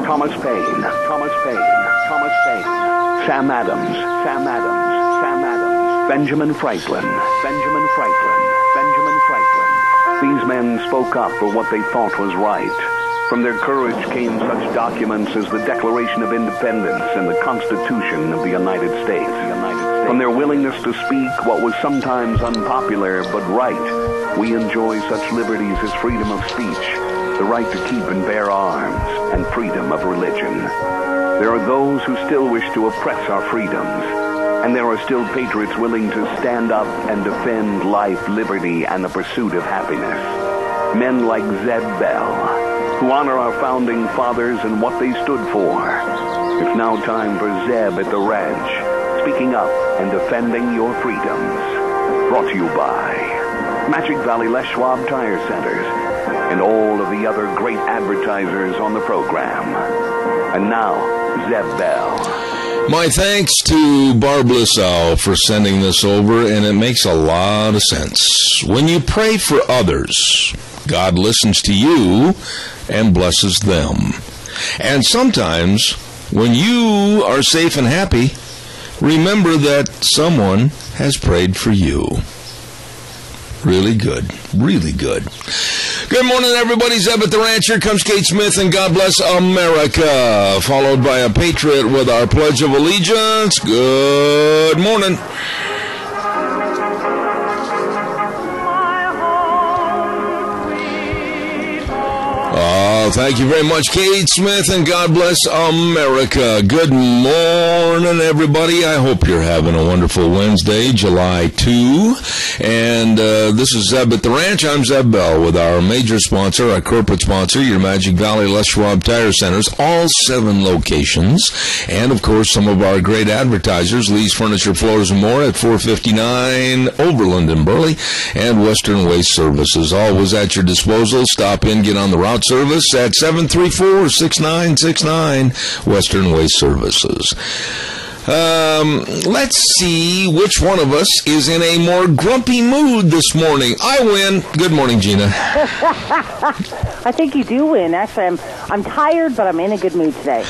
Thomas Paine, Sam Adams, Benjamin Franklin. These men spoke up for what they thought was right. From their courage came such documents as the Declaration of Independence and the Constitution of the United States. From their willingness to speak what was sometimes unpopular but right, we enjoy such liberties as freedom of speech, the right to keep and bear arms, and freedom of religion. There are those who still wish to oppress our freedoms, and there are still patriots willing to stand up and defend life, liberty, and the pursuit of happiness. Men like Zeb Bell, who honor our founding fathers and what they stood for. It's now time for Zeb at the ranch, speaking up and defending your freedoms. Brought to you by Magic Valley Les Schwab Tire Centers and all of the other great advertisers on the program. And now, Zeb Bell. My thanks to Barb Lissow for sending this over, and it makes a lot of sense. When you pray for others, God listens to you and blesses them. And sometimes, when you are safe and happy, remember that someone has prayed for you. Really good. Really good. Good morning, everybody. Zeb at the Ranch. Here comes Kate Smith and God Bless America, followed by a Patriot with our Pledge of Allegiance. Good morning. Thank you very much, Kate Smith, and God bless America. Good morning, everybody. I hope you're having a wonderful Wednesday, July 2. And this is Zeb at the Ranch. I'm Zeb Bell with our major sponsor, our corporate sponsor, your Magic Valley Les Schwab Tire Centers, all 7 locations. And, of course, some of our great advertisers, Lee's Furniture, Floors, and More at 459 Overland in Burley, and Western Waste Services. Always at your disposal. Stop in, get on the route service at 734-6969 Western Waste Services. Let's see which one of us is in a more grumpy mood this morning. I win. Good morning, Gina. I think you do win. Actually, I'm tired, but I'm in a good mood today.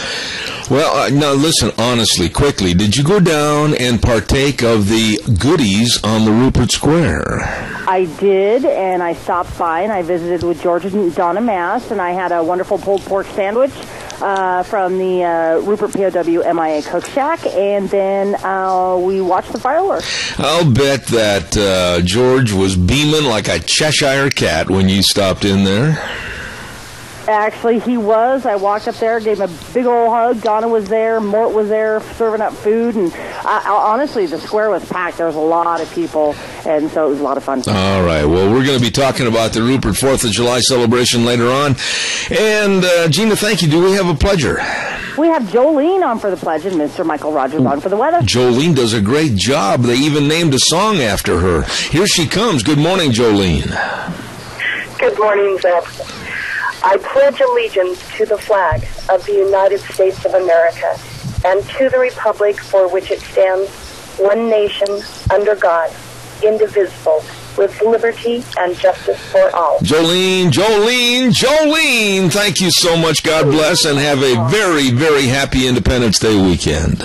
Well, now listen, honestly, quickly, did you go down and partake of the goodies on the Rupert Square? I did, and I stopped by, and I visited with George and Donna Mass, and I had a wonderful pulled pork sandwich from the Rupert POW MIA Cook Shack, and then we watched the fireworks. I'll bet that George was beaming like a Cheshire cat when you stopped in there. Actually, he was. I walked up there, gave him a big old hug. Donna was there. Mort was there serving up food. And honestly, the square was packed. There was a lot of people, and so it was a lot of fun. All right. Well, we're going to be talking about the Rupert 4th of July celebration later on. And, Gina, thank you. Do we have a pledger? We have Jolene on for the pledge and Mr. Michael Rogers on for the weather. Jolene does a great job. They even named a song after her. Here she comes. Good morning, Jolene. Good morning, Zeb. I pledge allegiance to the flag of the United States of America and to the republic for which it stands, one nation, under God, indivisible, with liberty and justice for all. Jolene, thank you so much. God bless, and have a very, very happy Independence Day weekend.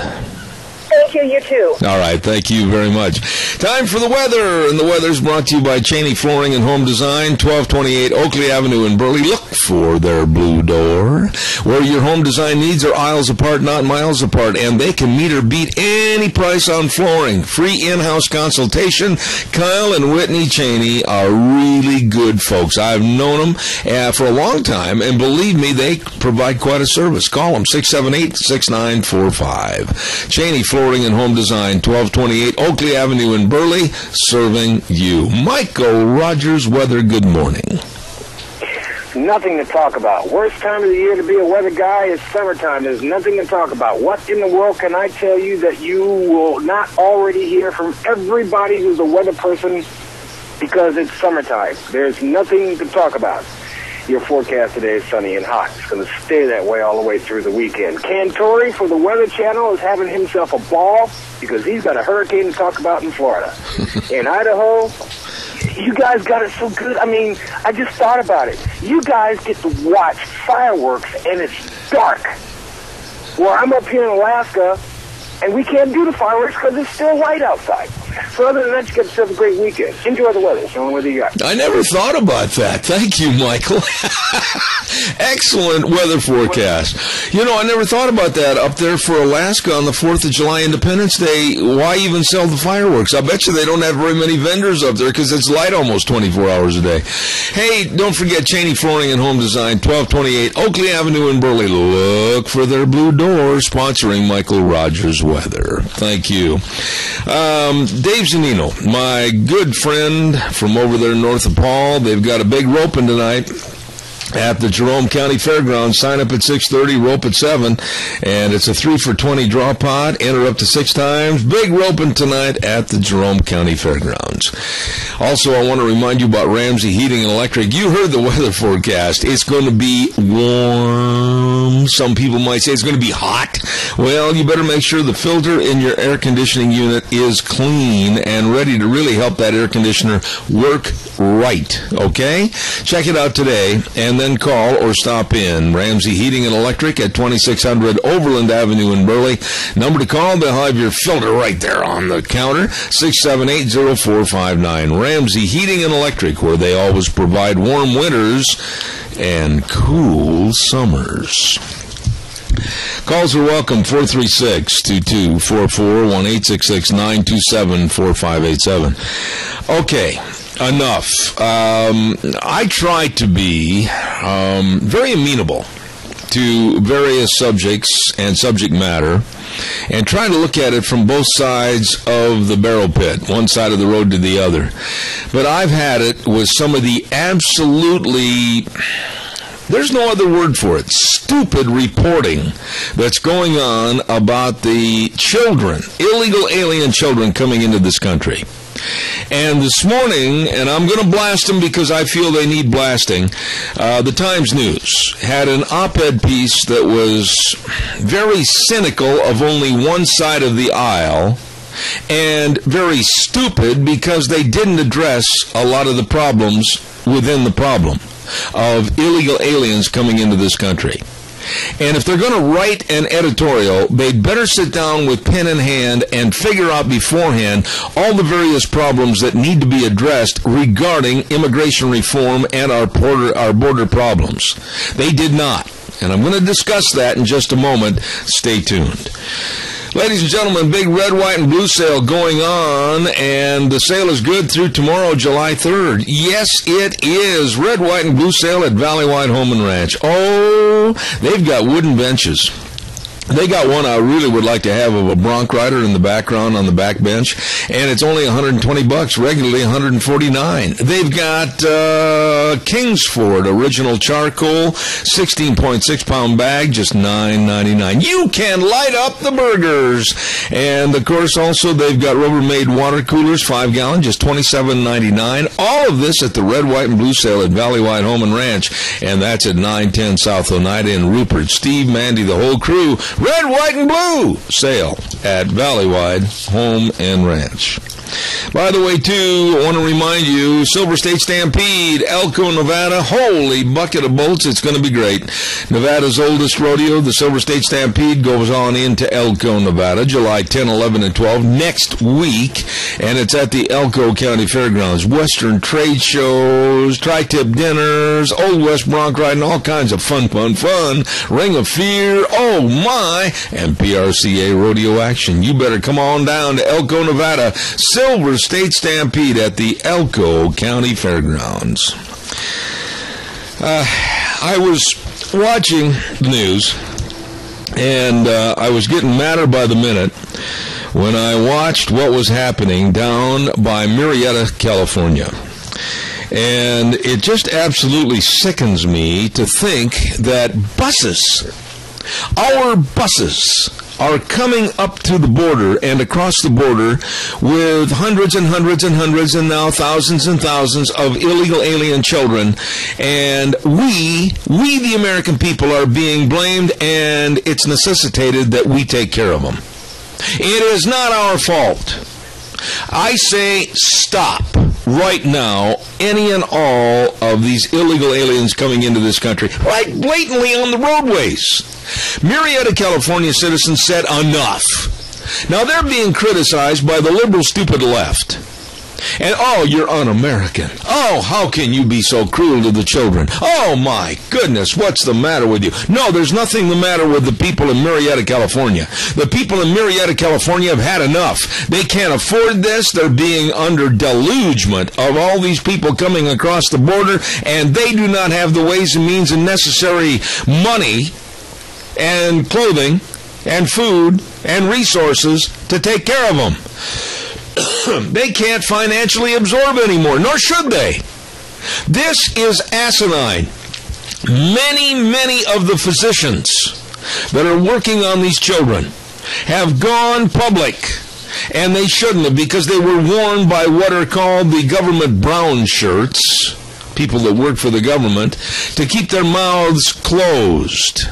Thank you, you too. All right, thank you very much. Time for the weather, and the weather's brought to you by Cheney Flooring and Home Design, 1228 Oakley Avenue in Burley. Look for their blue door, where your home design needs are aisles apart, not miles apart, and they can meet or beat any price on flooring. Free in-house consultation. Kyle and Whitney Cheney are really good folks. I've known them for a long time, and believe me, they provide quite a service. Call them, 678-6945. Cheney Flooring and Home Design, 1228 Oakley Avenue in Burley, serving you. Michael Rogers, weather, good morning. Nothing to talk about. Worst time of the year to be a weather guy is summertime. There's nothing to talk about. What in the world can I tell you that you will not already hear from everybody who's a weather person because it's summertime? There's nothing to talk about. Your forecast today is sunny and hot. It's going to stay that way all the way through the weekend. Cantori for the Weather Channel is having himself a ball because he's got a hurricane to talk about in Florida. In Idaho, You guys got it so good. I mean, I just thought about it. You guys get to watch fireworks, and it's dark. Well, I'm up here in Alaska, and we can't do the fireworks because it's still light outside. So other than that, you get yourself a great weekend. Enjoy the weather. It's the only weather you got. I never thought about that. Thank you, Michael. Excellent weather forecast. You know, I never thought about that up there for Alaska on the 4th of July Independence Day. Why even sell the fireworks? I bet you they don't have very many vendors up there because it's light almost 24 hours a day. Hey, don't forget Cheney Flooring and Home Design, 1228 Oakley Avenue in Burley. Look for their blue doors, sponsoring Michael Rogers Weather. Thank you. Dave Zanino, my good friend from over there north of Paul, they've got a big roping tonight at the Jerome County Fairgrounds. Sign up at 6:30, rope at 7, and it's a 3 for $20 draw pot. Enter up to 6 times. Big roping tonight at the Jerome County Fairgrounds. Also, I want to remind you about Ramsey Heating and Electric. You heard the weather forecast. It's going to be warm. Some people might say it's going to be hot. Well, you better make sure the filter in your air conditioning unit is clean and ready to really help that air conditioner work right, okay? Check it out today and then call or stop in. Ramsey Heating and Electric at 2600 Overland Avenue in Burley. Number to call, they'll have your filter right there on the counter, 678-0459. Ramsey Heating and Electric, where they always provide warm winters and cool summers. Calls are welcome, 436-2244, 1-866-927-4587. Okay, enough. I try to be very amenable to various subjects and subject matter and try to look at it from both sides of the barrel pit, one side of the road to the other. But I've had it with some of the absolutely, there's no other word for it, stupid reporting that's going on about the children, illegal alien children coming into this country. And this morning, and I'm going to blast them because I feel they need blasting, the Times News had an op-ed piece that was very cynical of only one side of the aisle and very stupid because they didn't address a lot of the problems within the problem of illegal aliens coming into this country. And if they're going to write an editorial, they'd better sit down with pen in hand and figure out beforehand all the various problems that need to be addressed regarding immigration reform and our border problems. They did not. And I'm going to discuss that in just a moment. Stay tuned. Ladies and gentlemen, big red, white, and blue sale going on, and the sale is good through tomorrow, July 3rd. Yes, it is. Red, white, and blue sale at Valley White Home and Ranch. Oh, they've got wooden benches. They got one I really would like to have of a bronc rider in the background on the back bench, and it's only $120, regularly $149. They've got Kingsford Original Charcoal, 16.6-pound bag, just $9.99. You can light up the burgers. And, of course, also they've got Rubbermaid water coolers, 5-gallon, just $27.99. All of this at the Red, White, and Blue sale at Valley White Home and Ranch, and that's at 910 South Oneida in Rupert. Steve, Mandy, the whole crew. Red, white, and blue sale at Valleywide Home and Ranch. By the way, too, I want to remind you, Silver State Stampede, Elko, Nevada. Holy bucket of bolts, it's going to be great. Nevada's oldest rodeo, the Silver State Stampede, goes on into Elko, Nevada, July 10, 11, and 12 next week, and it's at the Elko County Fairgrounds. Western trade shows, tri-tip dinners, Old West bronc riding, all kinds of fun. Ring of Fear, oh my, and PRCA rodeo action. You better come on down to Elko, Nevada. Silver State Stampede at the Elko County Fairgrounds. I was watching the news, and I was getting madder by the minute when I watched what was happening down by Marietta, California. And it just absolutely sickens me to think that our buses, are coming up to the border and across the border with hundreds and hundreds and hundreds and now thousands and thousands of illegal alien children. And we the American people, are being blamed, and it's necessitated that we take care of them. It is not our fault. I say stop. right now any and all of these illegal aliens coming into this country, right blatantly on the roadways. Marietta, California citizens said enough. Now they're being criticized by the liberal stupid left. And, oh, you're un-American. Oh, how can you be so cruel to the children? Oh, my goodness, what's the matter with you? No, there's nothing the matter with the people in Marietta, California. The people in Marietta, California have had enough. They can't afford this. They're being under delugement of all these people coming across the border, and they do not have the ways and means and necessary money and clothing and food and resources to take care of them. They can't financially absorb anymore, nor should they. This is asinine. Many of the physicians that are working on these children have gone public, and they shouldn't have, because they were warned by what are called the government brown shirts, people that work for the government, to keep their mouths closed.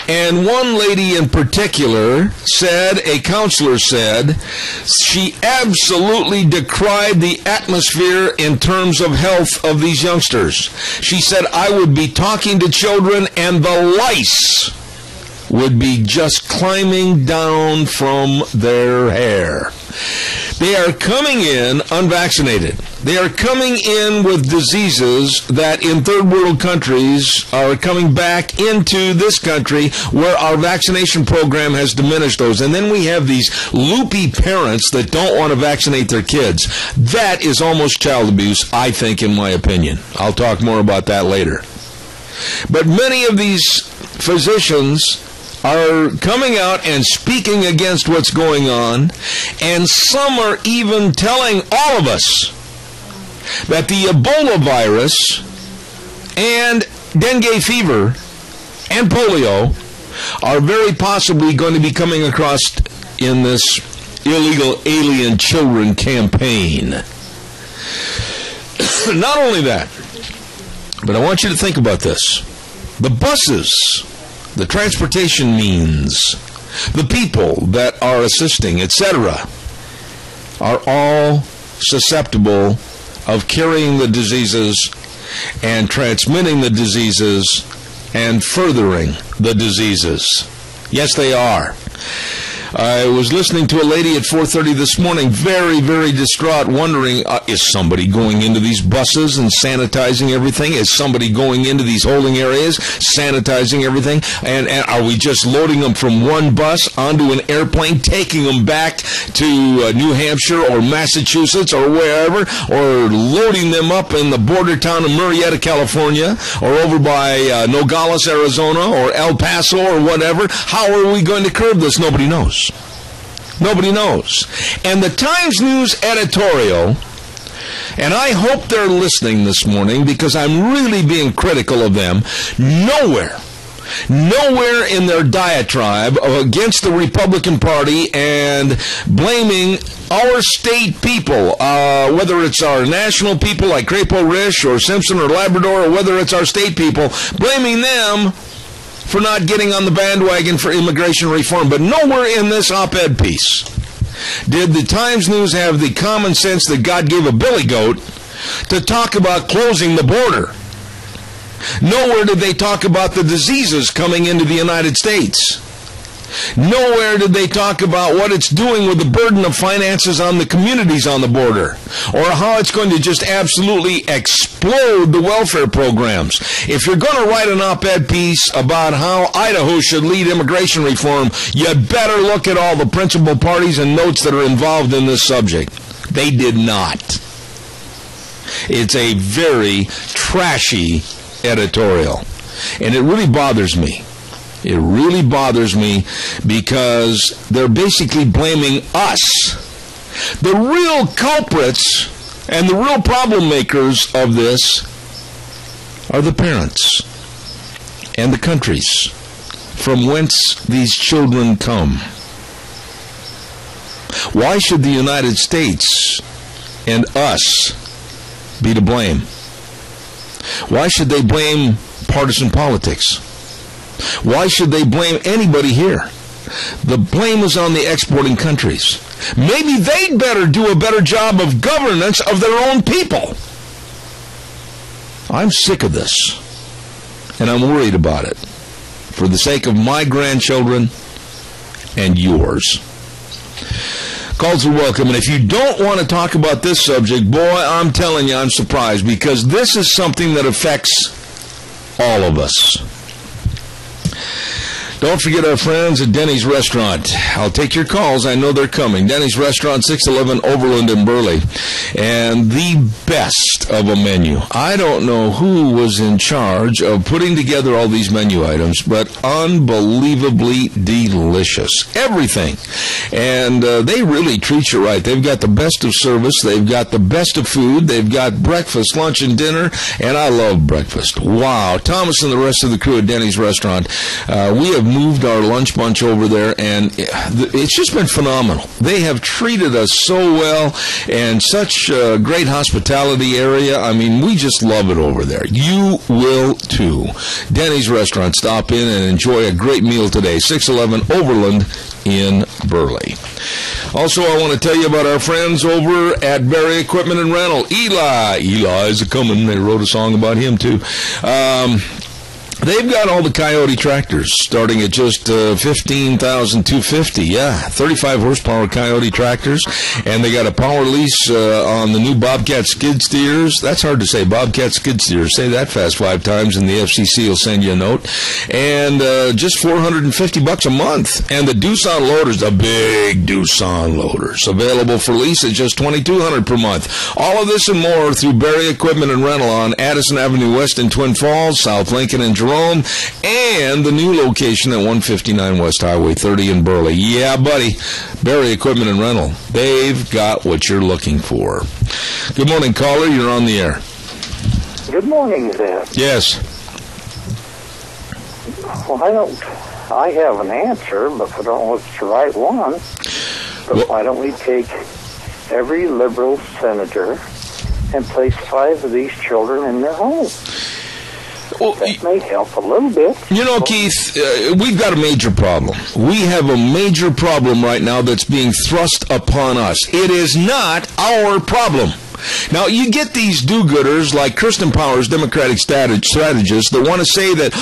And one lady in particular said, a counselor said, she absolutely decried the atmosphere in terms of health of these youngsters. She said, I would be talking to children and the lice would be just climbing down from their hair. They are coming in unvaccinated. They are coming in with diseases that in third world countries are coming back into this country where our vaccination program has diminished those. And then we have these loopy parents that don't want to vaccinate their kids. That is almost child abuse, I think, in my opinion. I'll talk more about that later. But many of these physicians are coming out and speaking against what's going on, and some are even telling all of us that the Ebola virus and dengue fever and polio are very possibly going to be coming across in this illegal alien children campaign. Not only that, but I want you to think about this. The buses, the transportation means, the people that are assisting, etc., are all susceptible of carrying the diseases and transmitting the diseases and furthering the diseases. Yes, they are. I was listening to a lady at 4:30 this morning, very distraught, wondering, is somebody going into these buses and sanitizing everything? Is somebody going into these holding areas, sanitizing everything? And are we just loading them from one bus onto an airplane, taking them back to New Hampshire or Massachusetts or wherever, or loading them up in the border town of Marietta, California, or over by Nogales, Arizona, or El Paso, or whatever? How are we going to curb this? Nobody knows. Nobody knows. And the Times News editorial, and I hope they're listening this morning because I'm really being critical of them, nowhere in their diatribe against the Republican Party and blaming our state people, whether it's our national people like Crapo Rish or Simpson or Labrador, or whether it's our state people, blaming them for not getting on the bandwagon for immigration reform. But nowhere in this op-ed piece did the Times News have the common sense that God gave a billy goat to talk about closing the border. Nowhere did they talk about the diseases coming into the United States. Nowhere did they talk about what it's doing with the burden of finances on the communities on the border, or how it's going to just absolutely explode the welfare programs. If you're going to write an op-ed piece about how Idaho should lead immigration reform, you better look at all the principal parties and notes that are involved in this subject. They did not. It's a very trashy editorial, and it really bothers me. It really bothers me because they're basically blaming us. The real culprits and the real problem makers of this are the parents and the countries from whence these children come. Why should the United States and us be to blame? Why should they blame partisan politics? Why should they blame anybody here? The blame is on the exporting countries. Maybe they'd better do a better job of governance of their own people. I'm sick of this, and I'm worried about it for the sake of my grandchildren and yours. Calls are welcome, and if you don't want to talk about this subject, boy, I'm telling you, I'm surprised, because this is something that affects all of us. Don't forget our friends at Denny's Restaurant. I'll take your calls. I know they're coming. Denny's Restaurant, 611 Overland in Burley. And the best of a menu. I don't know who was in charge of putting together all these menu items, but unbelievably delicious. Everything. And they really treat you right. They've got the best of service. They've got the best of food. They've got breakfast, lunch, and dinner. And I love breakfast. Wow. Thomas and the rest of the crew at Denny's Restaurant, we have moved our lunch bunch over there, and it's just been phenomenal. They have treated us so well, and such a great hospitality area. I mean, we just love it over there. You will too. Denny's Restaurant. Stop in and enjoy a great meal today. 611 Overland in Burley. Also, I want to tell you about our friends over at Barry Equipment and Rental. Eli's a-coming. They wrote a song about him too. They've got all the Coyote tractors starting at just $15,250. Yeah, 35 horsepower Coyote tractors, and they got a power lease on the new Bobcat skid steers. That's hard to say, Bobcat skid steers. Say that fast 5 times, and the FCC will send you a note. And just $450 a month. And the Doosan loaders, the big Doosan loaders, available for lease at just $2,200 per month. All of this and more through Barry Equipment and Rental on Addison Avenue West in Twin Falls, South Lincoln and Jerome, and the new location at 159 West Highway 30 in Burley. Yeah, buddy, Barry Equipment and Rental. They've got what you're looking for. Good morning, caller. You're on the air. Good morning, Zeb. Yes. Well, I have an answer, but I don't know if it's the right one. But why don't we take every liberal senator and place 5 of these children in their home? Well, that may help a little bit. You know, Keith, we've got a major problem. We have a major problem right now that's being thrust upon us. It is not our problem. Now, you get these do-gooders like Kirsten Powers, Democratic strategists, that want to say that,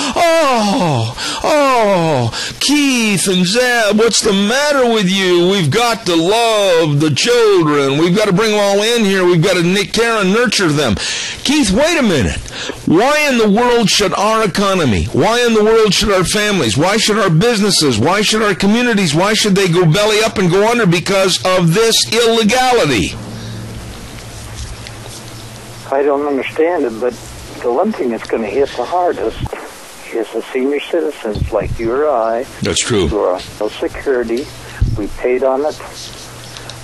Keith and Zeb, what's the matter with you? We've got to love the children. We've got to bring them all in here. We've got to take care and nurture them. Keith, wait a minute. Why in the world should our economy, why in the world should our families, why should our businesses, why should our communities, why should they go belly up and go under because of this illegality? I don't understand it, but the one thing that's going to hit the hardest is the senior citizens like you or I. That's true. Who are on Social Security. We paid on it,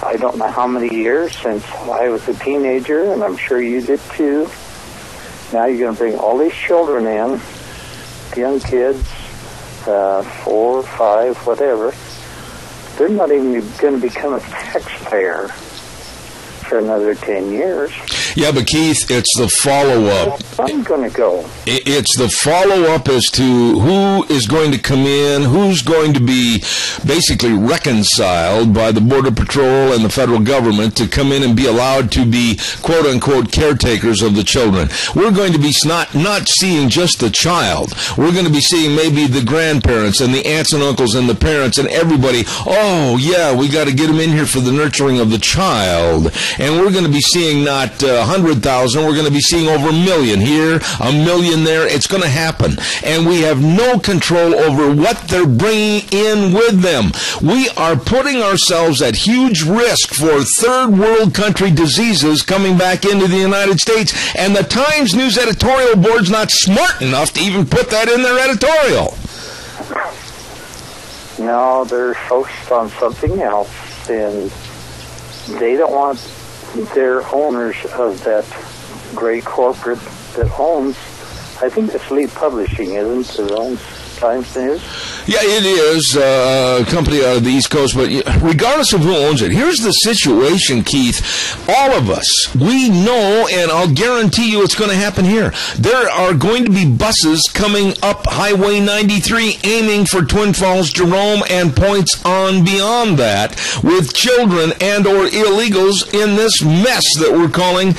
I don't know how many years since I was a teenager, and I'm sure you did too. Now you're going to bring all these children in, young kids, 4, 5, whatever. They're not even going to become a taxpayer for another 10 years. Yeah, but Keith, it's the follow-up. I'm going to go. It's the follow-up as to who is going to come in, who's going to be basically reconciled by the Border Patrol and the federal government to come in and be allowed to be, quote-unquote, caretakers of the children. We're going to be not seeing just the child. We're going to be seeing maybe the grandparents and the aunts and uncles and the parents and everybody. Oh, yeah, we got to get them in here for the nurturing of the child. And we're going to be seeing not 100,000, we're going to be seeing over 1 million here, 1 million there. It's going to happen. And we have no control over what they're bringing in with them. We are putting ourselves at huge risk for third world country diseases coming back into the United States. And the Times News editorial board's not smart enough to even put that in their editorial. No, they're focused on something else, and they don't want their owners of that great corporate that owns, I think it's Lee Publishing, isn't it, that owns Times News? Yeah, it is a company out of the East Coast, but regardless of who owns it, here's the situation, Keith. All of us, we know, and I'll guarantee you it's going to happen here. There are going to be buses coming up Highway 93 aiming for Twin Falls, Jerome, and points on beyond that with children and or illegals in this mess that we're calling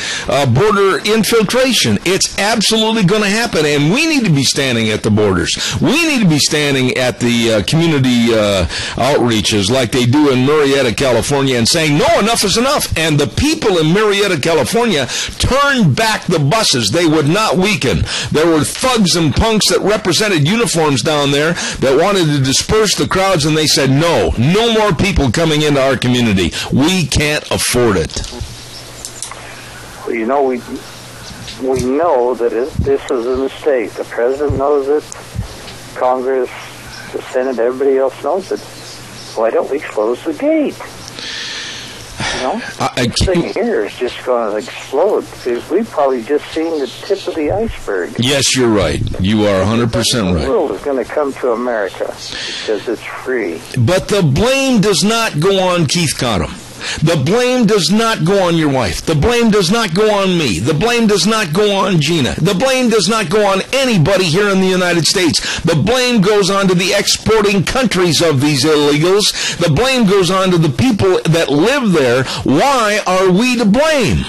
border infiltration. It's absolutely going to happen, and we need to be standing at the borders. We need to be standing at the community outreaches like they do in Marietta, California, and saying, no, enough is enough. And the people in Marietta, California turned back the buses. They would not weaken. There were thugs and punks that represented uniforms down there that wanted to disperse the crowds, and they said, no more people coming into our community. We can't afford it. Well, you know, we know that this is a mistake. The president knows it. Congress, the Senate, everybody else knows it. Why don't we close the gate? You know, this thing here is just going to explode. We've probably just seen the tip of the iceberg. Yes, you're right. You are 100% right. The world is going to come to America because it's free. But the blame does not go on Keith Cottom. The blame does not go on your wife. The blame does not go on me. The blame does not go on Gina. The blame does not go on anybody here in the United States. The blame goes on to the exporting countries of these illegals. The blame goes on to the people that live there. Why are we to blame?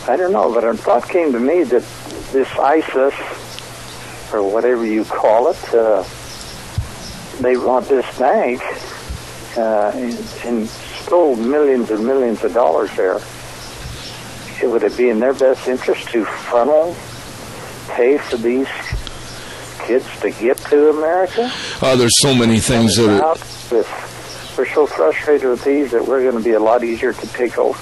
I don't know, but a thought came to me that this ISIS, or whatever you call it, they robbed this bank and stole millions and millions of dollars there. Would it be in their best interest to pay for these kids to get to America? Oh, there's so many things that are... We're so frustrated with these that we're going to be a lot easier to take over.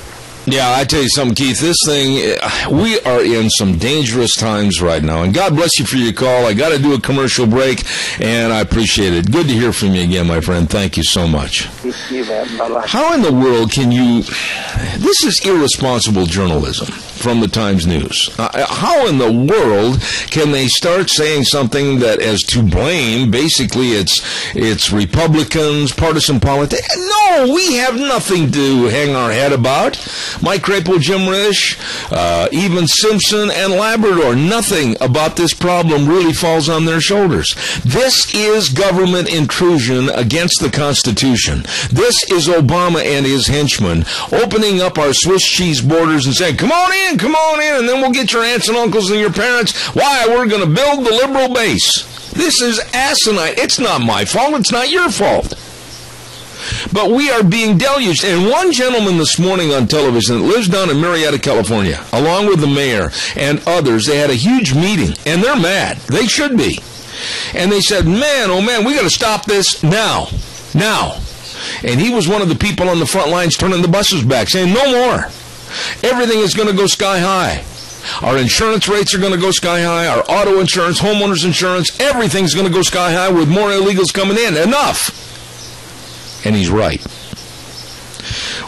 Yeah, I tell you something, Keith, this thing, we are in some dangerous times right now, and God bless you for your call. I got to do a commercial break, and I appreciate it. Good to hear from you again, my friend. Thank you so much. You bet. Bye-bye. How in the world can you... This is irresponsible journalism from the Times News. How in the world can they start saying something that is to blame? Basically, it's Republicans, partisan politics. No, we have nothing to hang our head about. Mike Crapo, Jim Risch, even Simpson and Labrador, nothing about this problem really falls on their shoulders. This is government intrusion against the Constitution. This is Obama and his henchmen opening up our Swiss cheese borders and saying, come on in, and then we'll get your aunts and uncles and your parents. Why? We're going to build the liberal base. This is asinine. It's not my fault. It's not your fault. But we are being deluged. And one gentleman this morning on television that lives down in Marietta, California, along with the mayor and others, they had a huge meeting, and they're mad. They should be. And they said, man, oh man, we got to stop this now. And he was one of the people on the front lines turning the buses back, saying, no more. Everything is going to go sky high. Our insurance rates are going to go sky high. Our auto insurance, homeowners insurance, everything's going to go sky high with more illegals coming in. Enough. And he's right.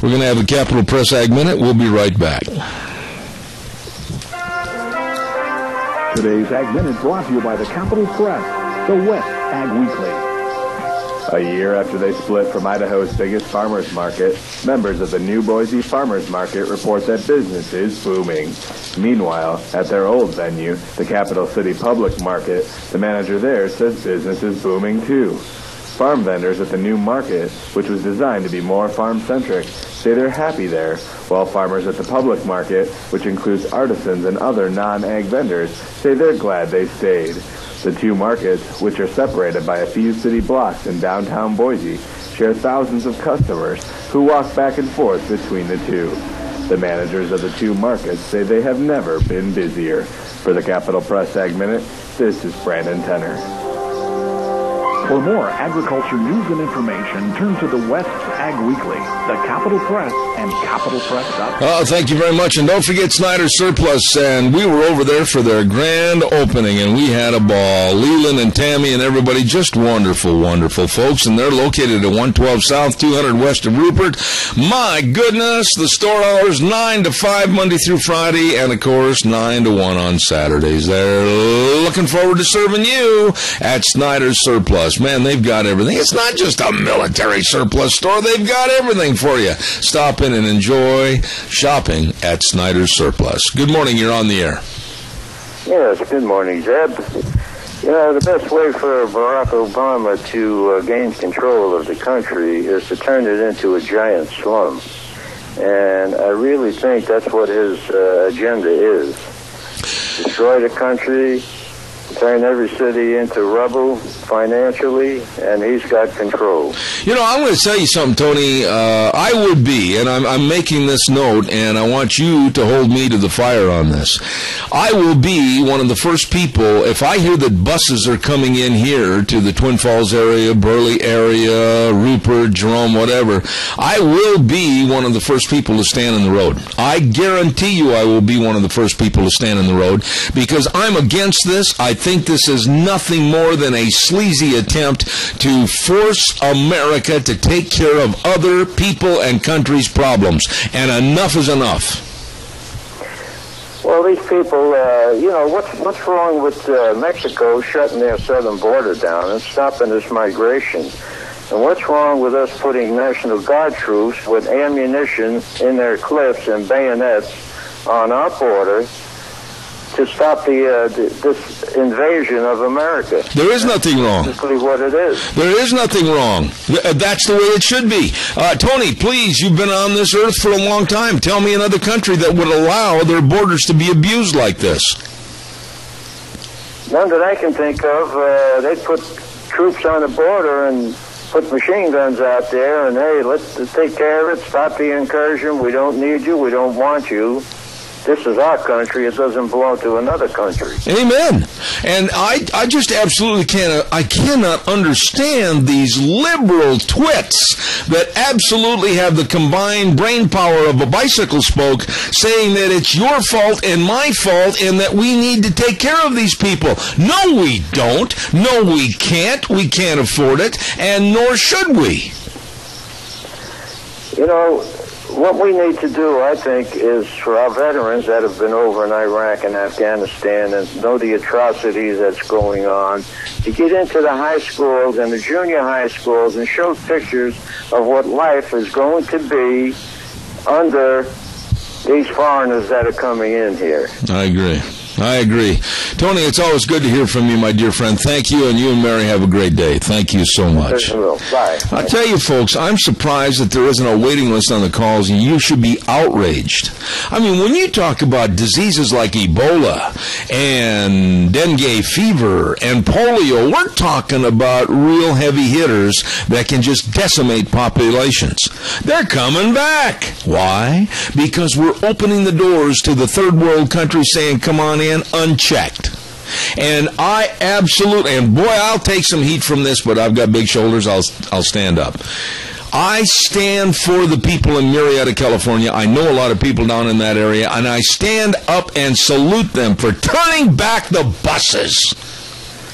We're going to have the Capital Press Ag Minute. We'll be right back. Today's Ag Minute brought to you by the Capital Press, the West Ag Weekly. A year after they split from Idaho's biggest farmers market, members of the New Boise Farmers Market report that business is booming. Meanwhile, at their old venue, the Capital City Public Market, the manager there says business is booming too. Farm vendors at the new market, which was designed to be more farm-centric, say they're happy there, while farmers at the public market, which includes artisans and other non-ag vendors, say they're glad they stayed. The two markets, which are separated by a few city blocks in downtown Boise, share thousands of customers who walk back and forth between the two. The managers of the two markets say they have never been busier. For the Capital Press Ag Minute, this is Brandon Tenner. For more agriculture news and information, turn to the West's Ag Weekly, the Capital Press, and CapitalPress.com. Thank you very much. And don't forget Snyder's Surplus. And we were over there for their grand opening, and we had a ball. Leland and Tammy and everybody, just wonderful, wonderful folks. And they're located at 112 South, 200 west of Rupert. My goodness, the store hours 9 to 5 Monday through Friday, and, of course, 9 to 1 on Saturdays. They're looking forward to serving you at Snyder's Surplus. Man, they've got everything. It's not just a military surplus store. They've got everything for you. Stop in and enjoy shopping at Snyder's Surplus. Good morning. You're on the air. Yes, good morning, Zeb. You know, the best way for Barack Obama to gain control of the country is to turn it into a giant slum. And I really think that's what his agenda is. Destroy the country, turn every city into rubble financially, and he's got control. You know, I'm going to tell you something, Tony. I would be, and I'm making this note, and I want you to hold me to the fire on this. I will be one of the first people, if I hear that buses are coming in here to the Twin Falls area, Burley area, Rupert, Jerome, whatever, I will be one of the first people to stand in the road. I guarantee you I will be one of the first people to stand in the road, because I'm against this. I think this is nothing more than a sleazy attempt to force America to take care of other people and countries' problems. And enough is enough. Well, these people, you know, what's wrong with Mexico shutting their southern border down and stopping this migration? And what's wrong with us putting National Guard troops with ammunition in their clips and bayonets on our border to stop this invasion of America? There is nothing wrong. That's basically what it is. There is nothing wrong. That's the way it should be. Tony, please, you've been on this earth for a long time. Tell me another country that would allow their borders to be abused like this. None that I can think of. They put troops on the border and put machine guns out there, and hey, let's take care of it. Stop the incursion. We don't need you. We don't want you. This is our country. It doesn't belong to another country. Amen. And I just absolutely cannot understand these liberal twits that absolutely have the combined brain power of a bicycle spoke saying that it's your fault and my fault and that we need to take care of these people. No, we don't. No, we can't. We can't afford it, and nor should we. You know, what we need to do, I think, is for our veterans that have been over in Iraq and Afghanistan and know the atrocities that's going on, to get into the high schools and the junior high schools and show pictures of what life is going to be under these foreigners that are coming in here. I agree. Tony, it's always good to hear from you, my dear friend. Thank you, and you and Mary have a great day. Thank you so much. Bye. I tell you, folks, I'm surprised that there isn't a waiting list on the calls, and you should be outraged. I mean, when you talk about diseases like Ebola and dengue fever and polio, we're talking about real heavy hitters that can just decimate populations. They're coming back. Why? Because we're opening the doors to the third world countries saying, come on in, unchecked. And I absolutely, and boy, I'll take some heat from this, but I've got big shoulders, I'll stand up. I stand for the people in Marietta, California. I know a lot of people down in that area, and I stand up and salute them for turning back the buses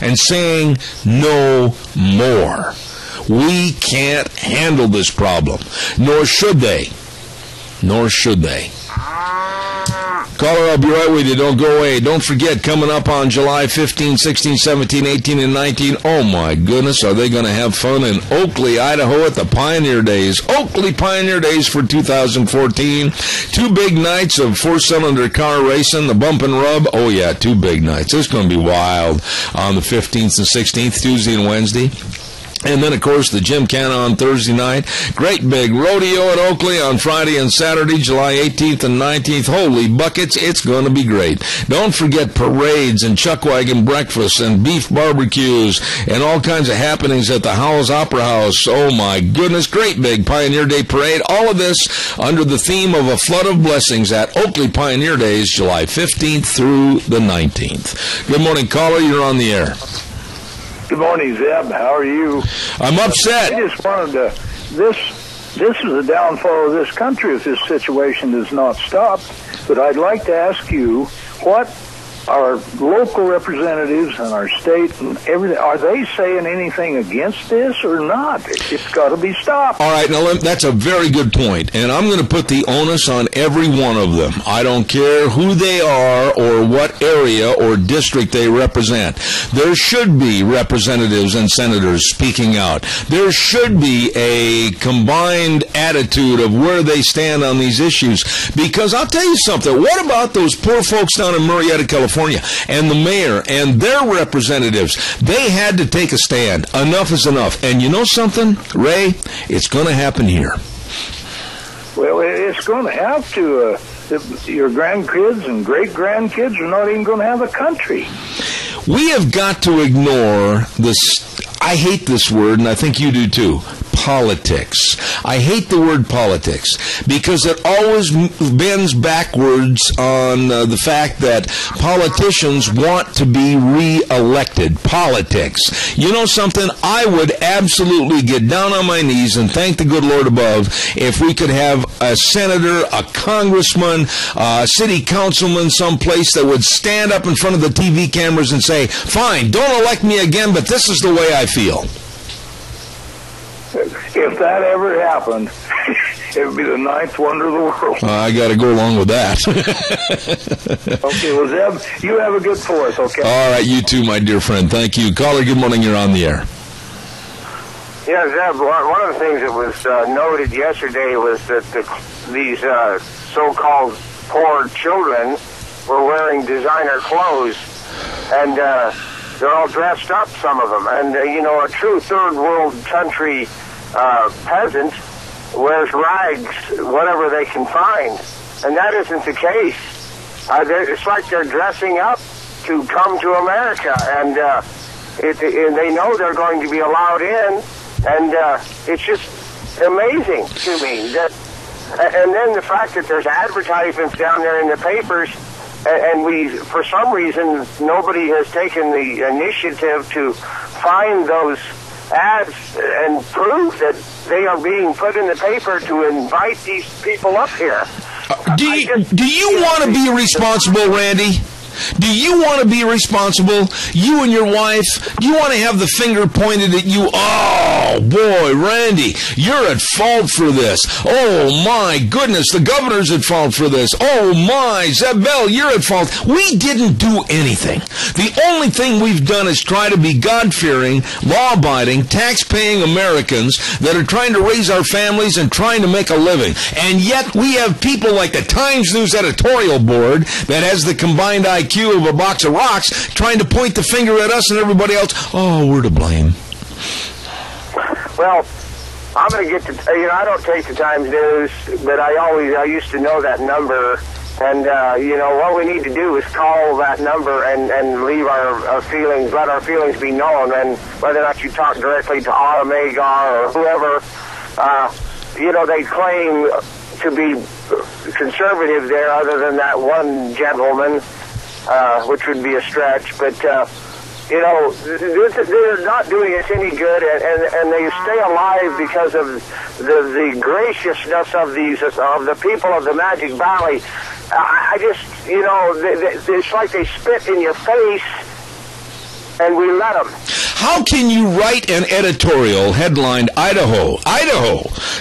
and saying no more. We can't handle this problem, nor should they. Caller, I'll be right with you. Don't go away. Don't forget, coming up on July 15, 16, 17, 18, and 19, oh my goodness, are they going to have fun in Oakley, Idaho at the Pioneer Days. Oakley Pioneer Days for 2014. 2 big nights of 4-cylinder car racing, the bump and rub. Oh yeah, 2 big nights. It's going to be wild on the 15th and 16th, Tuesday and Wednesday. And then, of course, the Gymkhana on Thursday night. Great big rodeo at Oakley on Friday and Saturday, July 18th and 19th. Holy buckets, it's going to be great. Don't forget parades and chuckwagon breakfasts and beef barbecues and all kinds of happenings at the Howells Opera House. Oh, my goodness, great big Pioneer Day parade. All of this under the theme of a flood of blessings at Oakley Pioneer Days, July 15th through the 19th. Good morning, caller. You're on the air. Good morning, Zeb. How are you? I'm upset. I just wanted to, this is the downfall of this country if this situation is not stopped. But I'd like to ask you, what our local representatives and our state and everything, are they saying anything against this or not? It's got to be stopped. All right, now that's a very good point, and I'm going to put the onus on every one of them. I don't care who they are or what area or district they represent. There should be representatives and senators speaking out. There should be a combined attitude of where they stand on these issues, because I'll tell you something. What about those poor folks down in Marietta, California, and the mayor and their representatives? They had to take a stand. Enough is enough. And you know something, Ray? It's going to happen here. Well, it's going to have to. Your grandkids and great-grandkids are not even going to have a country. We have got to ignore this. I hate this word, and I think you do too. Politics. I hate the word politics because it always bends backwards on the fact that politicians want to be re-elected. Politics. You know something? I would absolutely get down on my knees and thank the good Lord above if we could have a senator, a congressman, a city councilman someplace that would stand up in front of the TV cameras and say, fine, don't elect me again, but this is the way I feel. If that ever happened, it would be the ninth wonder of the world. I got to go along with that. Okay, well, Zeb, you have a good Fourth, okay? All right, you too, my dear friend. Thank you. Caller, good morning. You're on the air. Yeah, Zeb, one of the things that was noted yesterday was that these so-called poor children were wearing designer clothes, and they're all dressed up, some of them. And, a true third world country peasant wears rags, whatever they can find. And that isn't the case. It's like they're dressing up to come to America. And they know they're going to be allowed in. And it's just amazing to me. And then the fact that there's advertisements down there in the papers, and for some reason, nobody has taken the initiative to find those ads and prove that they are being put in the paper to invite these people up here. Do you want to be responsible, Randy? Do you want to be responsible? You and your wife, do you want to have the finger pointed at you? Oh, boy, Randy, you're at fault for this. Oh, my goodness, the governor's at fault for this. Oh, my, Zebel, you're at fault. We didn't do anything. The only thing we've done is try to be God-fearing, law-abiding, tax-paying Americans that are trying to raise our families and trying to make a living. And yet we have people like the Times News editorial board that has the combined IQ of a box of rocks trying to point the finger at us and everybody else. Oh, we're to blame. Well, I'm going to get to, I don't take the Times News, but I used to know that number. And, what we need to do is call that number and leave our feelings, let our feelings be known. And whether or not you talk directly to Automagar or whoever, they claim to be conservative there other than that one gentleman, which would be a stretch. But, they're not doing us any good, and they stay alive because of the graciousness of the people of the Magic Valley. I just, it's like they spit in your face, and we let them. How can you write an editorial headlined Idaho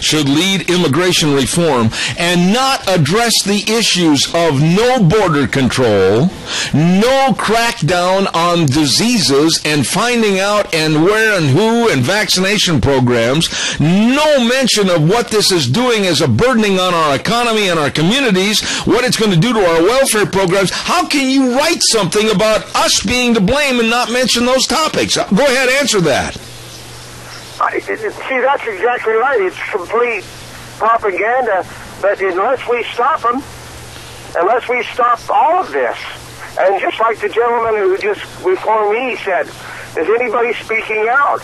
should lead immigration reform and not address the issues of no border control, no crackdown on diseases and finding out and where and who and vaccination programs, no mention of what this is doing as a burdening on our economy and our communities, what it's going to do to our welfare programs? How can you write something about us being to blame and not mention those topics? Go ahead, answer that. See, that's exactly right. It's complete propaganda. But unless we stop them, unless we stop all of this, and just like the gentleman who just before me said, is anybody speaking out?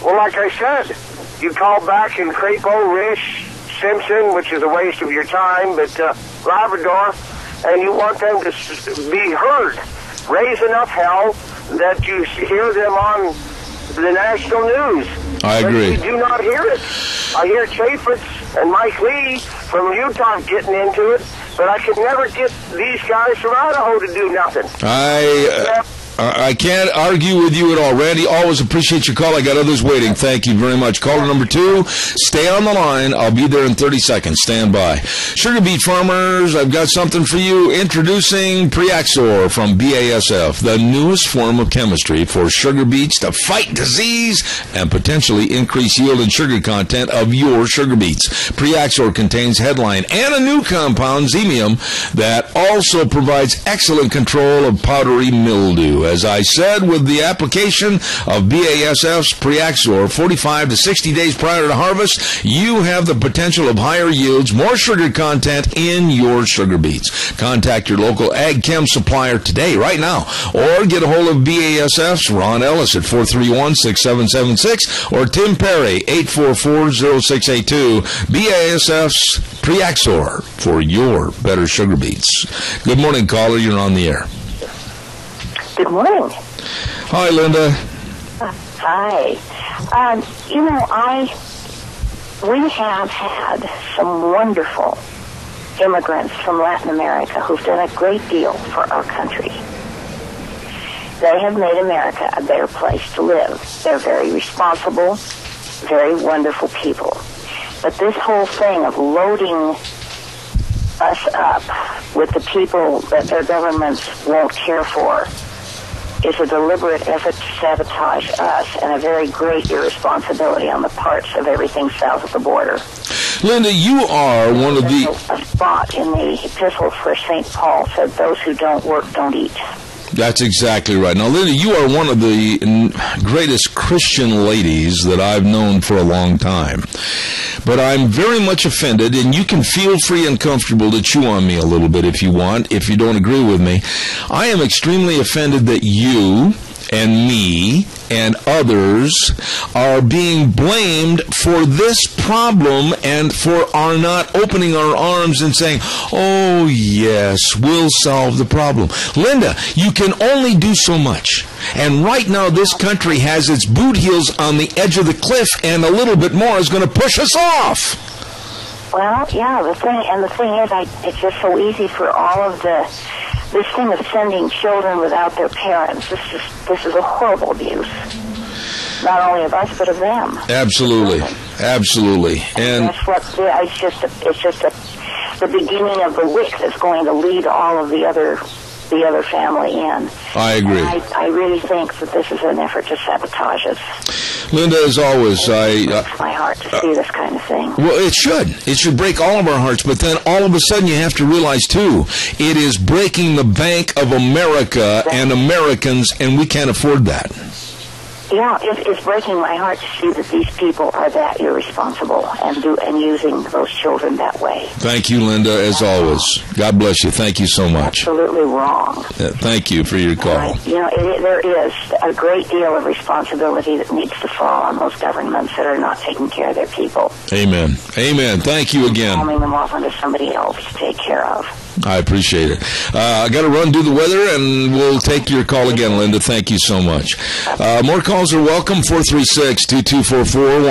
Well, like I said, you call back in Crapo, Rish, Simpson, which is a waste of your time, but Labrador, and you want them to be heard. Raise enough hell that you hear them on the national news. I agree. But you do not hear it. I hear Chaffetz and Mike Lee from Utah getting into it, but I could never get these guys from Idaho to do nothing. I can't argue with you at all. Randy, always appreciate your call. I got others waiting. Thank you very much. Caller number 2, stay on the line. I'll be there in 30 seconds. Stand by. Sugar beet farmers, I've got something for you. Introducing Preaxor from BASF, the newest form of chemistry for sugar beets to fight disease and potentially increase yield and sugar content of your sugar beets. Preaxor contains headline and a new compound, Xemium, that also provides excellent control of powdery mildew. As I said, with the application of BASF's Preaxor 45 to 60 days prior to harvest, you have the potential of higher yields, more sugar content in your sugar beets. Contact your local ag chem supplier today, right now, or get a hold of BASF's Ron Ellis at 431-6776 or Tim Perry 844-0682. BASF's Preaxor for your better sugar beets. Good morning, caller. You're on the air. Good morning. Hi, Linda. Hi. We have had some wonderful immigrants from Latin America who've done a great deal for our country. They have made America a better place to live. They're very responsible, very wonderful people. But this whole thing of loading us up with the people that their governments won't care for is a deliberate effort to sabotage us and a very great irresponsibility on the parts of everything south of the border. Linda, you are one of the... A spot in the epistle where St. Paul said, those who don't work don't eat. That's exactly right. Now, Linda, you are one of the greatest Christian ladies that I've known for a long time. But I'm very much offended, and you can feel free and comfortable to chew on me a little bit if you want, if you don't agree with me. I am extremely offended that you and me and others are being blamed for this problem and for our not opening our arms and saying, oh, yes, we'll solve the problem. Linda, you can only do so much. And right now, this country has its boot heels on the edge of the cliff, and a little bit more is going to push us off. Well, yeah, the thing is, it's just so easy for all of this thing of sending children without their parents. This is a horrible abuse, not only of us but of them. Absolutely, absolutely. And that's what it's just the beginning of the wick that's going to lead all of the other family in. I agree. I really think that this is an effort to sabotage us. Linda, as always, it breaks my heart to see this kind of thing. Well, it should. It should break all of our hearts, but then all of a sudden you have to realize, too, it is breaking the Bank of America and Americans, and we can't afford that. Yeah, it's breaking my heart to see that these people are that irresponsible and using those children that way. Thank you, Linda, as always. God bless you. Thank you so much. Absolutely wrong. Thank you for your call. There is a great deal of responsibility that needs to fall on those governments that are not taking care of their people. Amen. Amen. Thank you again. Palming them off onto somebody else to take care of. I appreciate it. I got to run, do the weather, and we'll take your call again, Linda. Thank you so much. More calls are welcome. 436-2244,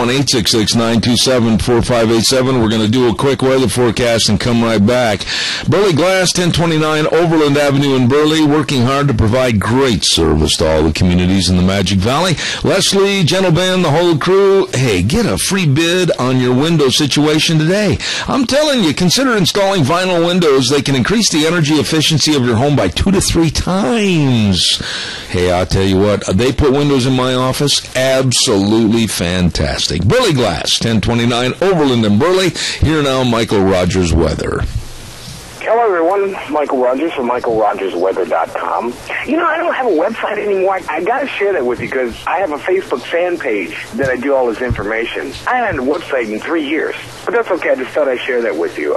1-866-927-4587. We're going to do a quick weather forecast and come right back. Burley Glass, 1029 Overland Avenue in Burley, working hard to provide great service to all the communities in the Magic Valley. Leslie, Gentle Ben, the whole crew, hey, get a free bid on your window situation today. I'm telling you, consider installing vinyl windows. They can increase the energy efficiency of your home by 2 to 3 times. Hey, I'll tell you what, they put windows in my office, absolutely fantastic. Burley Glass, 1029 Overland and Burley. Here now, Michael Rogers weather. Hello, everyone. Michael Rogers from MichaelRogersWeather.com. I don't have a website anymore. I got to share that with you because I have a Facebook fan page that I do all this information. I haven't had a website in 3 years, but that's okay. I just thought I'd share that with you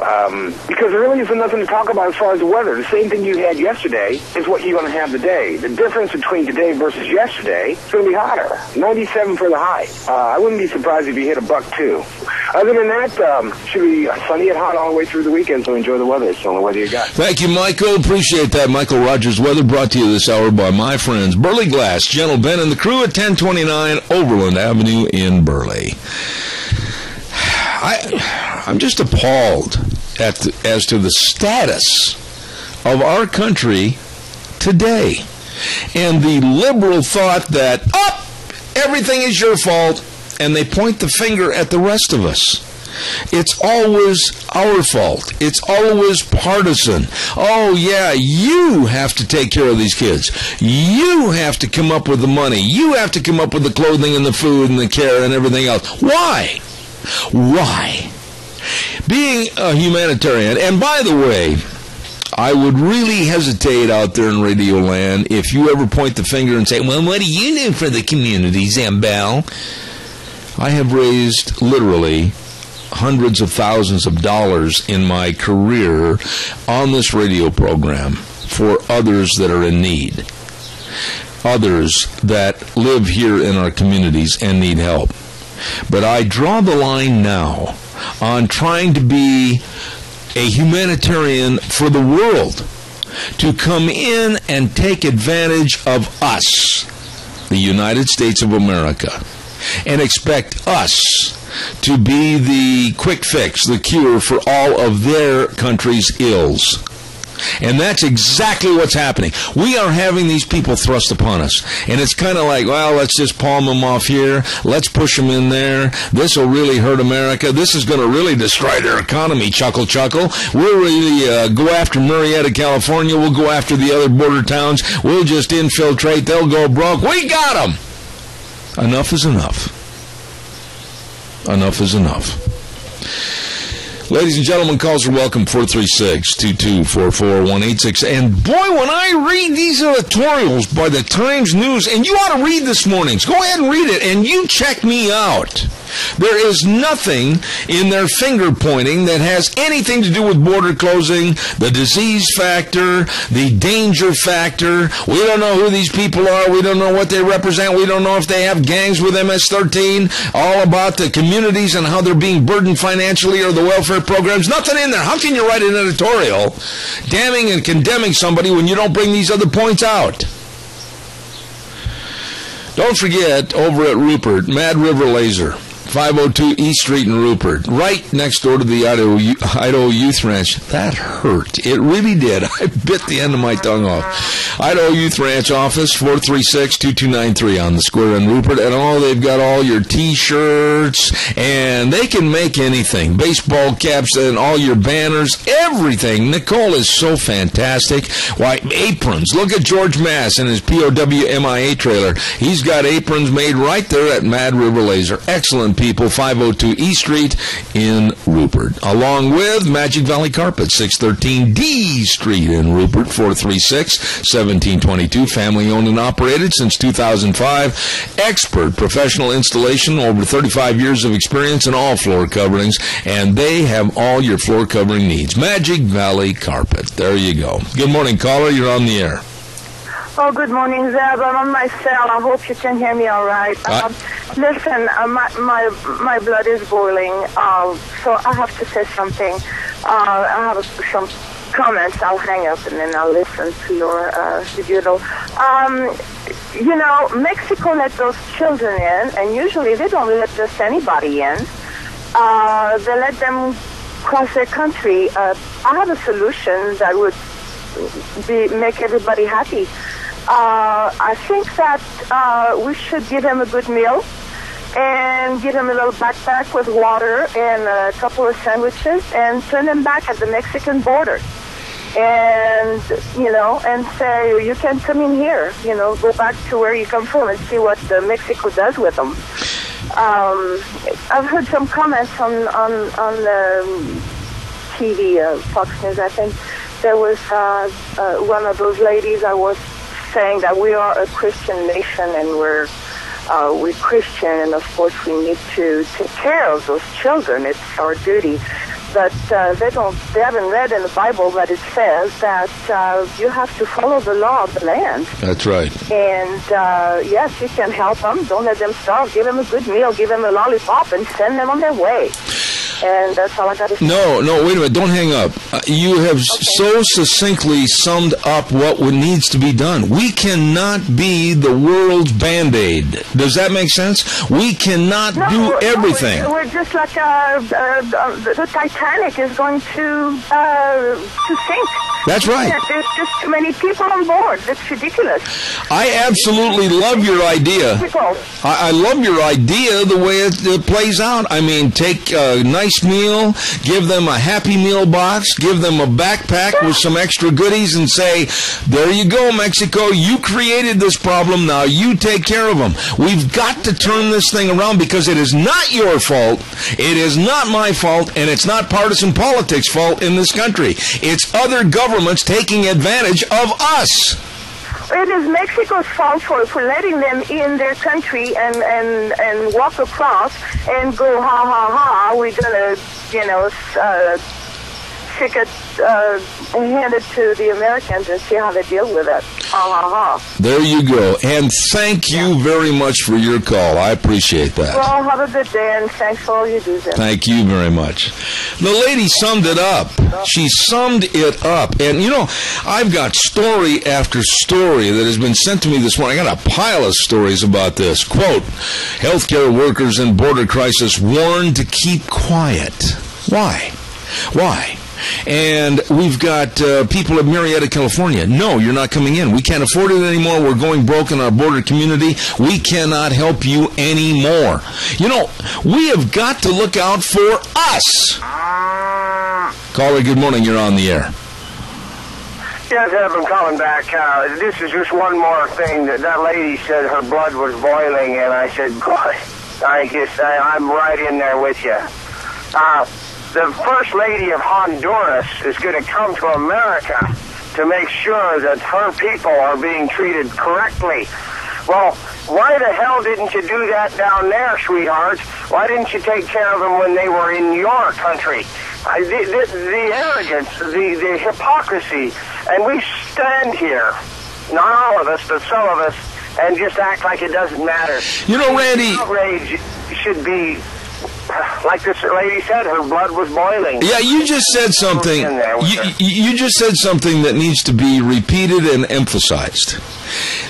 because there really isn't nothing to talk about as far as the weather. The same thing you had yesterday is what you're going to have today. The difference between today versus yesterday is going to be hotter. 97 for the high. I wouldn't be surprised if you hit $102. Other than that, should be sunny and hot all the way through the weekend, so enjoy the weather. It's the only weather you got. Thank you, Michael. Appreciate that. Michael Rogers Weather brought to you this hour by my friends Burley Glass, Gentle Ben, and the crew at 1029 Overland Avenue in Burley. I'm just appalled as to the status of our country today. And the liberal thought that, everything is your fault, and they point the finger at the rest of us. It's always our fault. It's always partisan. Oh, yeah, you have to take care of these kids. You have to come up with the money. You have to come up with the clothing and the food and the care and everything else. Why? Why? Being a humanitarian, and by the way, I would really hesitate out there in Radio Land if you ever point the finger and say, well, what do you do for the community, Zambel? I have raised literally hundreds of thousands of dollars in my career on this radio program for others that are in need, others that live here in our communities and need help. But I draw the line now on trying to be a humanitarian for the world, to come in and take advantage of us, the United States of America, and expect us to be the quick fix, the cure for all of their country's ills. And that's exactly what's happening. We are having these people thrust upon us. And it's kind of like, well, let's just palm them off here. Let's push them in there. This will really hurt America. This is going to really destroy their economy. Chuckle, chuckle. We'll really go after Marietta, California. We'll go after the other border towns. We'll just infiltrate. They'll go broke. We got them. Enough is enough. Enough is enough. Ladies and gentlemen, calls are welcome, 436-2244-186. And boy, when I read these editorials by the Times News, and you ought to read this morning's, go ahead and read it, and you check me out. There is nothing in their finger pointing that has anything to do with border closing, the disease factor, the danger factor. We don't know who these people are. We don't know what they represent. We don't know if they have gangs with MS-13. All about the communities and how they're being burdened financially or the welfare programs. Nothing in there. How can you write an editorial damning and condemning somebody when you don't bring these other points out? Don't forget, over at Rupert, Mad River Laser, 502 East Street in Rupert, right next door to the Idaho Youth Ranch. That hurt. It really did. I bit the end of my tongue off. Idaho Youth Ranch office, 436-2293 on the square in Rupert. And they've got all your T-shirts, and they can make anything. Baseball caps and all your banners, everything. Nicole is so fantastic. Why, aprons. Look at George Mass in his POWMIA trailer. He's got aprons made right there at Mad River Laser. Excellent people, 502 East Street in Rupert. Along with Magic Valley Carpet, 613 D Street in Rupert, 436-1722. Family owned and operated since 2005. Expert professional installation, over 35 years of experience in all floor coverings, and they have all your floor covering needs. Magic Valley Carpet. There you go. Good morning, caller. You're on the air. Oh, good morning, Zeb. I'm on my cell. I hope you can hear me all right. Listen, my blood is boiling, so I have to say something. I have some comments. I'll hang up and then I'll listen to your rebuttal. Mexico let those children in, and usually they don't let just anybody in. They let them cross their country. I have a solution that would make everybody happy. I think that we should give him a good meal and give him a little backpack with water and a couple of sandwiches and send him back at the Mexican border. And, and say, you can come in here, go back to where you come from and see what Mexico does with them. I've heard some comments on the TV, Fox News, I think. There was one of those ladies I was saying that we are a Christian nation and we're Christian, and of course we need to take care of those children. It's our duty. But they haven't read in the Bible that it says that you have to follow the law of the land. That's right. And yes, you can help them. Don't let them starve. Give them a good meal. Give them a lollipop and send them on their way. And that's all I got to say. No, wait a minute. Don't hang up. You have so succinctly summed up what needs to be done. We cannot be the world's Band-Aid. Does that make sense? We cannot do everything. No, we're just like the Titanic is going to sink. That's right. There's just too many people on board. It's ridiculous. I absolutely love your idea. I love your idea, the way it plays out. I mean, take a nice meal, give them a Happy Meal box, give them a backpack with some extra goodies, and say, there you go, Mexico. You created this problem. Now you take care of them. We've got to turn this thing around because it is not your fault. It is not my fault, and it's not partisan politics' fault in this country. It's other governments taking advantage of us. It is Mexico's fault for letting them in their country and walk across and go, ha, ha, ha, we're going to, stick it, hand it to the Americans and see how they deal with it. Ha, ha, ha. There you go. And thank you very much for your call. I appreciate that. Well, have a good day, and thanks for all you do, then. Thank you very much. The lady summed it up. She summed it up. And, I've got story after story that has been sent to me this morning. I got a pile of stories about this. Quote, healthcare workers in border crisis warned to keep quiet. Why? And we've got people in Marietta, California. No, you're not coming in. We can't afford it anymore. We're going broke in our border community. We cannot help you anymore. We have got to look out for us. Caller, good morning. You're on the air. Yes, I'm calling back. This is just one more thing. That lady said her blood was boiling, and I said, God, I'm right in there with you. The First Lady of Honduras is going to come to America to make sure that her people are being treated correctly. Well, why the hell didn't you do that down there, sweetheart? Why didn't you take care of them when they were in your country? The arrogance, the hypocrisy, and we stand here, not all of us, but some of us, and just act like it doesn't matter. Randy, outrage should be... Like this lady said, her blood was boiling. Yeah, you just said something. You just said something that needs to be repeated and emphasized.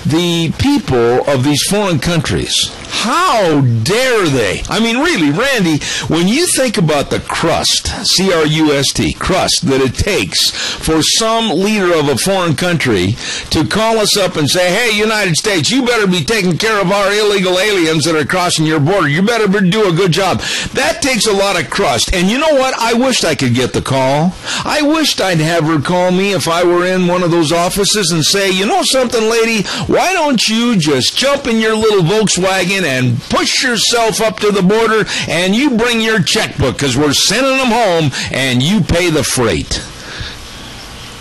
The people of these foreign countries, how dare they? I mean, really, Randy, when you think about the crust, C-R-U-S-T, crust that it takes for some leader of a foreign country to call us up and say, hey, United States, you better be taking care of our illegal aliens that are crossing your border. You better do a good job. That takes a lot of crust. And you know what? I wished I could get the call. I wished I'd have her call me if I were in one of those offices and say, you know something, lady, why don't you just jump in your little Volkswagen and push yourself up to the border and you bring your checkbook because we're sending them home and you pay the freight.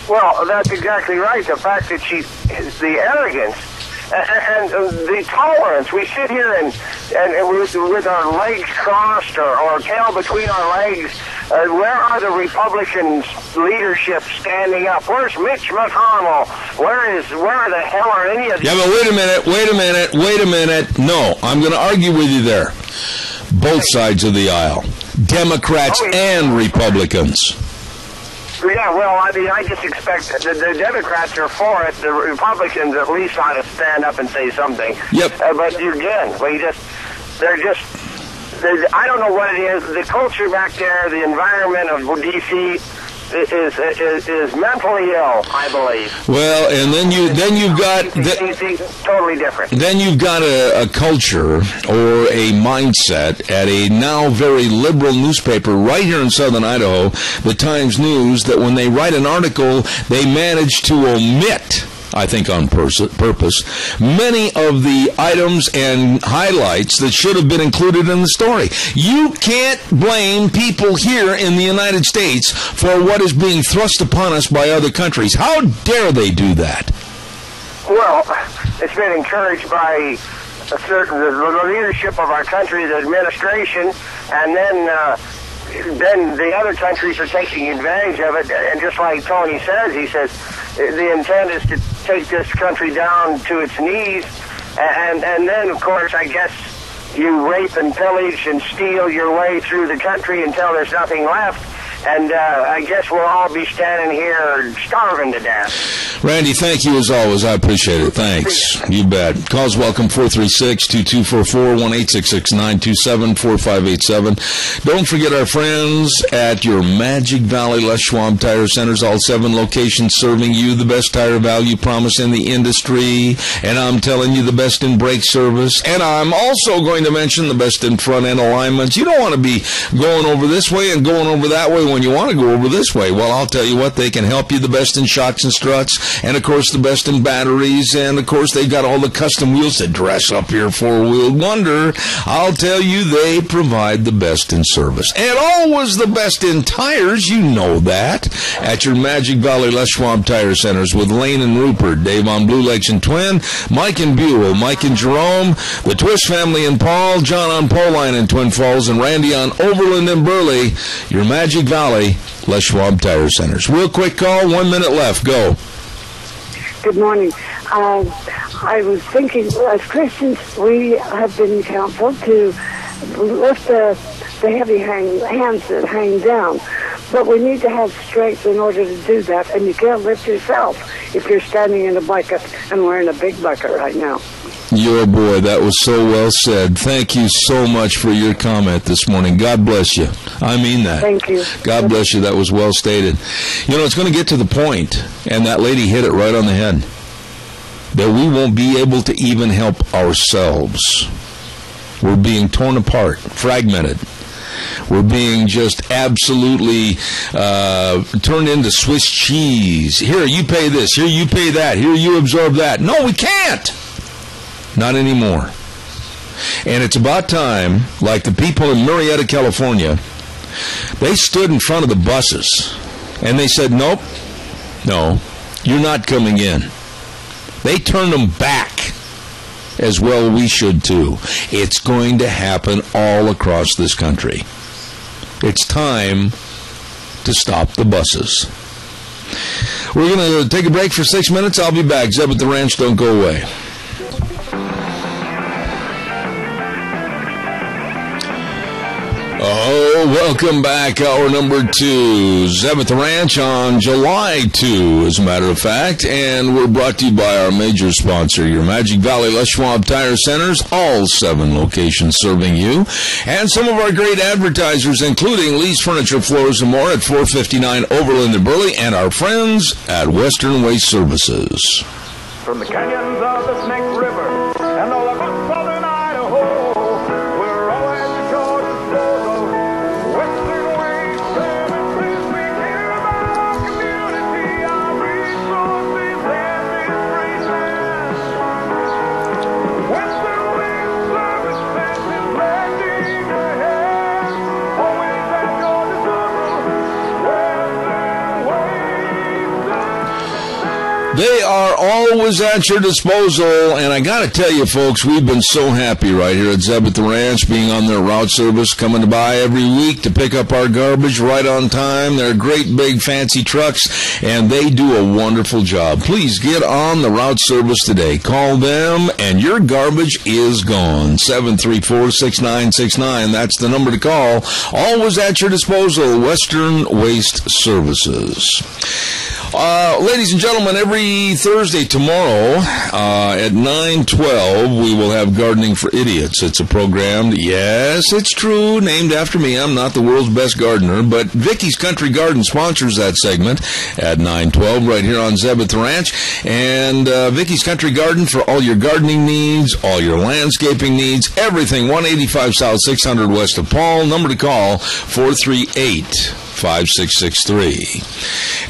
Well, that's exactly right. The fact that the arrogance and the tolerance. We sit here and with our legs crossed or tail between our legs. Where are the Republican leadership standing up? Where's Mitch McConnell? Where the hell are any of these? Yeah, but wait a minute. No, I'm going to argue with you there. Both sides of the aisle. Democrats and Republicans. Yeah, well, I just expect that the Democrats are for it. The Republicans at least ought to stand up and say something. Yep. But I don't know what it is. The culture back there, the environment of D.C. is mentally ill, I believe. Well, and then you've got totally different. Then you've got a culture or a mindset at a now very liberal newspaper right here in southern Idaho, the Times News, that when they write an article, they manage to omit, I think on purpose, many of the items and highlights that should have been included in the story. You can't blame people here in the United States for what is being thrust upon us by other countries. How dare they do that? Well, it's been encouraged by the leadership of our country, the administration, and then the other countries are taking advantage of it. And just like Tony says, he says the intent is to take this country down to its knees. And then, of course, I guess you rape and pillage and steal your way through the country until there's nothing left. And I guess we'll all be standing here starving to death. Randy, thank you as always. I appreciate it. Thanks. You bet. Calls welcome 436-2244, 1-866-927-4587. Don't forget our friends at your Magic Valley Les Schwab Tire Centers, all 7 locations serving you the best tire value promise in the industry. And I'm telling you the best in brake service. And I'm also going to mention the best in front end alignments. You don't want to be going over this way and going over that way when you want to go over this way. Well, I'll tell you what, they can help you the best in shocks and struts, and of course the best in batteries, and of course they've got all the custom wheels that dress up your four-wheeled wonder. I'll tell you, they provide the best in service. And always the best in tires, you know that, at your Magic Valley Les Schwab Tire Centers with Lane and Rupert, Dave on Blue Lakes and Twin, Mike and Buell, Mike and Jerome, the Twist family and Paul, John on Poline and Twin Falls, and Randy on Overland and Burley, your Magic Valley Les Schwab Tire Centers. Real quick call, 1 minute left. Go. Good morning. I was thinking, as Christians, we have been counseled to lift the heavy hands that hang down. But we need to have strength in order to do that, and you can't lift yourself if you're standing in a bucket, and we're in a big bucket right now. Your boy, that was so well said. Thank you so much for your comment this morning. God bless you. I mean that. Thank you. God bless you. That was well stated. You know, it's going to get to the point, and that lady hit it right on the head, that we won't be able to even help ourselves. We're being torn apart, fragmented. We're being just absolutely turned into Swiss cheese. Here, you pay this. Here, you pay that. Here, you absorb that. No, we can't. Not anymore. And it's about time, like the people in Marietta, California, they stood in front of the buses and they said, nope, no, you're not coming in. They turned them back. As well we should too. It's going to happen all across this country. It's time to stop the buses. We're going to take a break for 6 minutes. I'll be back. Zeb at the Ranch, don't go away. Oh, welcome back. Hour number 2. Zeb at the Ranch on July 2, as a matter of fact. And we're brought to you by our major sponsor, your Magic Valley Les Schwab Tire Centers, all 7 locations serving you. And some of our great advertisers, including Lee's Furniture, Floors, and More at 459 Overland and Burley, and our friends at Western Waste Services. From the canyons of the Snake River and all of southern Idaho, we're always at your disposal. Western Waste Services, we care about our community, our resources, and inspiration. Western Waste Services is lending a hand, always at your disposal. Western Waste Services. They are always at your disposal, and I got to tell you, folks, we've been so happy right here at Zeb at the Ranch, being on their route service, coming by every week to pick up our garbage right on time. They're great, big, fancy trucks, and they do a wonderful job. Please get on the route service today. Call them, and your garbage is gone. 734-6969. That's the number to call. Always at your disposal, Western Waste Services. Ladies and gentlemen, every Thursday tomorrow at 9:12, we will have Gardening for Idiots. It's a program, yes, it's true, named after me. I'm not the world's best gardener, but Vicky's Country Garden sponsors that segment at 9:12 right here on Zeb at the Ranch. And Vicky's Country Garden for all your gardening needs, all your landscaping needs, everything. 185 South, 600 West of Paul. Number to call, 438-5663.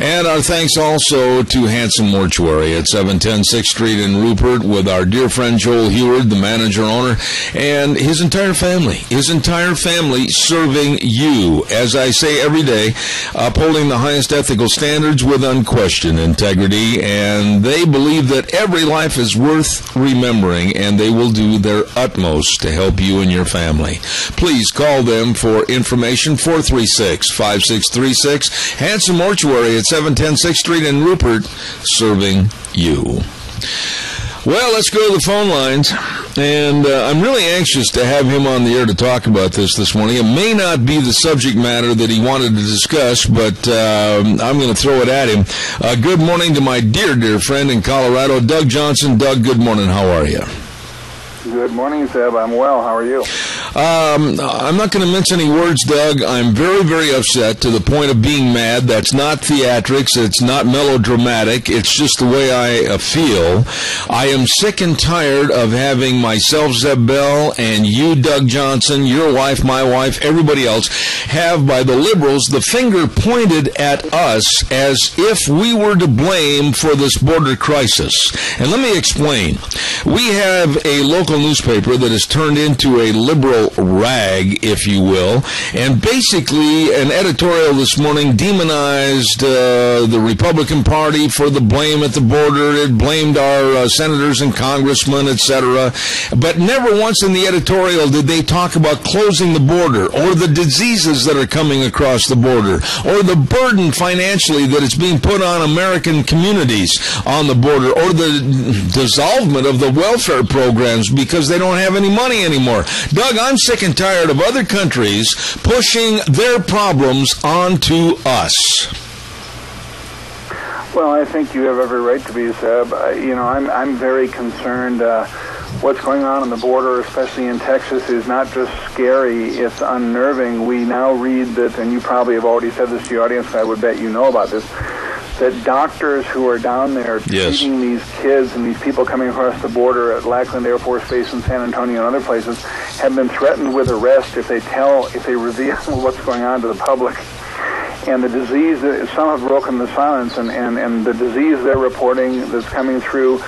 And our thanks also to Hanson Mortuary at 710 6th Street in Rupert with our dear friend Joel Heward, the manager-owner, and his entire family. His entire family serving you, as I say every day, upholding the highest ethical standards with unquestioned integrity, and they believe that every life is worth remembering, and they will do their utmost to help you and your family. Please call them for information, 436-5636. Hanson Mortuary at 710 6th Street in Rupert, serving you. Well, let's go to the phone lines, and I'm really anxious to have him on the air to talk about this morning. It may not be the subject matter that he wanted to discuss, but I'm going to throw it at him. Good morning to my dear friend in Colorado, Doug Johnson. Doug, good morning. How are you? Good morning, Zeb. I'm well. How are you? I'm not going to mince any words, Doug. I'm very upset to the point of being mad. That's not theatrics. It's not melodramatic. It's just the way I feel. I am sick and tired of having myself, Zeb Bell, and you, Doug Johnson, your wife, my wife, everybody else, have by the liberals the finger pointed at us as if we were to blame for this border crisis. And let me explain. We have a local newspaper that has turned into a liberal rag, if you will, and basically an editorial this morning demonized the Republican Party for the blame at the border. It blamed our senators and congressmen, etc. But never once in the editorial did they talk about closing the border or the diseases that are coming across the border or the burden financially that is being put on American communities on the border or the dissolvement of the welfare programs because they don't have any money anymore. Doug, I'm sick and tired of other countries pushing their problems onto us. Well, I think you have every right to be, Zeb. I'm very concerned. What's going on the border, especially in Texas, is not just scary, it's unnerving. We now read that, and you probably have already said this to your audience, I would bet you know about this, that doctors who are down there treating these kids and these people coming across the border at Lackland Air Force Base in San Antonio and other places have been threatened with arrest if they reveal what's going on to the public. And the disease, some have broken the silence, and the disease they're reporting that's coming through,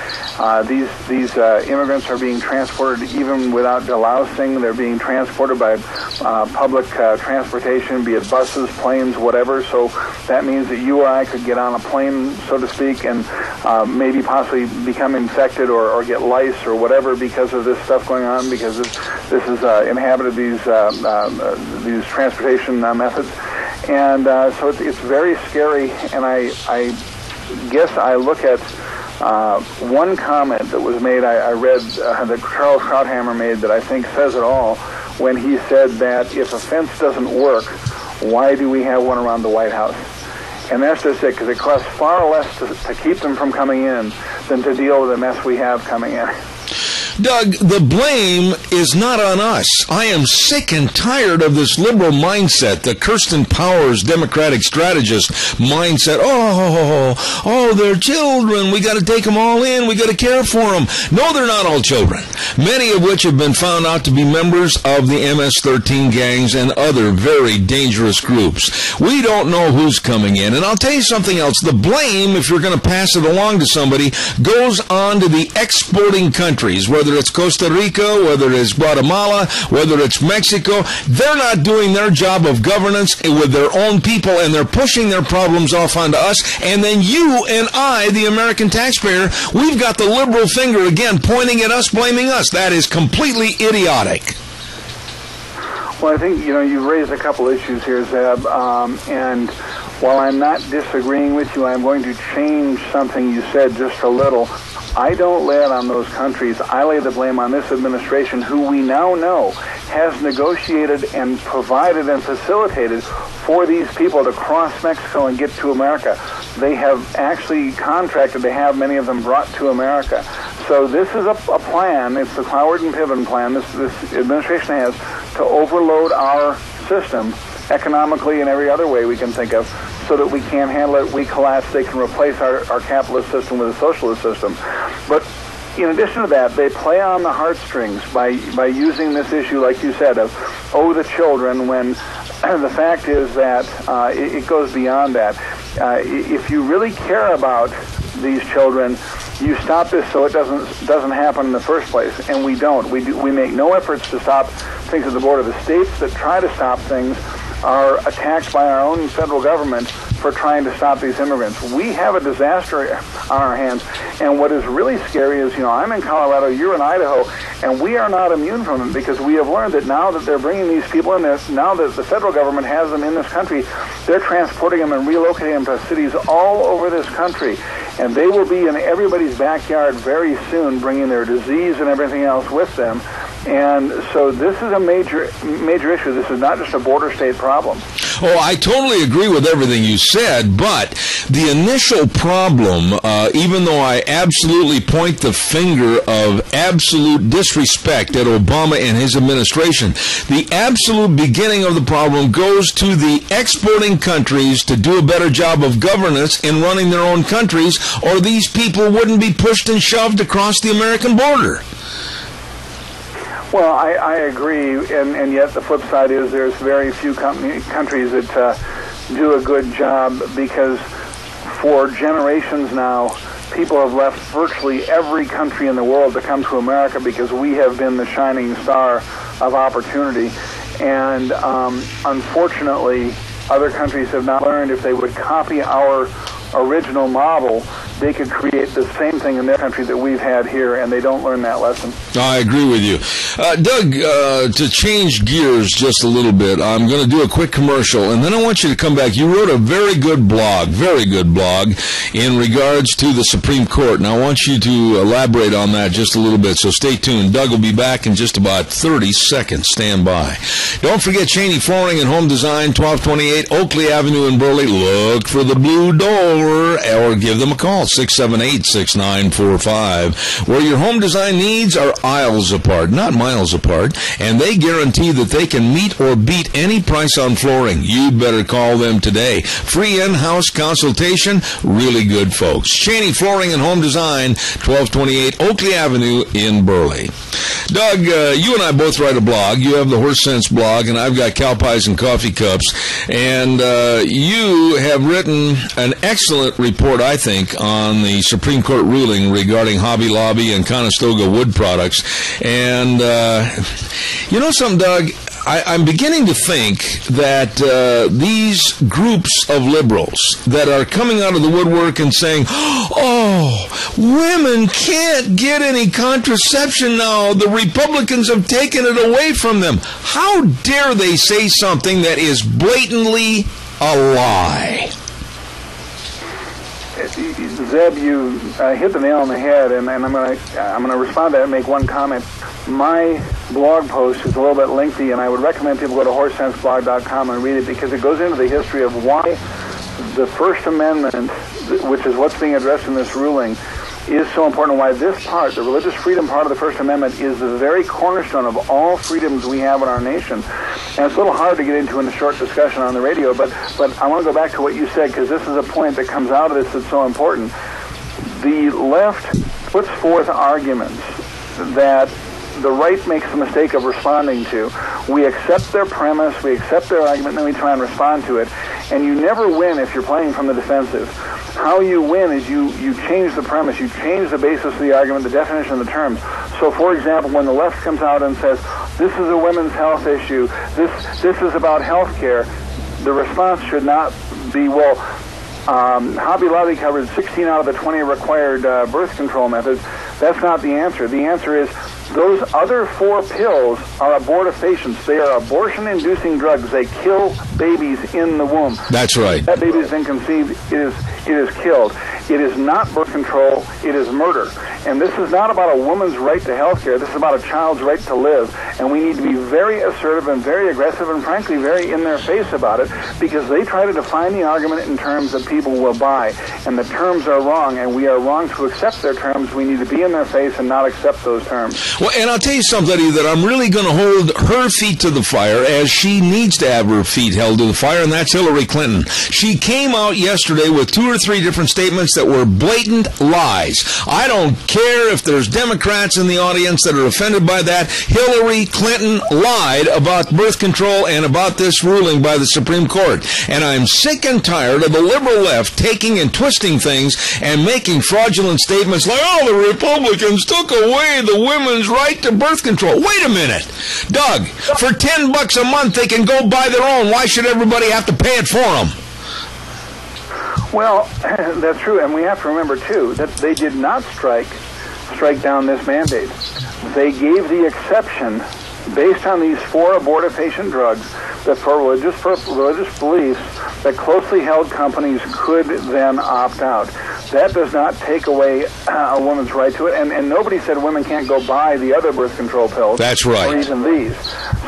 these immigrants are being transported even without delousing. They're being transported by public transportation, be it buses, planes, whatever. So that means that you or I could get on a plane, so to speak, and maybe possibly become infected or get lice or whatever because of this stuff going on, because this has inhabited these transportation methods. And so it's very scary, and I guess I look at one comment that was made, I read that Charles Krauthammer made that I think says it all, when he said that if a fence doesn't work, why do we have one around the White House? And that's just it, because it costs far less to keep them from coming in than to deal with the mess we have coming in. Doug, the blame is not on us. I am sick and tired of this liberal mindset, the Kirsten Powers Democratic strategist mindset. Oh, they're children. We got to take them all in. We got to care for them. No, they're not all children, many of which have been found out to be members of the MS-13 gangs and other very dangerous groups. We don't know who's coming in. And I'll tell you something else. The blame, if you're going to pass it along to somebody, goes on to the exporting countries, whether it's Costa Rica, whether it's Guatemala, whether it's Mexico. They're not doing their job of governance with their own people, and they're pushing their problems off onto us. And then you and I, the American taxpayer, we've got the liberal finger again pointing at us, blaming us. That is completely idiotic. Well, I think, you've raised a couple issues here, Zeb, and while I'm not disagreeing with you, I'm going to change something you said just a little. I don't lay it on those countries. I lay the blame on this administration, who we now know has negotiated and provided and facilitated for these people to cross Mexico and get to America. They have actually contracted to have many of them brought to America. So this is a plan. It's the Cloward and Piven plan this administration has to overload our system economically and every other way we can think of, so that we can't handle it, we collapse, they can replace our capitalist system with a socialist system. But in addition to that, they play on the heartstrings by using this issue, like you said, of, the children, when the fact is that it goes beyond that. If you really care about these children, you stop this so it doesn't happen in the first place, and we don't. We make no efforts to stop things at the border. The states that try to stop things are attacked by our own federal government for trying to stop these immigrants. We have a disaster on our hands, and what is really scary is, I'm in Colorado, you're in Idaho, and we are not immune from it, because we have learned that now that they're bringing these people in, now that the federal government has them in this country, they're transporting them and relocating them to cities all over this country. And they will be in everybody's backyard very soon, bringing their disease and everything else with them. And so this is a major issue. This is not just a border state problem. Oh, I totally agree with everything you said, but the initial problem, even though I absolutely point the finger of absolute disrespect at Obama and his administration, the absolute beginning of the problem goes to the exporting countries to do a better job of governance in running their own countries, or these people wouldn't be pushed and shoved across the American border. Well, I agree, and yet the flip side is there's very few countries that do a good job, because for generations now, people have left virtually every country in the world to come to America because we have been the shining star of opportunity. And unfortunately, other countries have not learned if they would copy our original model, they could create the same thing in their country that we've had here, and they don't learn that lesson. I agree with you. Doug, to change gears just a little bit, I'm going to do a quick commercial, and then I want you to come back. You wrote a very good blog in regards to the Supreme Court, and I want you to elaborate on that just a little bit, so stay tuned. Doug will be back in just about 30 seconds. Stand by. Don't forget Cheney Flooring and Home Design, 1228 Oakley Avenue in Burley. Look for the blue door, or give them a call, 678-6945, where your home design needs are aisles apart, not miles apart, and they guarantee that they can meet or beat any price on flooring. You better call them today. Free in-house consultation, really good folks. Cheney Flooring and Home Design, 1228 Oakley Avenue in Burley. Doug, you and I both write a blog. You have the Horse Sense blog, and I've got Cow Pies and Coffee Cups, and you have written an excellent report, I think, on the Supreme Court ruling regarding Hobby Lobby and Conestoga wood products. And you know something, Doug? I'm beginning to think that these groups of liberals that are coming out of the woodwork and saying, oh, women can't get any contraception now, the Republicans have taken it away from them. How dare they say something that is blatantly a lie? Zeb, you hit the nail on the head, and I'm going to respond to that and make one comment. My blog post is a little bit lengthy, and I would recommend people go to horsesensblog.com and read it, because it goes into the history of why the First Amendment, which is what's being addressed in this ruling, is so important, why this part, the religious freedom part of the First Amendment, is the very cornerstone of all freedoms we have in our nation. And it's a little hard to get into in a short discussion on the radio, but I want to go back to what you said, because this is a point that comes out of this that's so important. The left puts forth arguments that the right makes the mistake of responding to. We accept their premise, we accept their argument, and then we try and respond to it. And you never win if you're playing from the defensive. How you win is you change the premise, you change the basis of the argument, the definition of the terms. So, for example, when the left comes out and says, this is a women's health issue, this is about health care, the response should not be, well, Hobby Lobby covered 16 out of the 20 required birth control methods. That's not the answer. The answer is those other 4 pills are abortifacients. They are abortion-inducing drugs. They kill babies in the womb. That's right. That baby has been conceived, it is killed. It is not birth control, it is murder. And this is not about a woman's right to health care. This is about a child's right to live. And we need to be very assertive and very aggressive and, frankly, very in their face about it, because they try to define the argument in terms that people will buy. And the terms are wrong, and we are wrong to accept their terms. We need to be in their face and not accept those terms. Well, and I'll tell you something, that I'm really going to hold her feet to the fire, as she needs to have her feet held to the fire, and that's Hillary Clinton. She came out yesterday with 2 or 3 different statements that were blatant lies. I don't care if there's Democrats in the audience that are offended by that. Hillary Clinton lied about birth control and about this ruling by the Supreme Court. And I'm sick and tired of the liberal left taking and twisting things and making fraudulent statements like, oh, the Republicans took away the women's right to birth control. Wait a minute. Doug, for $10 a month they can go buy their own. Why should everybody have to pay it for them? Well, that's true, and we have to remember, too, that they did not strike down this mandate. They gave the exception based on these 4 abortifacient drugs that for religious beliefs that closely held companies could then opt out. that does not take away a woman's right to it. And nobody said women can't go buy the other birth control pills. That's right. Or even these.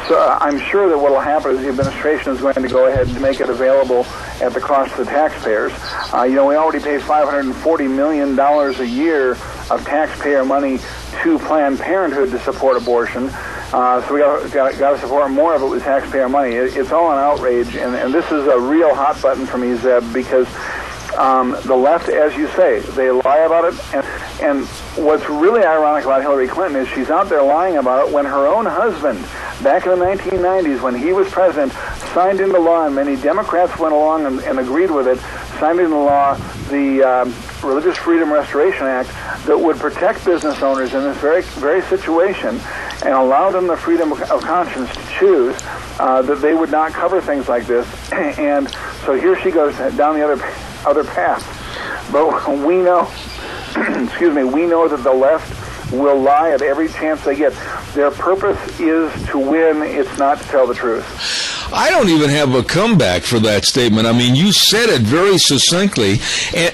So I'm sure that what will happen is the administration is going to go ahead and make it available at the cost of the taxpayers. We already pay $540 million a year of taxpayer money to Planned Parenthood to support abortion. So we got to support more of it with taxpayer money. It's all an outrage, and this is a real hot button for me, Zeb, because the left, as you say, they lie about it. And what's really ironic about Hillary Clinton is she's out there lying about it when her own husband, back in the 1990s, when he was president, signed into law, and many Democrats went along and agreed with it, signed into law the Religious Freedom Restoration Act that would protect business owners in this very situation and allow them the freedom of conscience to choose that they would not cover things like this. And so here she goes down the other path. But we know, we know that the left will lie at every chance they get. Their purpose is to win. It's not to tell the truth. I don't even have a comeback for that statement. I mean, you said it very succinctly,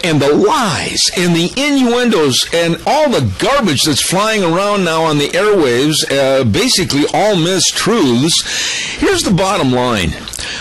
and the lies and the innuendos and all the garbage that's flying around now on the airwaves, basically all mistruths. Here's the bottom line.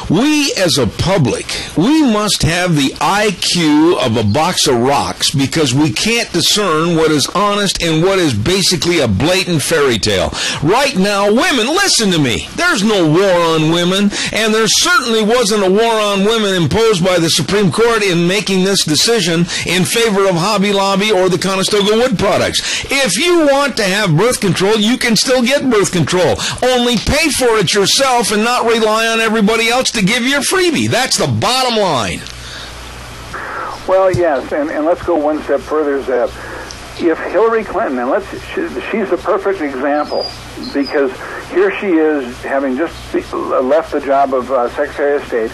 We, as a public, we must have the IQ of a box of rocks because we can't discern what is honest and what is basically a blatant fairy tale. Right now, women, listen to me. There's no war on women, and there certainly wasn't a war on women imposed by the Supreme Court in making this decision in favor of Hobby Lobby or the Conestoga Wood Products. If you want to have birth control, you can still get birth control. Only pay for it yourself and not rely on everybody else to give you a freebie. That's the bottom line. Well, yes, and let's go one step further, Zeb. If Hillary Clinton, and she's the perfect example, because here she is, having just left the job of Secretary of State,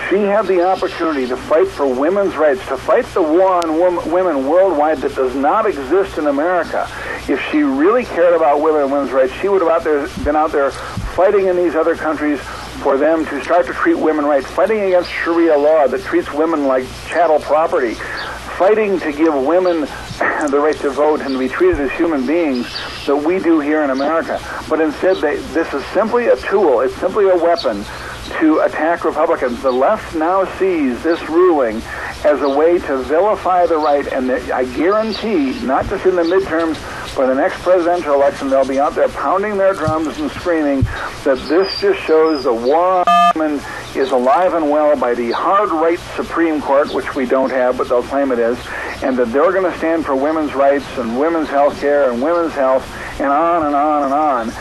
she had the opportunity to fight for women's rights, to fight the war on women worldwide that does not exist in America. If she really cared about women and women's rights, she would have been out there fighting in these other countries for them to start to treat women right, fighting against Sharia law that treats women like chattel property, fighting to give women the right to vote and to be treated as human beings that we do here in America. But instead, this is simply a tool. It's simply a weapon to attack Republicans. The left now sees this ruling as a way to vilify the right, and I guarantee, not just in the midterms, but the next presidential election, they'll be out there pounding their drums and screaming that this just shows the war on women is alive and well by the hard right Supreme Court, which we don't have, but they'll claim it is, and that they're going to stand for women's rights and women's health care and women's health and on and on and on.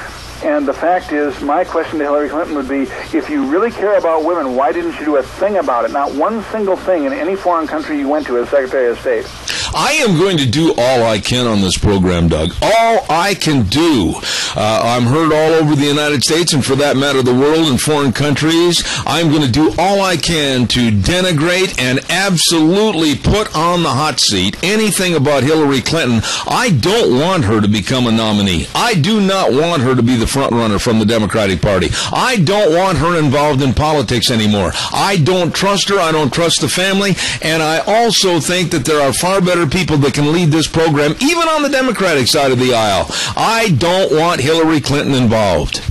And the fact is, my question to Hillary Clinton would be, if you really care about women, why didn't you do a thing about it? Not one single thing in any foreign country you went to as Secretary of State. I am going to do all I can on this program, Doug. All I can do. I'm heard all over the United States, and for that matter, the world and foreign countries. I'm going to do all I can to denigrate and absolutely put on the hot seat anything about Hillary Clinton. I don't want her to become a nominee. I do not want her to be the front runner from the Democratic Party. I don't want her involved in politics anymore. I don't trust her. I don't trust the family. And I also think that there are far better people that can lead this program, even on the Democratic side of the aisle. I don't want Hillary Clinton involved.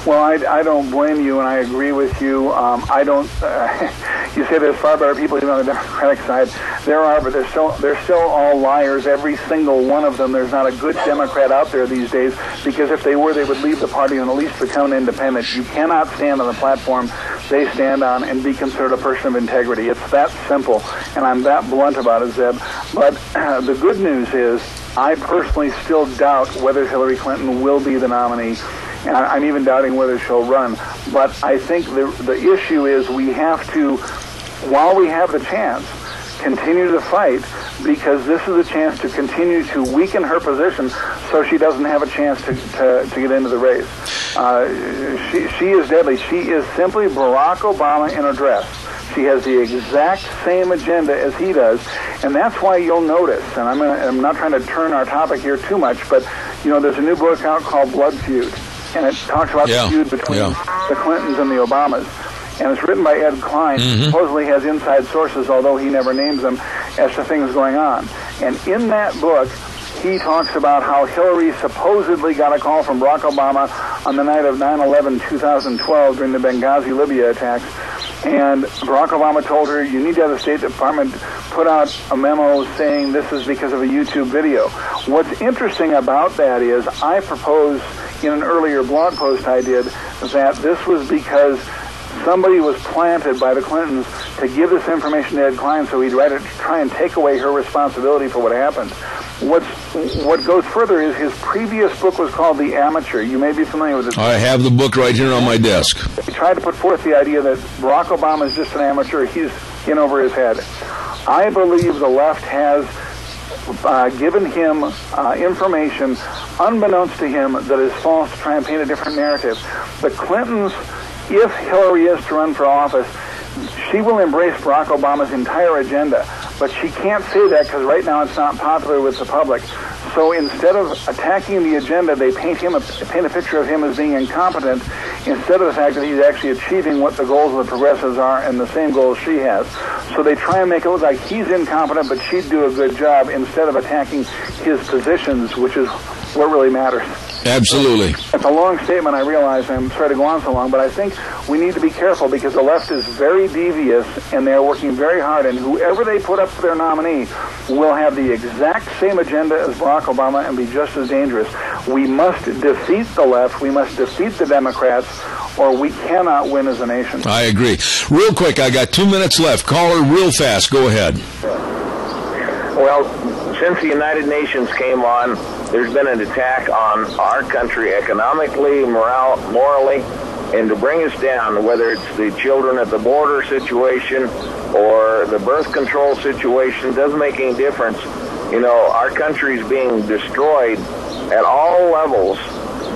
Well, I don't blame you, and I agree with you. I don't. You say there's far better people even on the Democratic side. There are, but they're still all liars. Every single one of them. There's not a good Democrat out there these days, because if they were, they would leave the party and at least become an independent. You cannot stand on the platform they stand on and be considered a person of integrity. It's that simple, and I'm that blunt about it, Zeb. But the good news is, I personally still doubt whether Hillary Clinton will be the nominee. And I'm even doubting whether she'll run. But I think the issue is we have to, while we have the chance, continue to fight, because this is a chance to continue to weaken her position so she doesn't have a chance to get into the race. She is deadly. She is simply Barack Obama in a dress. She has the exact same agenda as he does, and that's why you'll notice, and I'm not trying to turn our topic here too much, but there's a new book out called Blood Feud, and it talks about the feud between the Clintons and the Obamas. And it's written by Ed Klein, who supposedly has inside sources, although he never names them. as to things going on. And in that book, he talks about how Hillary supposedly got a call from Barack Obama on the night of 9/11/2012 during the Benghazi, Libya attacks. And Barack Obama told her, you need to have the State Department put out a memo saying this is because of a YouTube video. What's interesting about that is I proposed in an earlier blog post I did that this was because somebody was planted by the Clintons to give this information to Ed Klein so he'd try and take away her responsibility for what happened. What goes further is his previous book was called The Amateur. You may be familiar with it. I have the book right here on my desk. He tried to put forth the idea that Barack Obama is just an amateur. He's in over his head. I believe the left has given him information unbeknownst to him that is false to try and paint a different narrative. The Clintons, if Hillary is to run for office, she will embrace Barack Obama's entire agenda, but she can't say that because right now it's not popular with the public. So instead of attacking the agenda, they paint a picture of him as being incompetent instead of the fact that he's actually achieving what the goals of the progressives are and the same goals she has. So they try and make it look like he's incompetent, but she'd do a good job instead of attacking his positions, which is what really matters. Absolutely. It's a long statement, I realize. I'm sorry to go on so long, but I think we need to be careful because the left is very devious and they're working very hard, and whoever they put up for their nominee will have the exact same agenda as Barack Obama and be just as dangerous. We must defeat the left. We must defeat the Democrats, or we cannot win as a nation. I agree. Real quick, I got 2 minutes left. Caller, real fast. Go ahead. Well, since the United Nations came on, there's been an attack on our country economically, morally, and to bring us down, whether it's the children at the border situation or the birth control situation, doesn't make any difference. You know, our country's being destroyed at all levels,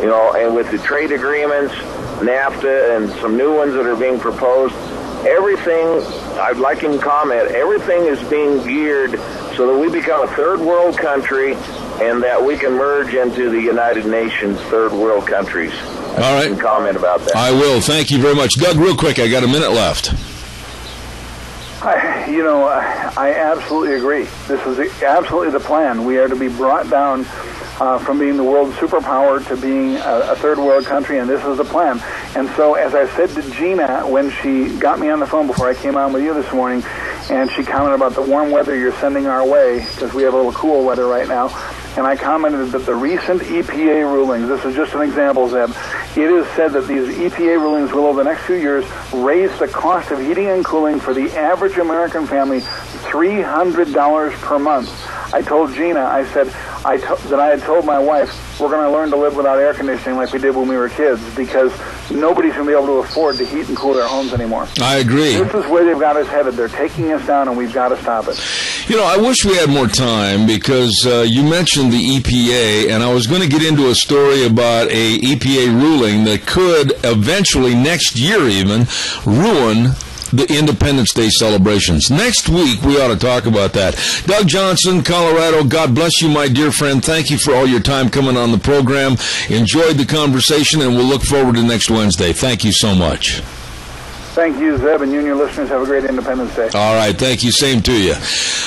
you know, and with the trade agreements, NAFTA, and some new ones that are being proposed, everything, I'd like him to comment, everything is being geared so that we become a third world country and that we can merge into the United Nations third world countries. All right. Comment about that. I will. Thank you very much. Doug, real quick, I got a minute left. I absolutely agree. This is absolutely the plan. We are to be brought down from being the world superpower to being a third world country, and this is the plan. And so, as I said to Gina when she got me on the phone before I came on with you this morning, and she commented about the warm weather you're sending our way, because we have a little cool weather right now, and I commented that the recent EPA rulings, this is just an example, Zeb, it is said that these EPA rulings will, over the next few years, raise the cost of heating and cooling for the average American family $300 per month. I told Gina, I said that I had told my wife, we're going to learn to live without air conditioning like we did when we were kids, because nobody's going to be able to afford to heat and cool their homes anymore. I agree. This is where they've got us headed. They're taking us down, and we've got to stop it. You know, I wish we had more time because you mentioned the EPA, and I was going to get into a story about a EPA ruling that could eventually, next year even, ruin the Independence Day celebrations. Next week, we ought to talk about that. Doug Johnson, Colorado, God bless you, my dear friend. Thank you for all your time coming on the program. Enjoyed the conversation, and we'll look forward to next Wednesday. Thank you so much. Thank you, Zeb, and you and your listeners have a great Independence Day. All right, thank you. Same to you.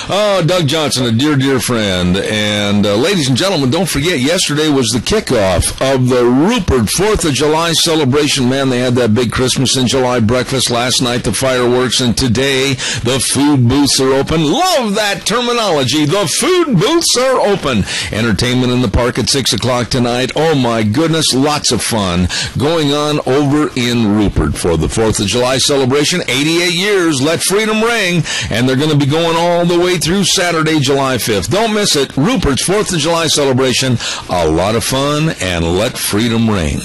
Oh, Doug Johnson, a dear, dear friend. And ladies and gentlemen, don't forget, yesterday was the kickoff of the Rupert 4th of July celebration. Man, they had that big Christmas in July breakfast last night, the fireworks, and today the food booths are open. Love that terminology. The food booths are open. Entertainment in the park at 6 o'clock tonight. Oh, my goodness, lots of fun going on over in Rupert for the 4th of July celebration. 88 years, let freedom ring, and they're going to be going all the way through Saturday, July 5th. Don't miss it. Rupert's 4th of July celebration, a lot of fun, and let freedom ring.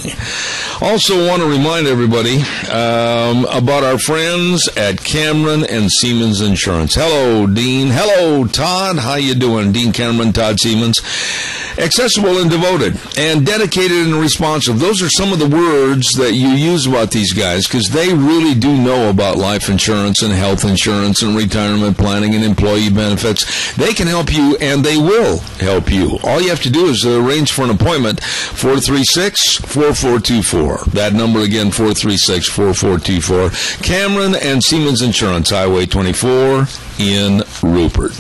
Also want to remind everybody about our friends at Cameron and Siemens Insurance. Hello, Dean. Hello, Todd. How you doing? Dean Cameron, Todd Siemens. Accessible and devoted and dedicated and responsive. Those are some of the words that you use about these guys because they really do know about life insurance and health insurance and retirement planning and employee benefits. They can help you, and they will help you. All you have to do is arrange for an appointment, 436-4424. That number again, 436-4424. Cameron and Siemens Insurance, Highway 24 in Rupert.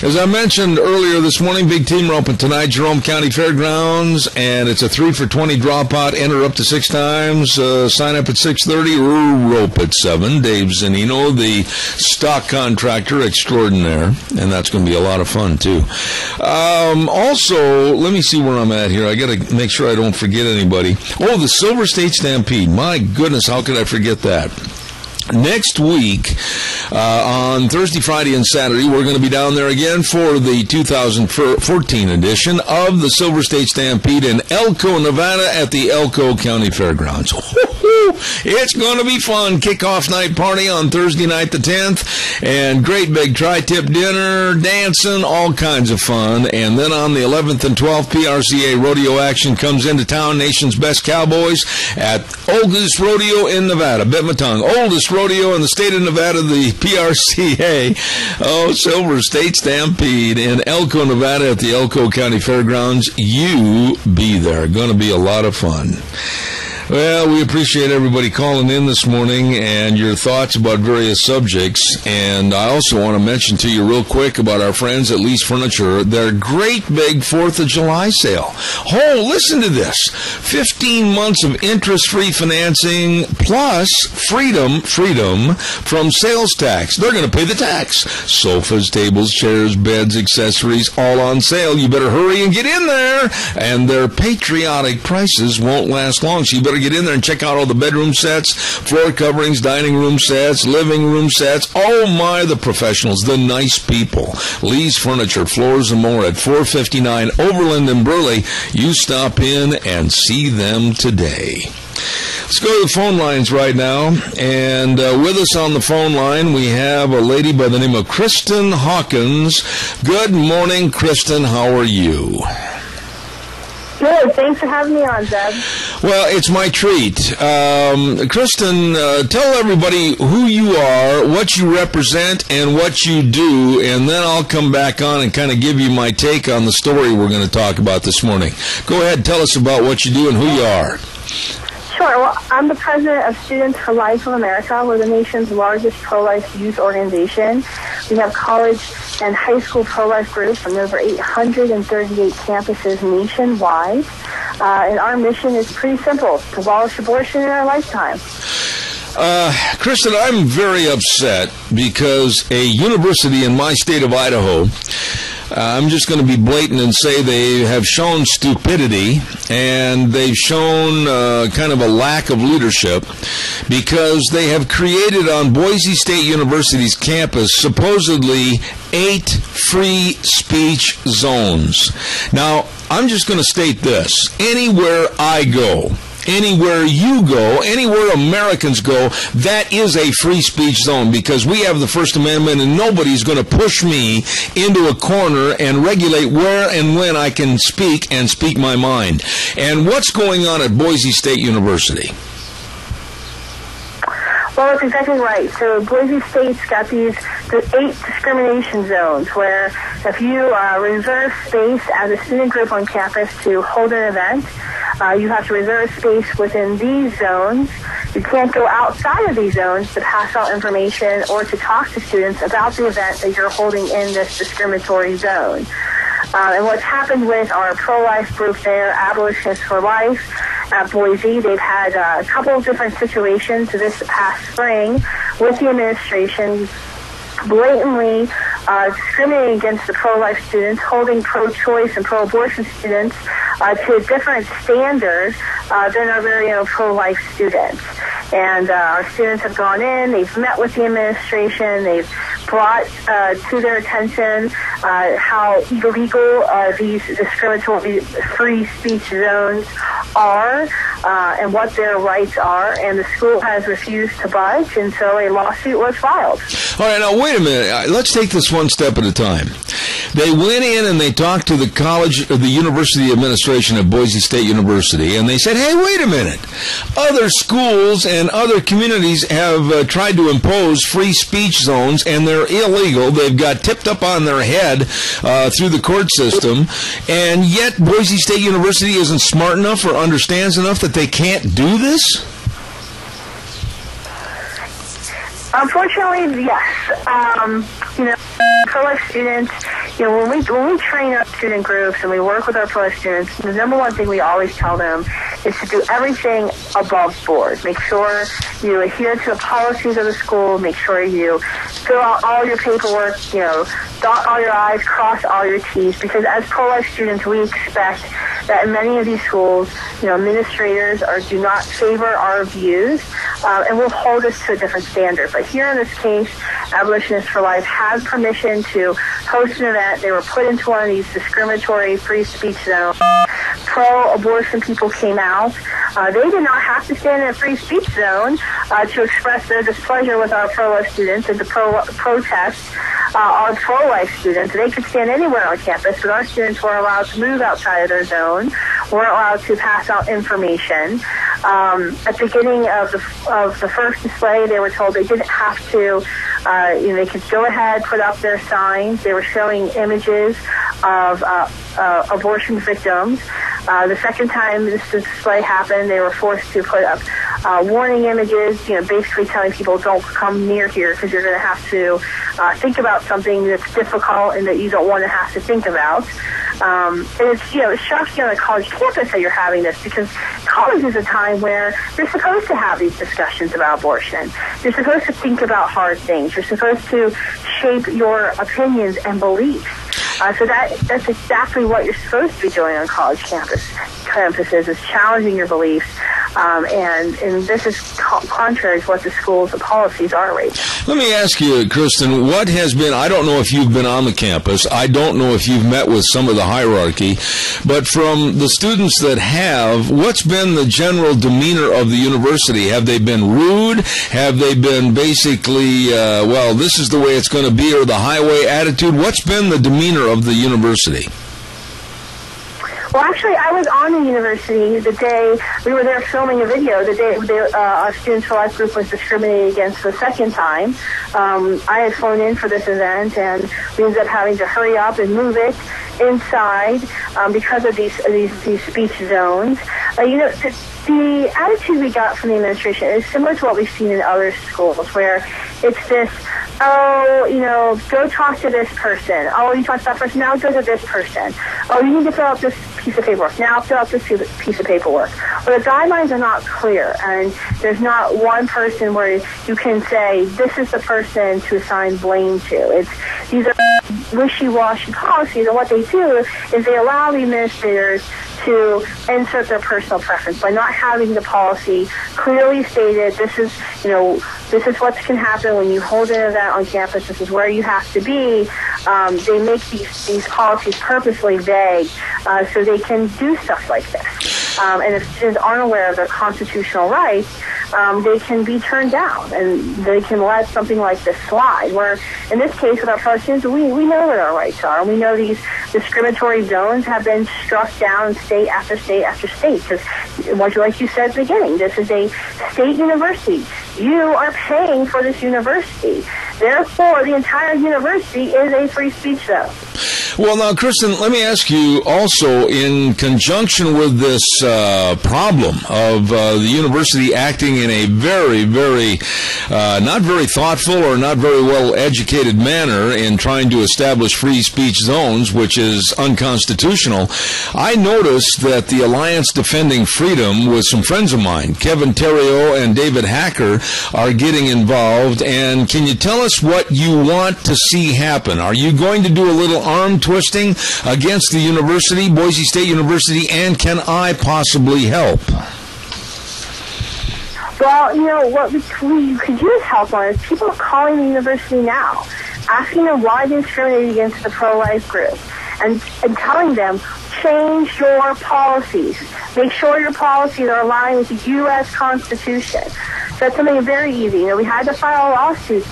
As I mentioned earlier this morning, big team roping tonight, Jerome County Fairgrounds, and it's a 3 for $20 dropout. Enter up to 6 times. Sign up at 6:30 or rope at 7. Dave Zanino, the stock contractor extraordinaire, and that's going to be a lot of fun too. Also, let me see where I'm at here. I got to make sure I don't forget anybody. Oh, the Silver State Stampede. My goodness, how could I forget that? Next week, on Thursday, Friday, and Saturday, we're going to be down there again for the 2014 edition of the Silver State Stampede in Elko, Nevada at the Elko County Fairgrounds. It's going to be fun. Kickoff night party on Thursday night the 10th, and great big tri-tip dinner, dancing, all kinds of fun. And then on the 11th and 12th, PRCA rodeo action comes into town. Nation's best cowboys at oldest rodeo in Nevada, bit my tongue, oldest rodeo in the state of Nevada, the PRCA. Oh, Silver State Stampede in Elko, Nevada at the Elko County Fairgrounds. You be there. Going to be a lot of fun. Well, we appreciate everybody calling in this morning and your thoughts about various subjects. And I also want to mention to you real quick about our friends at Lee's Furniture, their great big 4th of July sale. Oh, listen to this. 15 months of interest-free financing plus freedom from sales tax. They're going to pay the tax. Sofas, tables, chairs, beds, accessories, all on sale. You better hurry and get in there. And their patriotic prices won't last long, so you better get in there and check out all the bedroom sets, floor coverings, dining room sets, living room sets. Oh my, the professionals, the nice people. Lee's Furniture, floors and more at 459 Overland and Burley. You stop in and see them today. Let's go to the phone lines right now. And with us on the phone line, we have a lady by the name of Kristen Hawkins. Good morning, Kristen. How are you? Good. Thanks for having me on, Zeb. Well, it's my treat. Kristen, tell everybody who you are, what you represent, and what you do, and then I'll come back on and kind of give you my take on the story we're going to talk about this morning. Go ahead and tell us about what you do and who you are. Sure. Well, I'm the president of Students for Life of America. We're the nation's largest pro-life youth organization. We have college and high school pro-life groups on over 838 campuses nationwide. And our mission is pretty simple, to abolish abortion in our lifetime. Kristen, I'm very upset because a university in my state of Idaho, I'm just going to be blatant and say they have shown stupidity and they've shown kind of a lack of leadership because they have created on Boise State University's campus supposedly 8 free speech zones. Now, I'm just going to state this. Anywhere I go, anywhere you go, anywhere Americans go, that is a free speech zone because we have the First Amendment and nobody's going to push me into a corner and regulate where and when I can speak and speak my mind. And what's going on at Boise State University? Well, that's exactly right. So Boise State's got the 8 discrimination zones where if you reserve space as a student group on campus to hold an event, you have to reserve space within these zones. You can't go outside of these zones to pass out information or to talk to students about the event that you're holding in this discriminatory zone. And what's happened with our pro-life group there, Abolitionists for Life, at Boise, they've had a couple of different situations this past spring with the administration blatantly discriminating against the pro-life students, holding pro-choice and pro-abortion students to a different standard than our very own pro-life students. And our students have gone in, they've met with the administration, they've brought to their attention how illegal these discriminatory free speech zones are and what their rights are, and the school has refused to budge, and so a lawsuit was filed. All right, now wait a minute. Let's take this one step at a time. They went in and they talked to the college or the university administration at Boise State University, and they said, hey, wait a minute. Other schools and other communities have tried to impose free speech zones, and they're illegal. They've got tipped up on their head through the court system, and yet Boise State University isn't smart enough or understands enough that they can't do this? Unfortunately, yes. Pro-life students, when we train our student groups and we work with our pro-life students, the number one thing we always tell them is to do everything above board. Make sure you adhere to the policies of the school. Make sure you fill out all your paperwork, dot all your I's, cross all your T's, because as pro-life students, we expect that in many of these schools, administrators do not favor our views and will hold us to a different standard. But here in this case, Abolitionists for Life has permission to host an event. They were put into one of these discriminatory free speech zones. Pro-abortion people came out. They did not have to stand in a free speech zone to express their displeasure with our pro-life students and to protest our pro-life students. They could stand anywhere on campus, but our students were allowed to move outside of their zone, weren't allowed to pass out information. At the beginning of the first display, they were told they didn't have to, they could go ahead, put up their signs. They were showing images of abortion victims. The second time this display happened, they were forced to put up warning images, basically telling people don't come near here because you're going to have to think about something that's difficult and that you don't want to have to think about. And it's shocking on a college campus that you're having this, because college is a time where you're supposed to have these discussions about abortion. You're supposed to think about hard things. You're supposed to shape your opinions and beliefs. So that's exactly what you're supposed to be doing on college campuses, is challenging your beliefs. And this is contrary to what the school's policies are right now. Let me ask you, Kristen, what has been, I don't know if you've been on the campus, I don't know if you've met with some of the hierarchy, but from the students that have, what's been the general demeanor of the university? Have they been rude? Have they been basically, this is the way it's going to be, or the highway attitude? What's been the demeanor of the university? Well, actually, I was on the university the day we were there filming a video, the day our Students for Life group was discriminated against the second time. I had flown in for this event, and we ended up having to hurry up and move it inside because of these speech zones. The attitude we got from the administration is similar to what we've seen in other schools, where it's this, go talk to this person. Oh, you talked to that person, now go to this person. Oh, you need to fill out this piece of paperwork. Now fill out this piece of paperwork. Well, the guidelines are not clear, and there's not one person where you can say, this is the person to assign blame to. These are wishy-washy policies, and what they do is they allow the administrators to insert their personal preference by not having the policy clearly stated. This is what can happen when you hold an event on campus. This is where you have to be. They make these policies purposely vague so they can do stuff like this. And if students aren't aware of their constitutional rights, they can be turned down, and they can let something like this slide. Where in this case, with our pro students, we know what our rights are, and we know these discriminatory zones have been struck down state after state after state. Because, like you said at the beginning, this is a state university. You are paying for this university. Therefore, the entire university is a free speech zone. Well, now, Kristen, let me ask you also, in conjunction with this problem of the university acting in a very, very, not very thoughtful or not very well-educated manner in trying to establish free speech zones, which is unconstitutional, I noticed that the Alliance Defending Freedom, with some friends of mine, Kevin Theriault and David Hacker, are getting involved. And can you tell us what you want to see happen? Are you going to do a little arm twisting against the university, Boise State University, and can I possibly help? Well, what we could use help on is people are calling the university now, asking them why they discriminated against the pro-life group, and telling them, change your policies. Make sure your policies are aligned with the U.S. Constitution. So that's something very easy. We had to file a lawsuit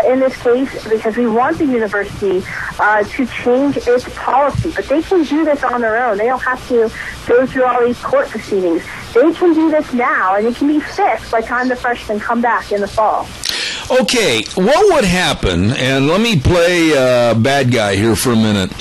in this case because we want the university to change its policy. But they can do this on their own. They don't have to go through all these court proceedings. They can do this now, and it can be fixed by the time the freshmen come back in the fall. Okay, what would happen, and let me play bad guy here for a minute,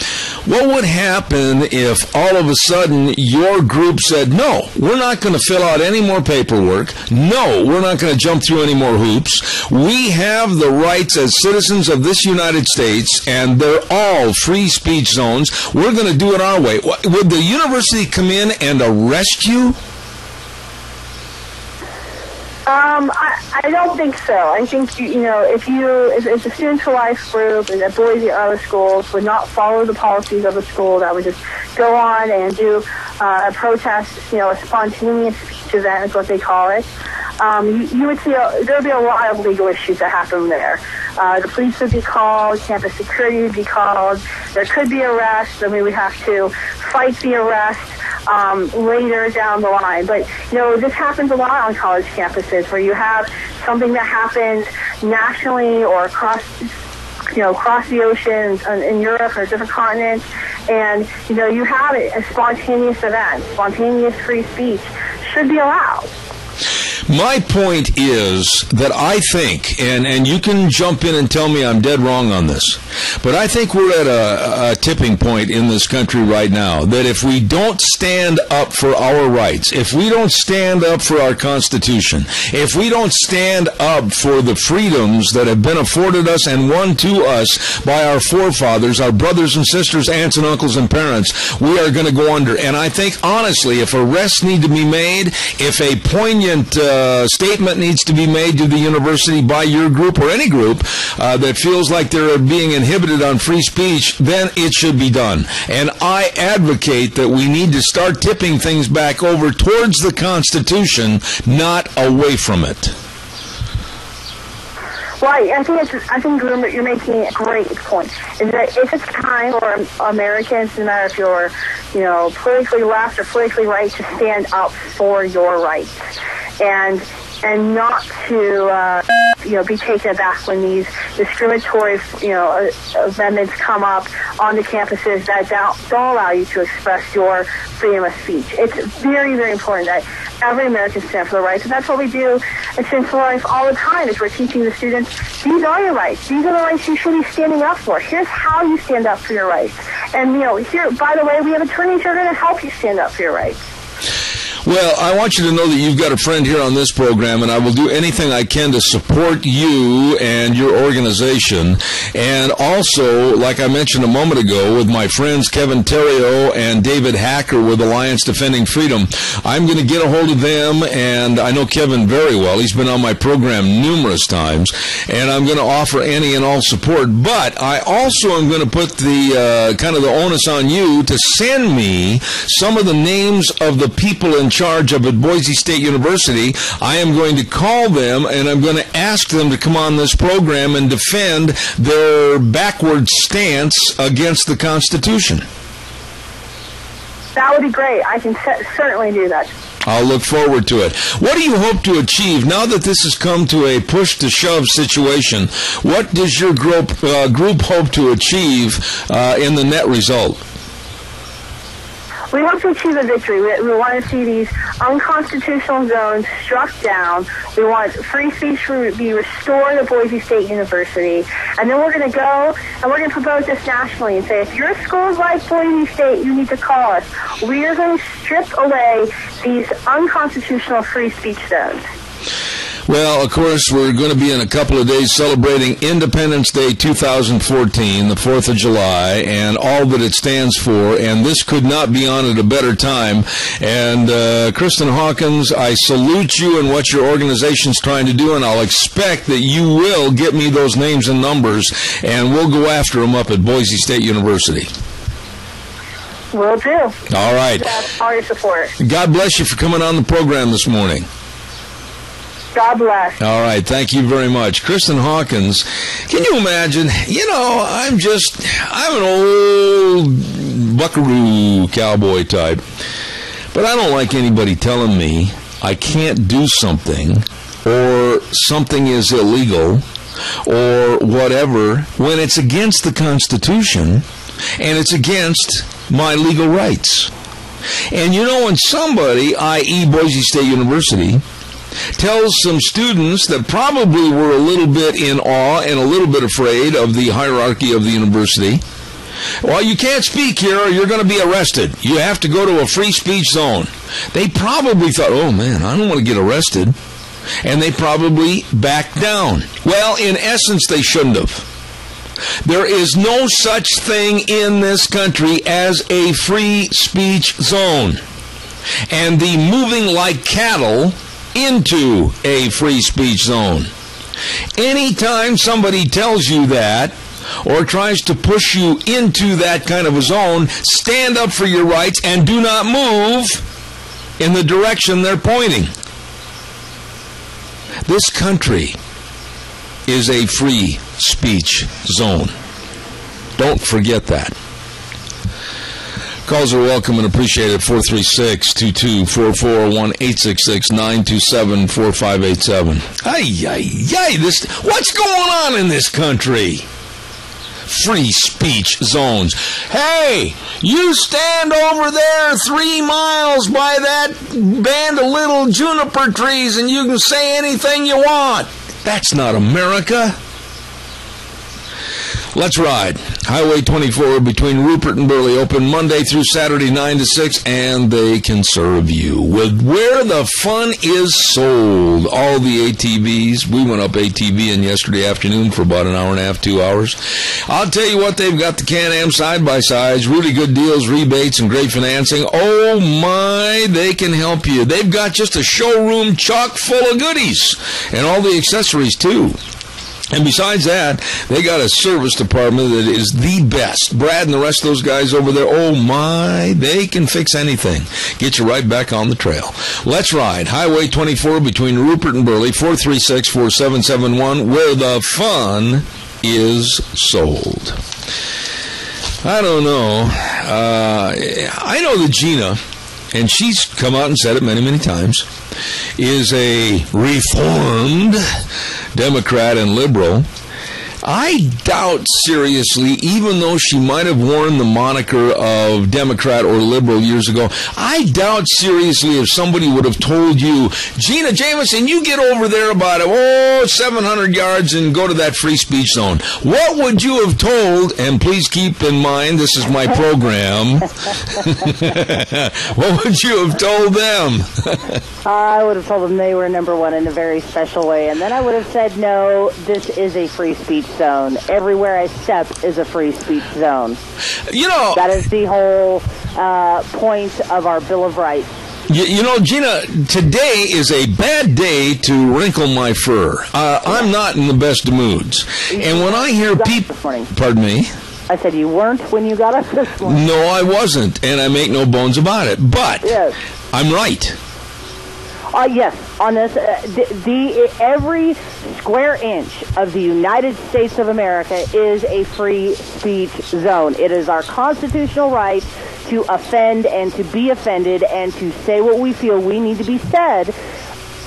What would happen if all of a sudden your group said, no, we're not going to fill out any more paperwork. No, we're not going to jump through any more hoops. We have the rights as citizens of this United States, and they're all free speech zones. We're going to do it our way. Would the university come in and arrest you? I don't think so. I think, if the Students for Life group and the Boise or other schools would not follow the policies of the school, that would just go on and do a protest, a spontaneous speech event is what they call it, you would see there would be a lot of legal issues that happen there. The police would be called, campus security would be called, there could be arrests. I mean, we have to fight the arrest later down the line. But, this happens a lot on college campuses where you have something that happens nationally or across the oceans in Europe or different continents, and, you have a spontaneous event. Spontaneous free speech should be allowed. My point is that I think, and you can jump in and tell me I'm dead wrong on this, but I think we're at a tipping point in this country right now that if we don't stand up for our rights, if we don't stand up for our Constitution, if we don't stand up for the freedoms that have been afforded us and won to us by our forefathers, our brothers and sisters, aunts and uncles and parents, we are going to go under. And I think, honestly, if arrests need to be made, if a poignant statement needs to be made to the university by your group or any group that feels like they're being inhibited on free speech, then it should be done. And I advocate that we need to start tipping things back over towards the Constitution, not away from it. Well, I think you're making a great point. Is that if it's time for Americans, no matter if you're, politically left or politically right, to stand up for your rights, and not to be taken aback when these discriminatory amendments come up on the campuses that don't allow you to express your freedom of speech. It's very, very important that every American stand for the rights, and that's what we do at Students for Life all the time. Is we're teaching the students, these are your rights. These are the rights you should be standing up for. Here's how you stand up for your rights. And here, by the way, we have attorneys who are going to help you stand up for your rights. Well, I want you to know that you've got a friend here on this program, and I will do anything I can to support you and your organization. And also, like I mentioned a moment ago, with my friends Kevin Theriault and David Hacker with Alliance Defending Freedom, I'm going to get a hold of them, and I know Kevin very well. He's been on my program numerous times, and I'm going to offer any and all support. But I also am going to put the kind of the onus on you to send me some of the names of the people in charge of at Boise State University. I am going to call them, and I'm going to ask them to come on this program and defend their backward stance against the Constitution. That would be great. I can certainly do that. I'll look forward to it. What do you hope to achieve now that this has come to a push-to-shove situation? What does your group hope to achieve in the net result? We want to achieve a victory. We want to see these unconstitutional zones struck down. We want free speech to be restored at Boise State University. And then we're going to go and we're going to propose this nationally and say, if your school is like Boise State, you need to call us. We are going to strip away these unconstitutional free speech zones. Well, of course, we're going to be in a couple of days celebrating Independence Day 2014, the 4th of July, and all that it stands for, and this could not be on at a better time. And Kristen Hawkins, I salute you and what your organization's trying to do, and I'll expect that you will get me those names and numbers, and we'll go after them up at Boise State University. Will do. All right. That's all your support. God bless you for coming on the program this morning. God bless. All right. Thank you very much. Kristen Hawkins, can you imagine? I'm an old buckaroo cowboy type, but I don't like anybody telling me I can't do something or something is illegal or whatever when it's against the Constitution and it's against my legal rights. And when somebody, i.e. Boise State University, tells some students that probably were a little bit in awe and a little bit afraid of the hierarchy of the university, Well, you can't speak here or you're going to be arrested. You have to go to a free speech zone. They probably thought, oh, man, I don't want to get arrested. And they probably backed down. Well, in essence, they shouldn't have. There is no such thing in this country as a free speech zone. And the moving like cattle into a free speech zone. Anytime somebody tells you that or tries to push you into that kind of a zone, stand up for your rights and do not move in the direction they're pointing. This country is a free speech zone. Don't forget that. Calls are welcome and appreciated. 436-2244, 1-866-927-4587. What's going on in this country? Free speech zones. Hey, you stand over there 3 miles by that band of little juniper trees and you can say anything you want. That's not America. Let's ride. Highway 24 between Rupert and Burley, open Monday through Saturday 9 to 6, and they can serve you with where the fun is sold. All the ATVs. We went up ATVing yesterday afternoon for about an hour and a half, 2 hours. I'll tell you what, they've got the Can-Am side-by-sides, really good deals, rebates, and great financing. Oh my, they can help you. They've got just a showroom chock full of goodies, and all the accessories too. And besides that, they got a service department that is the best. Brad and the rest of those guys over there, oh my, they can fix anything. Get you right back on the trail. Let's ride. Highway 24 between Rupert and Burley, 436-4771, where the fun is sold. I don't know. I know that Gina, and she's come out and said it many, many times, is a reformed Democrat and liberal. I doubt seriously, even though she might have worn the moniker of Democrat or liberal years ago, I doubt seriously if somebody would have told you, Gina Jameson, you get over there about 700 yards and go to that free speech zone. What would you have told, and please keep in mind, this is my program, what would you have told them? I would have told them they were number one in a very special way, and then I would have said, no, this is a free speech zone. Everywhere I step is a free speech zone. You know, that is the whole point of our Bill of Rights. You know, Gina, today is a bad day to wrinkle my fur. I'm not in the best of moods. And when I hear people... Pardon me? I said you weren't when you got up this morning. No, I wasn't, and I make no bones about it. But yes. I'm right. Yes, on this, every square inch of the United States of America is a free speech zone. It is our constitutional right to offend and to be offended and to say what we feel we need to be said.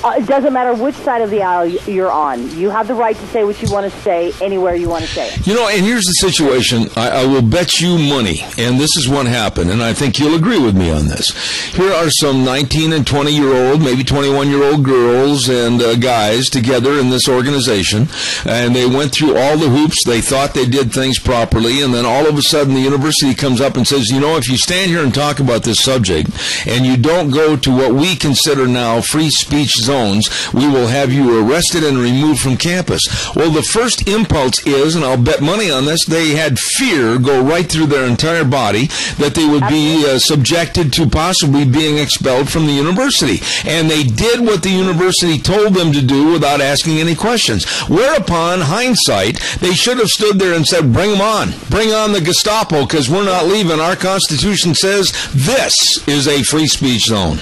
It doesn't matter which side of the aisle you're on. You have the right to say what you want to say anywhere you want to say it. You know, and here's the situation. I will bet you money, and this is what happened, and I think you'll agree with me on this. Here are some 19 and 20-year-old, maybe 21-year-old girls and guys together in this organization, and they went through all the hoops. They thought they did things properly, and then all of a sudden the university comes up and says, you know, if you stand here and talk about this subject and you don't go to what we consider now free speech zones, we will have you arrested and removed from campus. Well, the first impulse is, and I'll bet money on this, they had fear go right through their entire body that they would be subjected to possibly being expelled from the university. And they did what the university told them to do without asking any questions. Whereupon, hindsight, they should have stood there and said, bring them on. Bring on the Gestapo, because we're not leaving. Our Constitution says this is a free speech zone.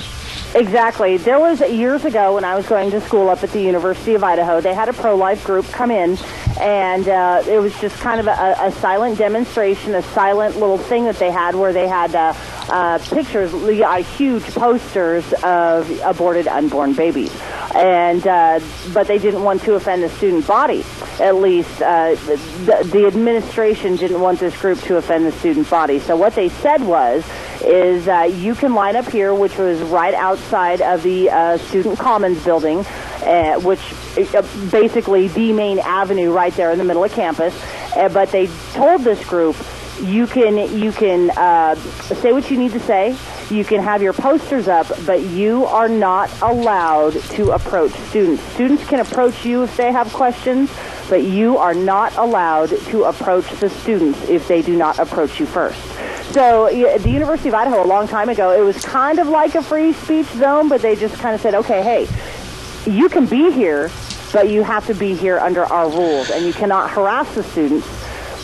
Exactly. There was years ago when I was going to school up at the University of Idaho, they had a pro-life group come in, and it was just kind of a silent demonstration, a silent little thing that they had where they had pictures, huge posters of aborted unborn babies. And but they didn't want to offend the student body. At least the administration didn't want this group to offend the student body. So what they said is you can line up here, which was right outside of the Student Commons building, which basically the main avenue right there in the middle of campus. But they told this group, You can say what you need to say. You can have your posters up, but you are not allowed to approach students. Students can approach you if they have questions, but you are not allowed to approach the students if they do not approach you first. So the University of Idaho, a long time ago, it was kind of like a free speech zone, but they just kind of said, okay, hey, you can be here, but you have to be here under our rules, and you cannot harass the students.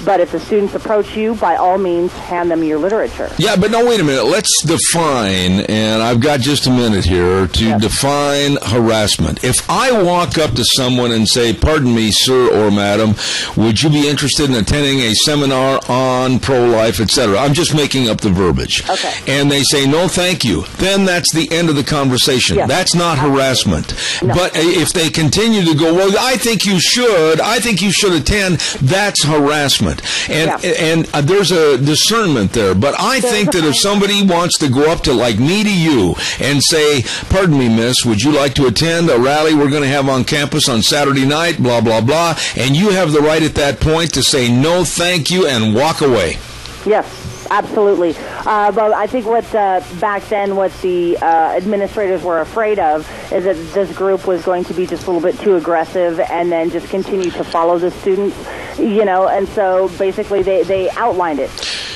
But if the students approach you, by all means, hand them your literature. Yeah, but no, wait a minute. Let's define, and I've got just a minute here to define harassment. If I walk up to someone and say, pardon me, sir or madam, would you be interested in attending a seminar on pro-life, etc.? I'm just making up the verbiage. Okay. And they say, no, thank you. Then that's the end of the conversation. Yes. That's not harassment. No. But if they continue to go, well, I think you should attend, that's harassment. And there's a discernment there. But I think that if somebody wants to go up to, like me to you, and say, pardon me, miss, would you like to attend a rally we're going to have on campus on Saturday night, blah, blah, blah, and you have the right at that point to say no, thank you, and walk away. Yes. Absolutely. But I think what back then what the administrators were afraid of is that this group was going to be just a little bit too aggressive and then just continue to follow the students, and so basically they outlined it.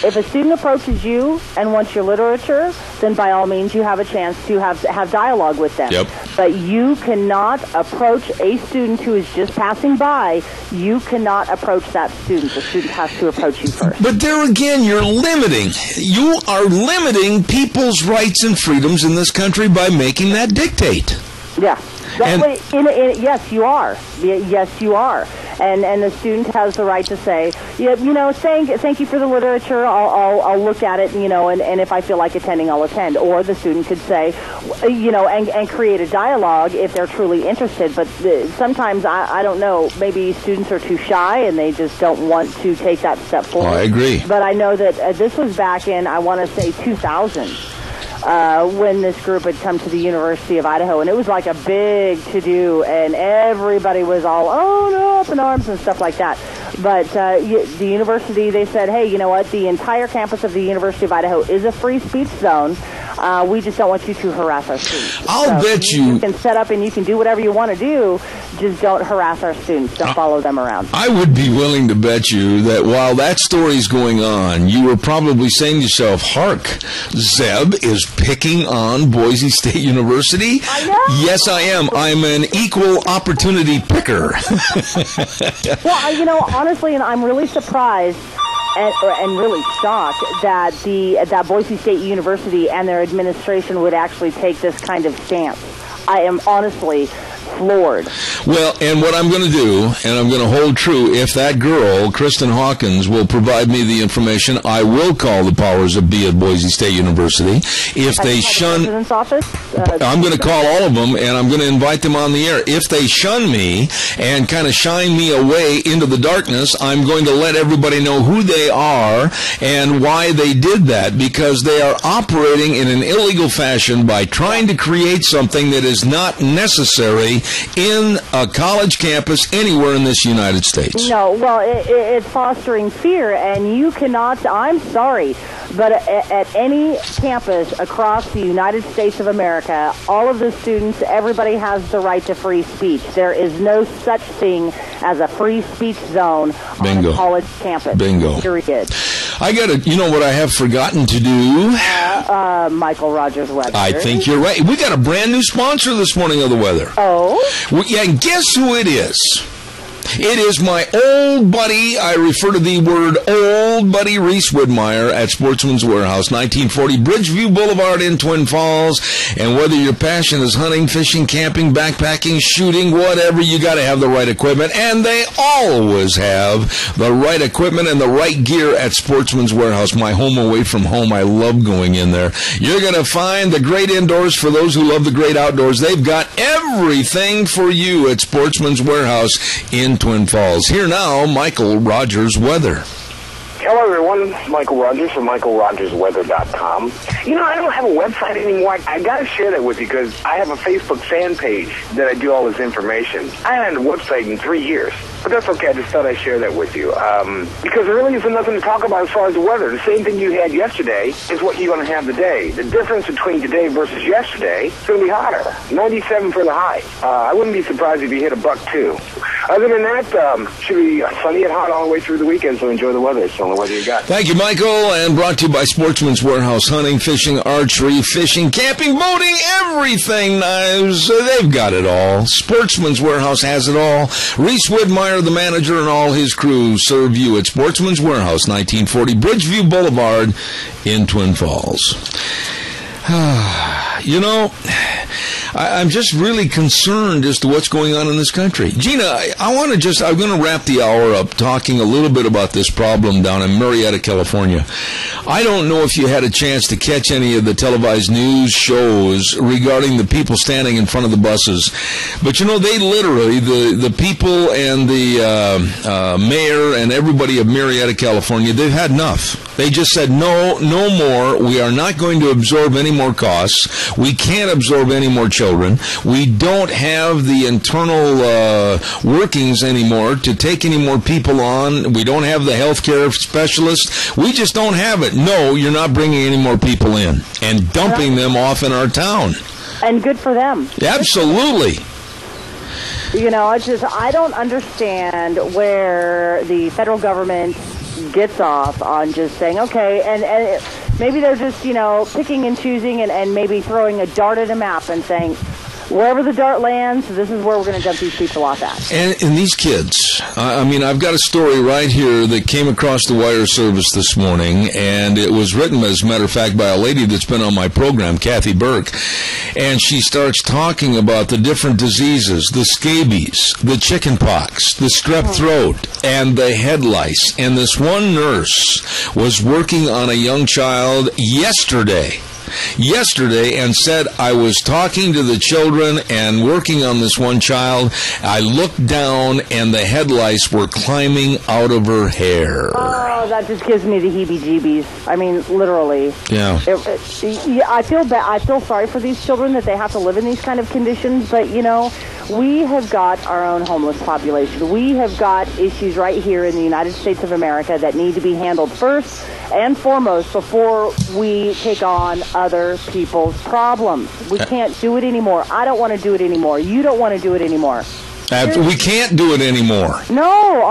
If a student approaches you and wants your literature, then by all means you have a chance to have dialogue with them. Yep. But you cannot approach a student who is just passing by. You cannot approach that student. The student has to approach you first. But there again, you're limiting. You are limiting people's rights and freedoms in this country by making that dictate. Yeah. Yes, you are. Yes, you are. And the student has the right to say, thank you for the literature. I'll look at it, and if I feel like attending, I'll attend. Or the student could say, and create a dialogue if they're truly interested. But sometimes, I don't know, maybe students are too shy and they just don't want to take that step forward. I agree. But I know that this was back in, I want to say, 2000. When this group had come to the University of Idaho, and it was like a big to-do, and everybody was all, up in arms and stuff like that. But the university, they said, hey, you know what, the entire campus of the University of Idaho is a free speech zone. We just don't want you to harass our students. I'll bet you can set up and you can do whatever you want to do, just don't harass our students. Don't follow them around. I would be willing to bet you that while that story's going on, you were probably saying to yourself, hark, Zeb is picking on Boise State University? I know. Yes, I am. I'm an equal opportunity picker. Well, honestly, and I'm really surprised and really shocked that Boise State University and their administration would actually take this kind of stance. I am honestly floored. Well, and what I'm going to do, and I'm going to hold true, if that girl, Kristen Hawkins, will provide me the information, I will call the powers that be at Boise State University. If they shun... The president's office? I'm going to call all of them, and I'm going to invite them on the air. If they shun me and kind of shine me away into the darkness, I'm going to let everybody know who they are and why they did that, because they are operating in an illegal fashion by trying to create something that is not necessary in a college campus anywhere in this United States. No, well, it's fostering fear, and you cannot, I'm sorry, but at any campus across the United States of America, all of the students, everybody has the right to free speech. There is no such thing as a free speech zone on a college campus. Bingo. Period. I got to, you know what I have forgotten to do? Michael Rogers Weather. I think you're right. We got a brand new sponsor this morning of the weather. Oh? Yeah, and guess who it is? It is my old buddy, I refer to the word old buddy, Reese Widmeyer at Sportsman's Warehouse, 1940 Bridgeview Boulevard in Twin Falls. And whether your passion is hunting, fishing, camping, backpacking, shooting, whatever, you got to have the right equipment. And they always have the right equipment and the right gear at Sportsman's Warehouse, my home away from home. I love going in there. You're going to find the great indoors for those who love the great outdoors. They've got everything for you at Sportsman's Warehouse in Twin Falls. Here now, Michael Rogers Weather. Hello, everyone. Michael Rogers from MichaelRogersWeather.com. I don't have a website anymore. I got to share that with you because I have a Facebook fan page that I do all this information. I haven't had a website in 3 years. But that's okay. I just thought I'd share that with you. Because there really isn't nothing to talk about as far as the weather. The same thing you had yesterday is what you're going to have today. The difference between today versus yesterday is going to be hotter. 97 for the high. I wouldn't be surprised if you hit $102. Other than that, should be sunny and hot all the way through the weekend, so enjoy the weather. It's the only weather you got. Thank you, Michael, and brought to you by Sportsman's Warehouse. Hunting, fishing, archery, fishing, camping, boating, everything, knives. They've got it all. Sportsman's Warehouse has it all. Reese Widmeyer, the manager, and all his crew serve you at Sportsman's Warehouse, 1940 Bridgeview Boulevard in Twin Falls. You know, I'm just really concerned as to what's going on in this country. Gina, I'm going to wrap the hour up talking a little bit about this problem down in Marietta, California. I don't know if you had a chance to catch any of the televised news shows regarding the people standing in front of the buses. But, you know, they literally, the people and the mayor and everybody of Marietta, California, they've had enough. They just said, no more. We are not going to absorb any more costs. We can't absorb any more children. We don't have the internal workings anymore to take any more people on. We don't have the healthcare specialists. We just don't have it. No, you're not bringing any more people in and dumping them off in our town. And good for them. Absolutely. You know, I don't understand where the federal government gets off on just saying, okay, and maybe they're just, you know, picking and choosing and maybe throwing a dart at a map and saying, wherever the dart lands, this is where we're going to dump these people off at. And these kids, I mean, I've got a story right here that came across the wire service this morning, and it was written, as a matter of fact, by a lady that's been on my program, Kathy Burke, and she starts talking about the different diseases, the scabies, the chicken pox, the strep throat, and the head lice. And this one nurse was working on a young child yesterday and said, I was talking to the children and working on this one child. I looked down and the head lice were climbing out of her hair. Oh, that just gives me the heebie-jeebies. I mean, literally. Yeah. I feel bad. I feel sorry for these children that they have to live in these kind of conditions, but, you know, we have got our own homeless population. We have got issues right here in the United States of America that need to be handled first and foremost before we take on other people's problems. We can't do it anymore. I don't want to do it anymore. You don't want to do it anymore. We can't do it anymore. No,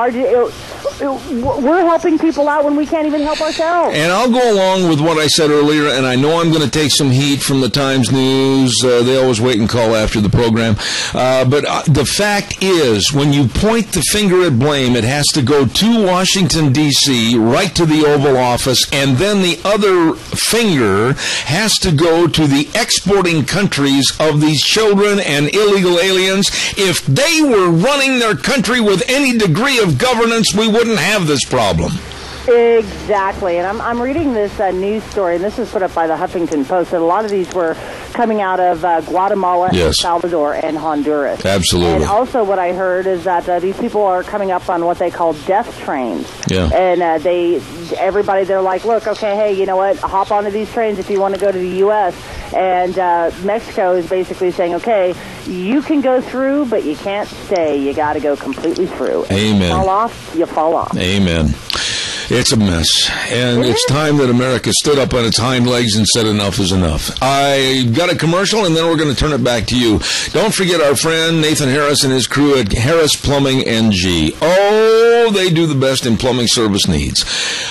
we're helping people out when we can't even help ourselves. And I'll go along with what I said earlier, and I know I'm going to take some heat from the Times News. They always wait and call after the program. But the fact is, when you point the finger at blame, it has to go to Washington, D.C., right to the Oval Office, and then the other finger has to go to the exporting countries of these children and illegal aliens. If they were running their country with any degree of governance, we wouldn't have this problem. Exactly. And I'm reading this news story, and this is put up by the Huffington Post, that a lot of these were coming out of Guatemala, El Salvador, and Honduras. Absolutely. And also what I heard is that these people are coming up on what they call death trains. Yeah. And everybody, they're like, look, okay, hey, you know what, hop onto these trains if you want to go to the U.S., and Mexico is basically saying, okay, you can go through, but you can't stay. You got to go completely through. Amen. If you fall off, you fall off. Amen. It's a mess, and it's time that America stood up on its hind legs and said enough is enough. I got a commercial, and then we're going to turn it back to you. Don't forget our friend Nathan Harris and his crew at Harris Plumbing NG. Oh, they do the best in plumbing service needs.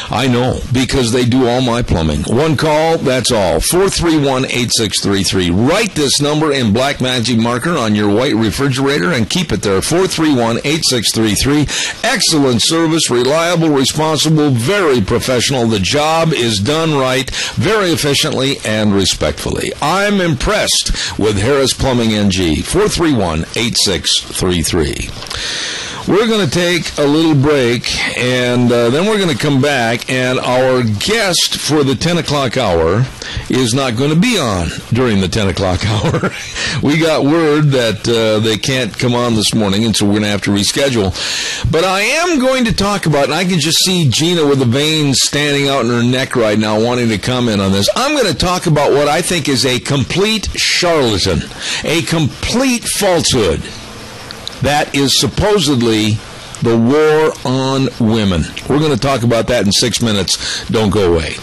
I know, because they do all my plumbing. One call, that's all. 431-8633. Write this number in black magic marker on your white refrigerator and keep it there. 431-8633. Excellent service, reliable, responsible, very professional. The job is done right, very efficiently and respectfully. I'm impressed with Harris Plumbing NG. 431-8633. We're going to take a little break, and then we're going to come back, and our guest for the 10 o'clock hour is not going to be on during the 10 o'clock hour. We got word that they can't come on this morning, and so we're going to have to reschedule. But I am going to talk about, and I can just see Gina with the veins standing out in her neck right now wanting to comment on this. I'm going to talk about what I think is a complete charlatan, a complete falsehood that is supposedly the war on women. We're going to talk about that in 6 minutes. Don't go away.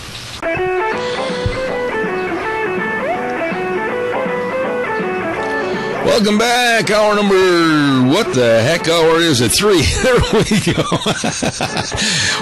Welcome back. Hour number, what the heck hour is it? 3. There we go.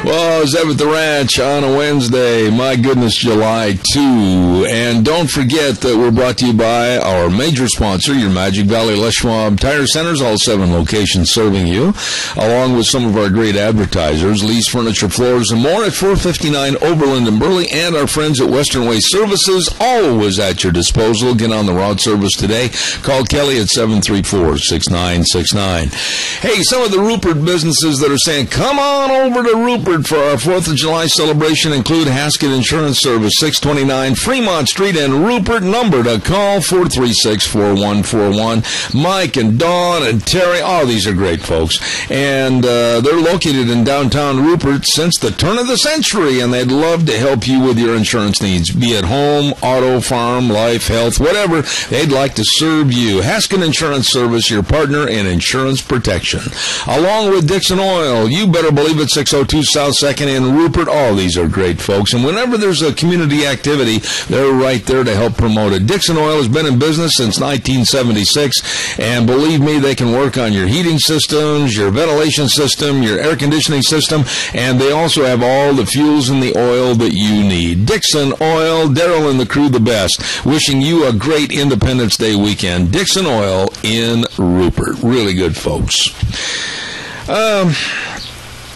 Well, I was at the ranch on a Wednesday. My goodness, July 2. And don't forget that we're brought to you by our major sponsor, your Magic Valley Les Schwab Tire Centers, all 7 locations serving you, along with some of our great advertisers, Lee's Furniture, Floors, and more at 459 Overland and Burley, and our friends at Western Way Services, always at your disposal. Get on the road service today. Call Kelly at 734-6969. Hey, some of the Rupert businesses that are saying, come on over to Rupert for our 4th of July celebration include Haskett Insurance Service, 629 Fremont Street in Rupert. Number to call, 436-4141. Mike and Dawn and Terry, oh, these are great folks. And they're located in downtown Rupert since the turn of the century, and they'd love to help you with your insurance needs, be it home, auto, farm, life, health, whatever. They'd like to serve you. Haskett Insurance Service, your partner in insurance protection. Along with Dixon Oil, you better believe it, 602 South 2nd in Rupert. All these are great folks. And whenever there's a community activity, they're right there to help promote it. Dixon Oil has been in business since 1976. And believe me, they can work on your heating systems, your ventilation system, your air conditioning system. And they also have all the fuels and the oil that you need. Dixon Oil, Daryl and the crew the best. Wishing you a great Independence Day weekend. Dixon Oil in Rupert. Really good folks.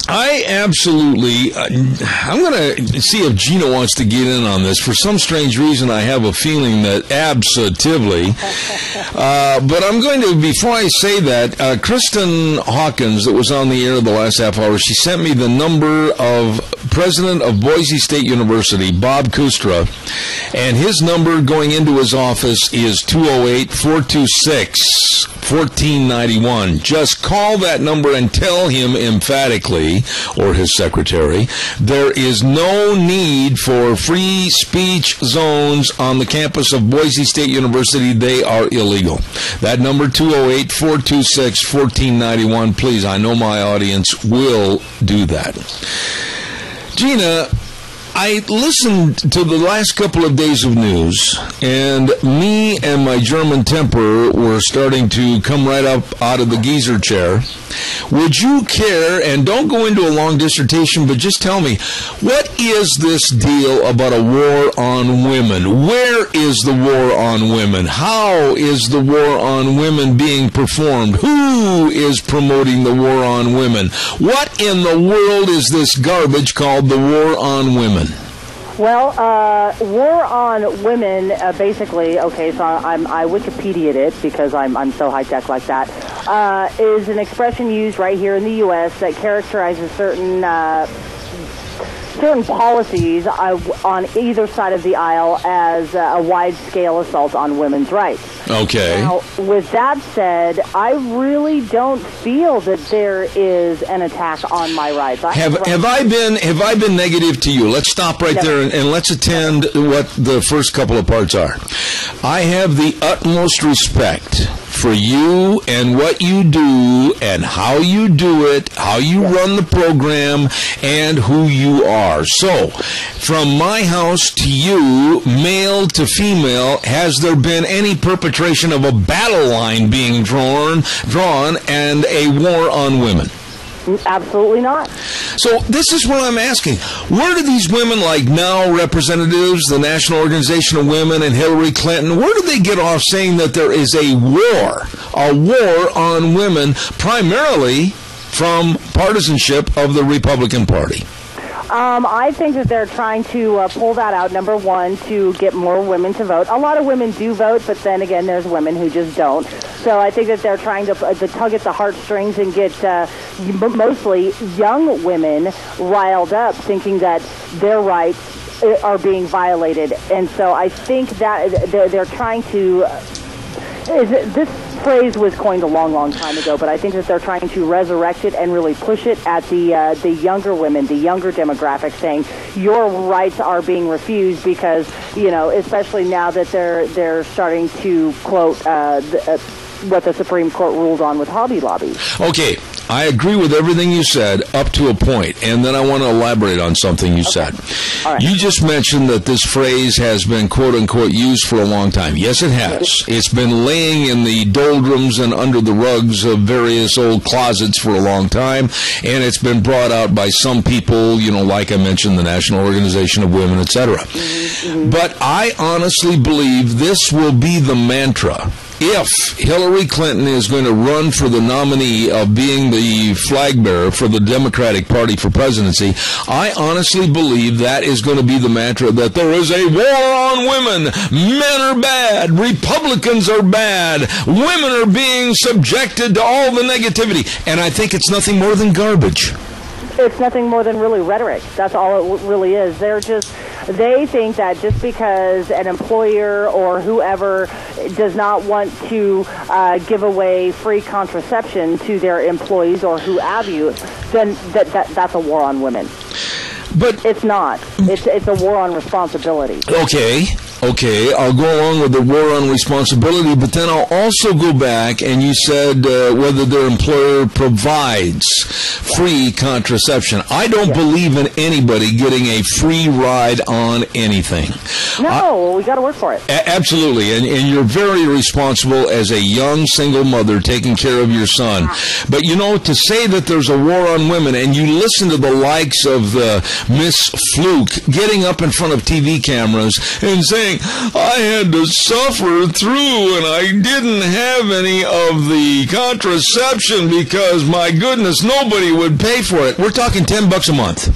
I absolutely, I'm going to see if Gina wants to get in on this. For some strange reason, I have a feeling that absolutely. But I'm going to, before I say that, Kristen Hawkins, that was on the air the last half hour, she sent me the number of President of Boise State University, Bob Kustra, and his number going into his office is 208-426-1491. Just call that number and tell him emphatically, or his secretary, there is no need for free speech zones on the campus of Boise State University. They are illegal. That number, 208-426-1491. Please, I know my audience will do that. Gina, I listened to the last couple of days of news, and me and my German temper were starting to come right up out of the geezer chair. Would you care, and don't go into a long dissertation, but just tell me, what is this deal about a war on women? Where is the war on women? How is the war on women being performed? Who is promoting the war on women? What in the world is this garbage called the war on women? Well, war on women, basically, okay, so I Wikipedia'd it because I'm so high-tech like that, is an expression used right here in the U.S. that characterizes certain policies on either side of the aisle as a wide-scale assault on women's rights. Okay. Now, with that said, I really don't feel that there is an attack on my rights. Have I been negative to you? Let's stop right there and let's attend what the first couple of parts are. I have the utmost respect for you and what you do and how you do it, how you run the program, and who you are. So, from my house to you, male to female, has there been any perpetration of a battle line being drawn and a war on women? Absolutely not. So this is what I'm asking. Where do these women, like now representatives, the National Organization of Women and Hillary Clinton, where do they get off saying that there is a war on women, primarily from partisanship of the Republican Party? I think that they're trying to pull that out, number one, to get more women to vote. A lot of women do vote, but then again, there's women who just don't. So I think that they're trying to tug at the heartstrings and get mostly young women riled up, thinking that their rights are being violated. And so I think that they're trying to... This phrase was coined a long, long time ago, but I think that they're trying to resurrect it and really push it at the younger women, the younger demographic, saying your rights are being refused because, especially now that they're starting to quote what the Supreme Court ruled on with Hobby Lobby. Okay, I agree with everything you said up to a point, and then I want to elaborate on something you said. All right. You just mentioned that this phrase has been quote-unquote used for a long time. Yes, it has. It's been laying in the doldrums and under the rugs of various old closets for a long time, and it's been brought out by some people, like I mentioned, the National Organization of Women, etc. But I honestly believe this will be the mantra. If Hillary Clinton is going to run for the nominee of being the flag bearer for the Democratic Party for presidency, I honestly believe that is going to be the mantra, that there is a war on women. Men are bad. Republicans are bad. Women are being subjected to all the negativity. And I think it's nothing more than garbage. It's nothing more than really rhetoric. That's all it really is. They think that just because an employer or whoever does not want to give away free contraception to their employees or who have you, then that's a war on women. But it's not. It's a war on responsibility. Okay, I'll go along with the war on responsibility, but then I'll also go back, and you said whether their employer provides free contraception. I don't believe in anybody getting a free ride on anything. No, we got to work for it. Absolutely, and you're very responsible as a young single mother taking care of your son. But to say that there's a war on women, and you listen to the likes of Miss Fluke getting up in front of TV cameras and saying, I had to suffer through and I didn't have any of the contraception because, my goodness, nobody would pay for it. We're talking $10 a month.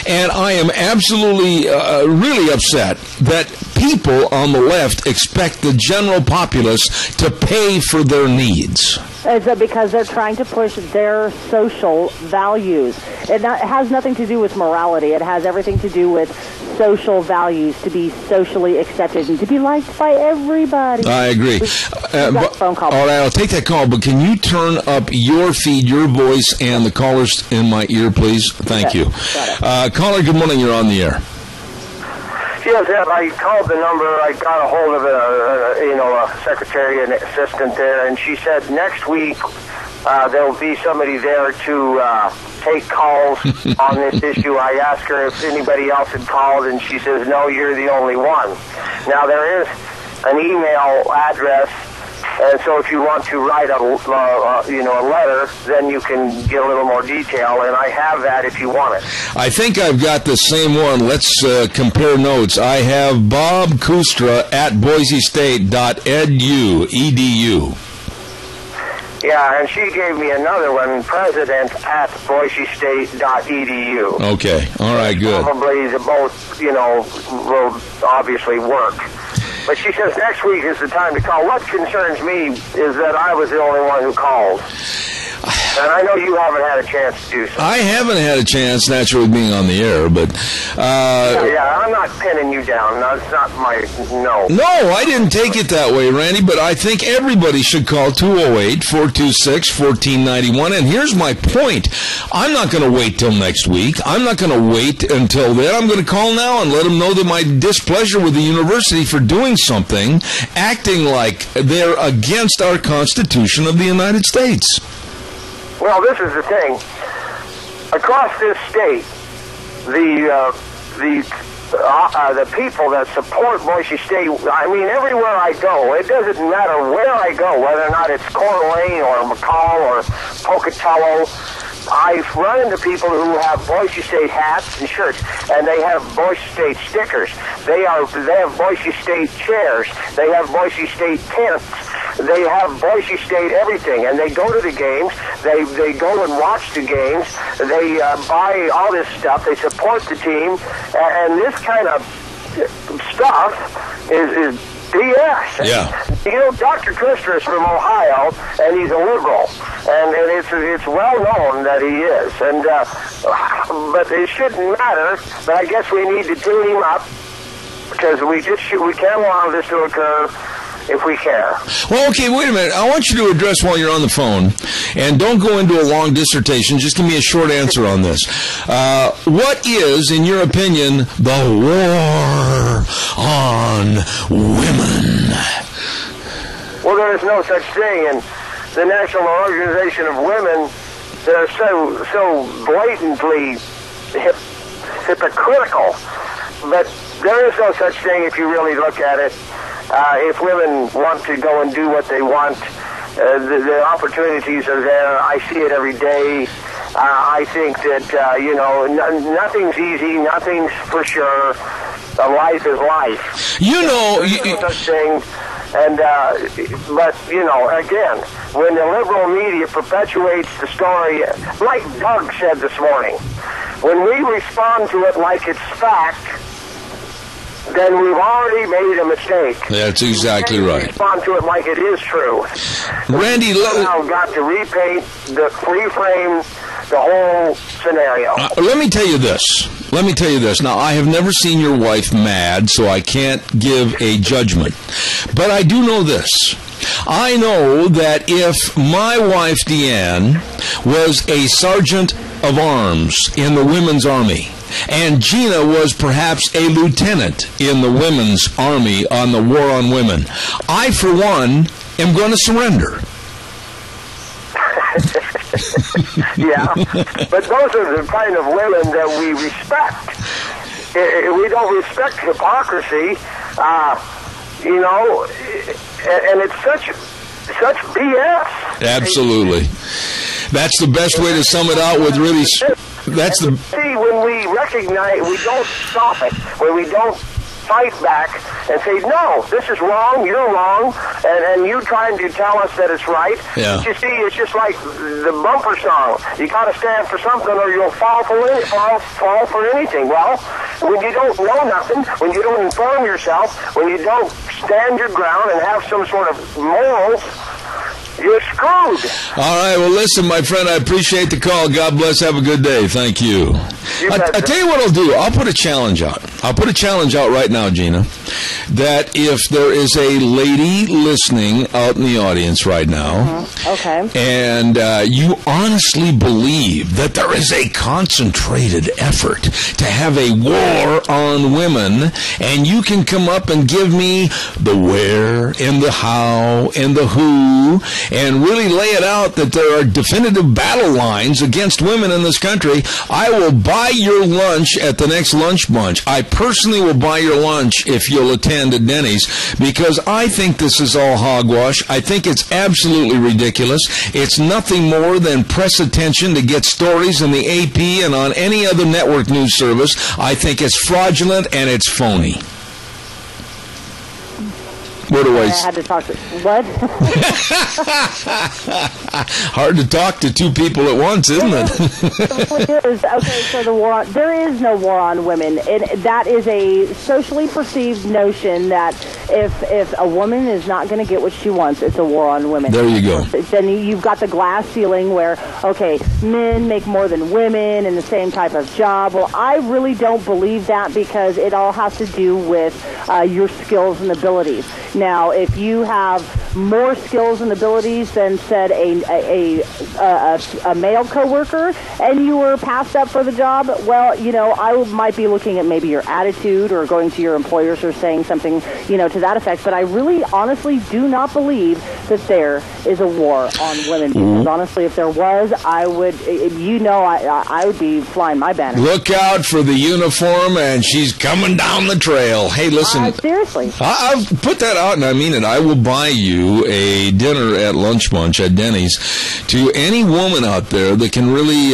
And I am absolutely, really upset that people on the left expect the general populace to pay for their needs. It's because they're trying to push their social values. It has nothing to do with morality. It has everything to do with social values, to be socially accepted and to be liked by everybody. I agree. Phone call. All right, I'll take that call, but can you turn up your feed, your voice, and the callers in my ear, please? Thank you. Caller, good morning. You're on the air. Yes, I called the number. I got a hold of a secretary and assistant there, and she said next week there'll be somebody there to take calls on this issue. I asked her if anybody else had called, and she says, no, you're the only one. Now, there is an email address, and so if you want to write a letter, then you can get a little more detail, and I have that if you want it. I think I've got the same one. Let's compare notes. I have Bob Kustra at boisestate.edu. Yeah, and she gave me another one, president at boisestate.edu. Okay, all right, good. Probably the both, will obviously work. But she says next week is the time to call. What concerns me is that I was the only one who called. And I know you haven't had a chance to do so. I haven't had a chance, naturally, being on the air, but... yeah, I'm not pinning you down. No, it's not my... No. No, I didn't take it that way, Randy, but I think everybody should call 208-426-1491, and here's my point. I'm not going to wait till next week. I'm not going to wait until then. I'm going to call now and let them know that my displeasure with the university for doing something, acting like they're against our Constitution of the United States. Well, this is the thing. Across this state, the people that support Boise State, I mean, everywhere I go, it doesn't matter where I go, whether or not it's Coeur d'Alene or McCall or Pocatello, I run into people who have Boise State hats and shirts, and they have Boise State stickers. They have Boise State chairs. They have Boise State tents. They have Boise State everything, and they go to the games. They go and watch the games. They buy all this stuff. They support the team, and this kind of stuff is BS. Yeah. Dr. Christer is from Ohio, and he's a liberal, and it's well known that he is. And but it shouldn't matter. But I guess we need to tune him up because we can't allow this to occur if we care. Well, okay, wait a minute. I want you to address while you're on the phone, and don't go into a long dissertation. Just give me a short answer on this. What is, in your opinion, the war on women? Well, there is no such thing, and the National Organization of Women, they're so blatantly hypocritical, but there is no such thing if you really look at it. If women want to go and do what they want, the opportunities are there. I see it every day. I think that, nothing's easy, nothing's for sure. Life is life. There's no such thing. And, but, again, when the liberal media perpetuates the story, like Doug said this morning, when we respond to it like it's fact, then we've already made a mistake. That's exactly right. Respond to it like it is true. Randy, we've now got to repaint, reframe the whole scenario. Let me tell you this. Now, I have never seen your wife mad, so I can't give a judgment. But I do know this. I know that if my wife, Deanne, was a sergeant of arms in the Women's Army, and Gina was perhaps a lieutenant in the Women's Army on the War on Women, I, for one, am going to surrender. Yeah, but those are the kind of women that we respect. We don't respect hypocrisy, and it's such BS. Absolutely. That's the best way to sum it out with really... See, when we recognize, we don't stop it, when we don't fight back and say, no, this is wrong, you're wrong, and you trying to tell us that it's right. Yeah. But you see, it's just like the bumper song. You got to stand for something or you'll fall for anything. Well, when you don't know nothing, when you don't inform yourself, when you don't stand your ground and have some sort of morals, you're screwed. All right, well, listen, my friend, I appreciate the call. God bless. Have a good day. Thank you. I tell you what I'll do. I'll put a challenge out. I'll put a challenge out right now, Gina, that if there is a lady listening out in the audience right now, okay, and you honestly believe that there is a concentrated effort to have a war on women, and you can come up and give me the where and the how and the who, and really lay it out that there are definitive battle lines against women in this country, I will buy your lunch at the next lunch bunch. I personally will buy your lunch if you'll attend at Denny's, because I think this is all hogwash. I think it's absolutely ridiculous. It's nothing more than press attention to get stories in the AP and on any other network news service. I think it's fraudulent and it's phony. What do I had to talk to what? Hard to talk to two people at once, isn't it? It is. Okay, so there is no war on women. That is a socially perceived notion that if a woman is not going to get what she wants, it's a war on women. There you go. Then you've got the glass ceiling where, okay, men make more than women in the same type of job. Well, I really don't believe that, because it all has to do with your skills and abilities. Now, if you have more skills and abilities than, said, a male coworker, and you were passed up for the job, well, I might be looking at maybe your attitude or going to your employers or saying something, to that effect. But I really, honestly, do not believe that there is a war on women. Because honestly, if there was, I would, I would be flying my banner. Look out for the uniform, and she's coming down the trail. Hey, listen. Seriously. I'll put that out, and I mean it. I will buy you a dinner at Lunch Bunch at Denny's to any woman out there that can really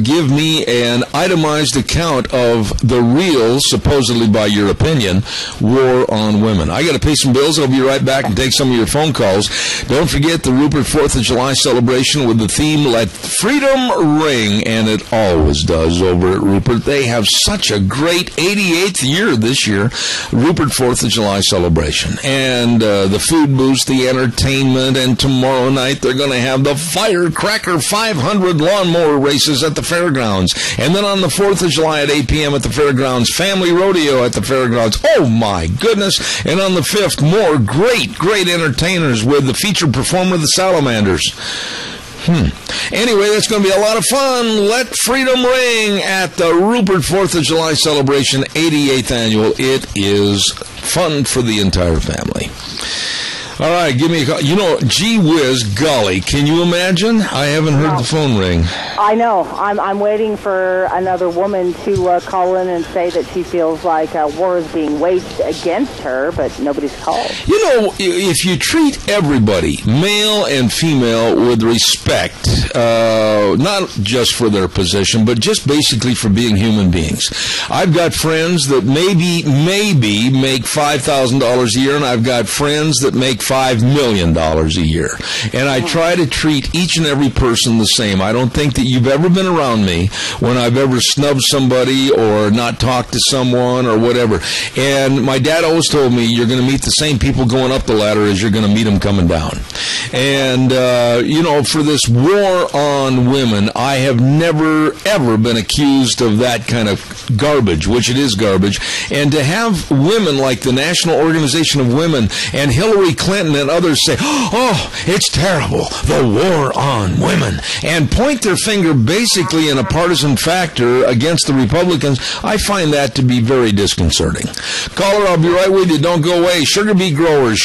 give me an itemized account of the real, supposedly by your opinion, war on women. I got to pay some bills. I'll be right back and take some of your phone calls. Don't forget the Rupert 4th of July celebration with the theme Let Freedom Ring, and it always does over at Rupert. They have such a great 88th year this year, Rupert 4th of July celebration. And the food booths, the entertainment, and tomorrow night they're going to have the Firecracker 500 lawnmower races at the fairgrounds. And then on the 4th of July at 8 p.m. at the fairgrounds, family rodeo at the fairgrounds. Oh, my goodness. And on the 5th, more great entertainers with the featured performer, the Salamanders. Anyway, that's going to be a lot of fun. Let Freedom Ring at the Rupert 4th of July celebration, 88th annual. It is fun for the entire family. All right, give me a call. You know, gee whiz, golly, can you imagine? I haven't heard the phone ring. I know. I'm waiting for another woman to call in and say that she feels like war is being waged against her, but nobody's called. You know, if you treat everybody, male and female, with respect, not just for their position, but just basically for being human beings. I've got friends that maybe make $5,000 a year, and I've got friends that make $5 million a year. And I try to treat each and every person the same. I don't think that you've ever been around me when I've ever snubbed somebody or not talked to someone or whatever. And my dad always told me, you're going to meet the same people going up the ladder as you're going to meet them coming down. And, you know, for this war on women, I have never, ever been accused of that kind of garbage, which it is garbage. And to have women like the National Organization of Women and Hillary Clinton and others say, oh, it's terrible, the war on women, and point their finger basically in a partisan factor against the Republicans, I find that to be very disconcerting. Caller, I'll be right with you. Don't go away. Sugar beet growers,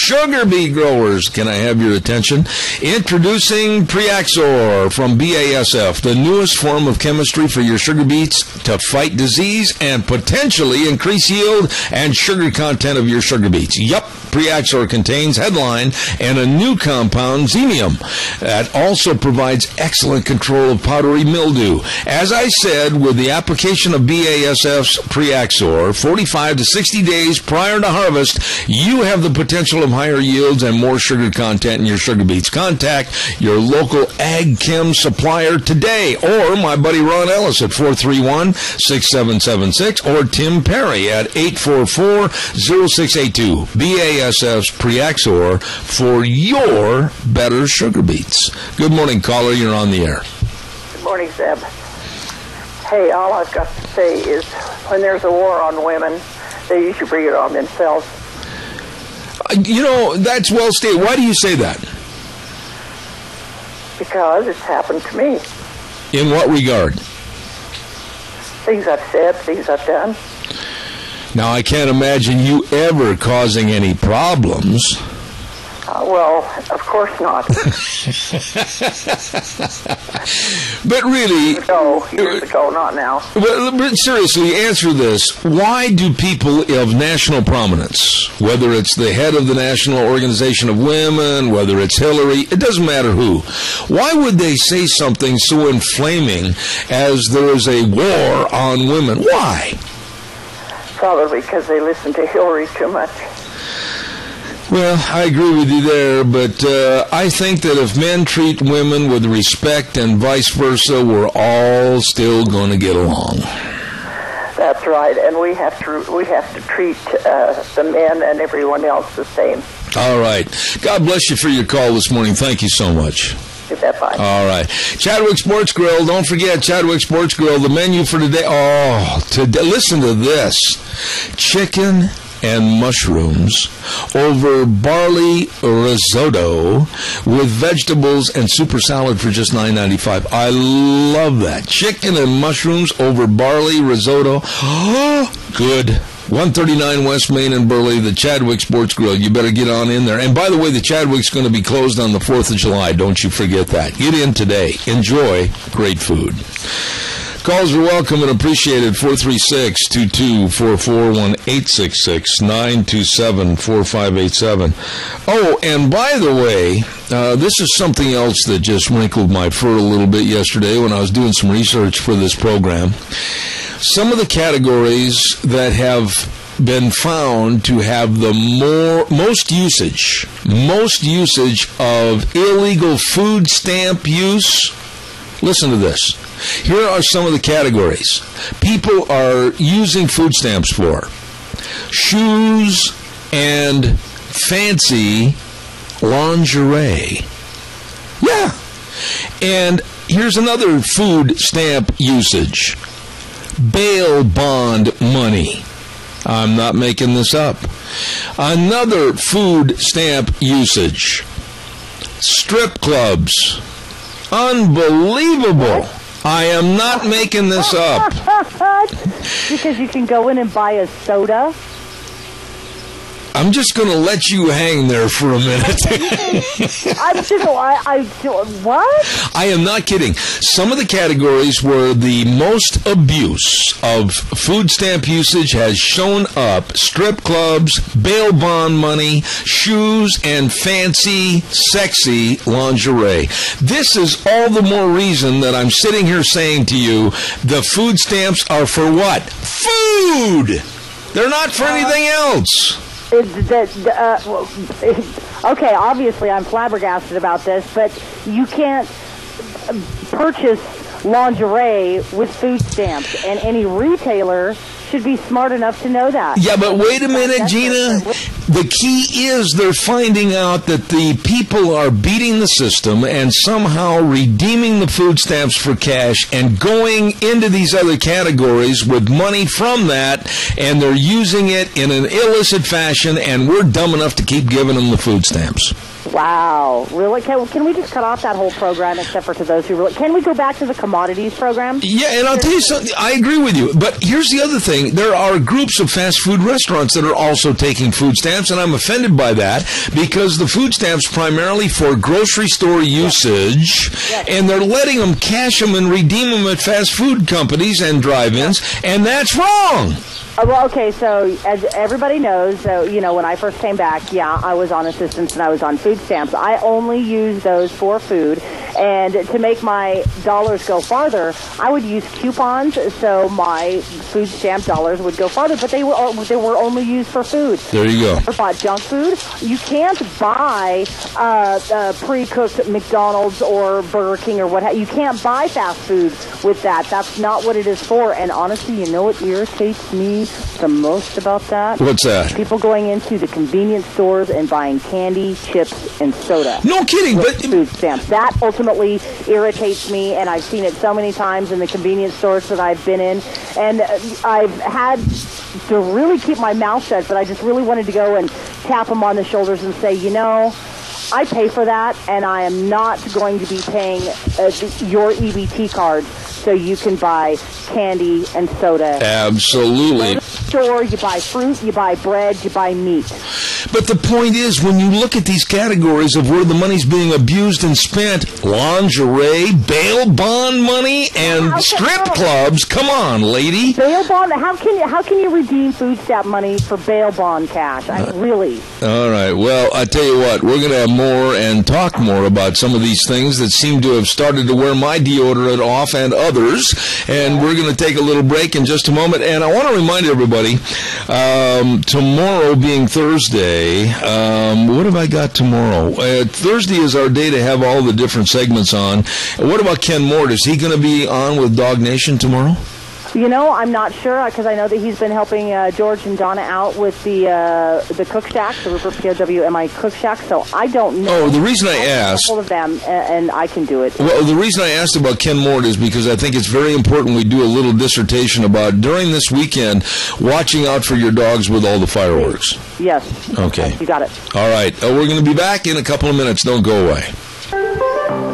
can I have your attention? Introducing Preaxor from BASF, the newest form of chemistry for your sugar beets to fight disease and potentially increase yield and sugar content of your sugar beets. Yup, Preaxor contains headline and a new compound, xenium, that also provides excellent control of powdery mildew. As I said, with the application of BASF's Preaxor, 45 to 60 days prior to harvest, you have the potential of higher yields and more sugar content in your sugar beets. Contact your local ag chem supplier today, or my buddy Ron Ellis at 431-6776, or Tim Perry at 844-0682. BASF's Preaxor for your better sugar beets. Good morning, caller. You're on the air. Good morning, Zeb. Hey, all I've got to say is when there's a war on women, they usually bring it on themselves. You know, that's well stated. Why do you say that? Because it's happened to me. In what regard? Things I've said, things I've done. Now, I can't imagine you ever causing any problems. Well, of course not. But really... Years ago, not now. But seriously, answer this. Why do people of national prominence, whether it's the head of the National Organization of Women, whether it's Hillary, it doesn't matter who, why would they say something so inflaming as there is a war on women? Why? Probably because they listen to Hillary too much. Well, I agree with you there, but I think that if men treat women with respect and vice versa, we're all still going to get along. That's right, and we have to treat the men and everyone else the same. All right. God bless you for your call this morning. Thank you so much. Bye. All right. Chadwick Sports Grill. Don't forget Chadwick Sports Grill. The menu for today. Listen to this. Chicken and mushrooms over barley risotto with vegetables and super salad for just $9.95. I love that. Chicken and mushrooms over barley risotto. Good. 139 West Main in Burley, the Chadwick Sports Grill. You better get on in there. And by the way, the Chadwick's going to be closed on the 4th of July. Don't you forget that. Get in today. Enjoy great food. Calls are welcome and appreciated. 436-2244, 1-866-927-4587. Oh, and by the way, this is something else that just wrinkled my fur a little bit yesterday when I was doing some research for this program. Some of the categories that have been found to have the most usage of illegal food stamp use. Listen to this. Here are some of the categories people are using food stamps for: shoes and fancy lingerie. Yeah. And here's another food stamp usage: bail bond money. I'm not making this up. Another food stamp usage: strip clubs. Unbelievable. I am not making this up. Because you can go in and buy a soda. I'm just going to let you hang there for a minute. What? I am not kidding. Some of the categories where the most abuse of food stamp usage has shown up: strip clubs, bail bond money, shoes, and fancy, sexy lingerie. This is all the more reason that I'm sitting here saying to you, the food stamps are for what? Food! They're not for anything else. Okay, obviously I'm flabbergasted about this, but you can't purchase lingerie with food stamps, and any retailer should be smart enough to know that. Yeah, but wait a minute, Gina. The key is they're finding out that the people are beating the system and somehow redeeming the food stamps for cash and going into these other categories with money from that, and they're using it in an illicit fashion, and we're dumb enough to keep giving them the food stamps. Wow, really? Can we just cut off that whole program, except for to those who really... Can we go back to the commodities program? Yeah, and I'll tell you something. I agree with you. But here's the other thing. There are groups of fast food restaurants that are also taking food stamps, and I'm offended by that because the food stamps primarily for grocery store usage, and they're letting them cash them and redeem them at fast food companies and drive-ins, and that's wrong. Well, okay, so as everybody knows, when I first came back, I was on assistance and I was on food stamps. I only use those for food, and to make my dollars go farther, I would use coupons, so my food stamp dollars would go farther, but they were only used for food. There you go. I bought junk food. You can't buy pre-cooked McDonald's or Burger King or what. You can't buy fast food with that. That's not what it is for, and honestly, you know what irritates me the most about that? What's that? People going into the convenience stores and buying candy, chips, and soda. No kidding, but food stamps. That ultimately irritates me, and I've seen it so many times in the convenience stores that I've been in, and I've had to really keep my mouth shut, but I just really wanted to go and tap them on the shoulders and say, I pay for that, and I am not going to be paying your EBT card so you can buy candy and soda. Absolutely. You go to the store, you buy fruit, you buy bread, you buy meat. But the point is, when you look at these categories of where the money's being abused and spent, lingerie, bail bond money, and strip clubs, come on, lady. Bail bond? How can you redeem food stamp money for bail bond cash? Really? All right. Well, I tell you what, we're going to have more and talk more about some of these things that seem to have started to wear my deodorant off and others. And we're going to take a little break in just a moment. And I want to remind everybody, tomorrow being Thursday, what have I got tomorrow? Thursday is our day to have all the different segments on. What about Ken Mort? Is he going to be on with Dog Nation tomorrow? I'm not sure, because I know that he's been helping George and Donna out with the Cook Shack, the Rupert POW Cook Shack, so I don't know. Oh, the reason I asked... Hold of them, and I can do it. Well, the reason I asked about Ken Mort is because I think it's very important we do a little dissertation about, during this weekend, watching out for your dogs with all the fireworks. Yes. Okay. You got it. All right. We're going to be back in a couple of minutes. Don't go away.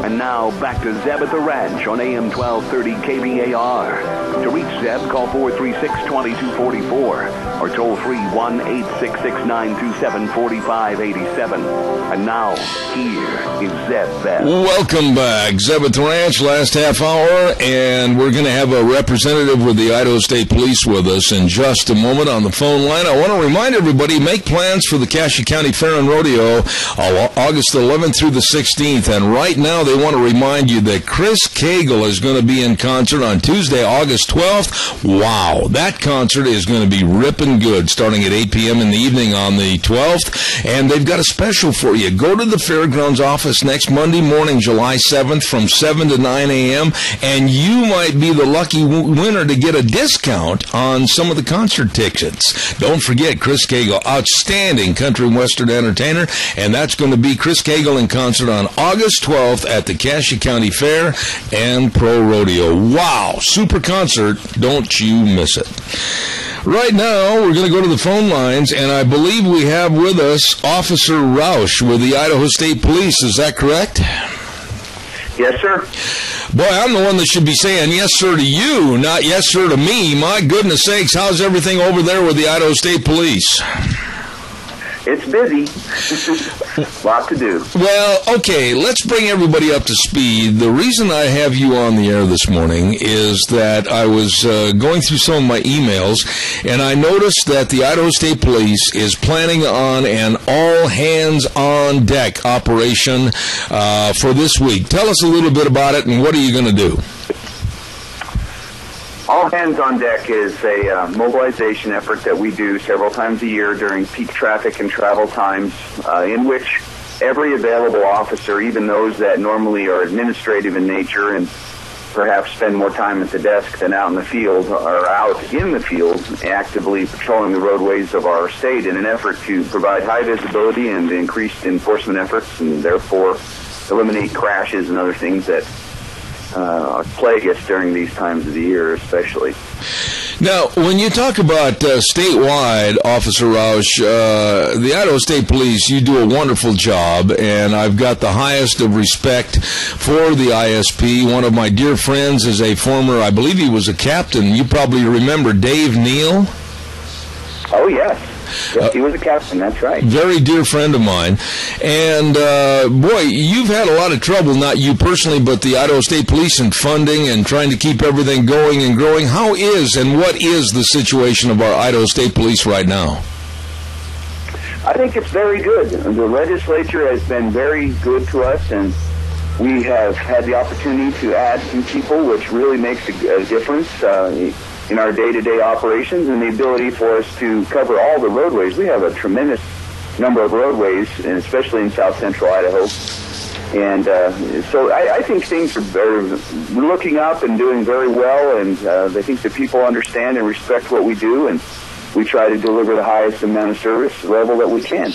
And now, back to Zeb at the Ranch on AM 1230 KBAR. To reach Zeb, call 436-2244 or toll free 1-866-927-4587. And now, here is Zeb Best. Welcome back. Zeb at the Ranch, last half hour, and we're going to have a representative with the Idaho State Police with us in just a moment on the phone line. I want to remind everybody, make plans for the Cassia County Fair and Rodeo August 11th through the 16th, and right now they want to remind you that Chris Cagle is going to be in concert on Tuesday, August 12th. Wow, that concert is going to be ripping good, starting at 8 p.m. in the evening on the 12th, and they've got a special for you. Go to the Fairgrounds office next Monday morning, July 7th, from 7 to 9 a.m., and you might be the lucky winner to get a discount on some of the concert tickets. Don't forget, Chris Cagle, outstanding country and western entertainer, and that's going to be Chris Cagle in concert on August 12th at the Cassia County Fair and Pro Rodeo. Wow, super concert. Don't you miss it. Right now, we're going to go to the phone lines, and I believe we have with us Officer Roush with the Idaho State Police. Is that correct? Yes, sir. Boy, I'm the one that should be saying yes, sir, to you, not yes, sir, to me. My goodness sakes, how's everything over there with the Idaho State Police? It's busy. Lot to do. Well, okay, let's bring everybody up to speed. The reason I have you on the air this morning is that I was going through some of my emails, and I noticed that the Idaho State Police is planning on an all-hands-on-deck operation for this week. Tell us a little bit about it, and what are you going to do? All Hands on Deck is a mobilization effort that we do several times a year during peak traffic and travel times, in which every available officer, even those that normally are administrative in nature and perhaps spend more time at the desk than out in the field, are out in the field actively patrolling the roadways of our state in an effort to provide high visibility and increased enforcement efforts, and therefore eliminate crashes and other things that plague us during these times of the year especially. Now, when you talk about statewide, Officer Roush, the Idaho State Police, you do a wonderful job, and I've got the highest of respect for the ISP. One of my dear friends is a former, I believe he was a captain. You probably remember Dave Neal? Oh, yes. Yes, he was a captain, that's right. Very dear friend of mine. And, boy, you've had a lot of trouble, not you personally, but the Idaho State Police in funding and trying to keep everything going and growing. How is and what is the situation of our Idaho State Police right now? I think it's very good. The legislature has been very good to us, and we have had the opportunity to add some people, which really makes a difference in our day-to-day operations, and the ability for us to cover all the roadways. We have a tremendous number of roadways, and especially in south central Idaho. And so I think things are looking up and doing very well, and I think that people understand and respect what we do, and we try to deliver the highest amount of service level that we can.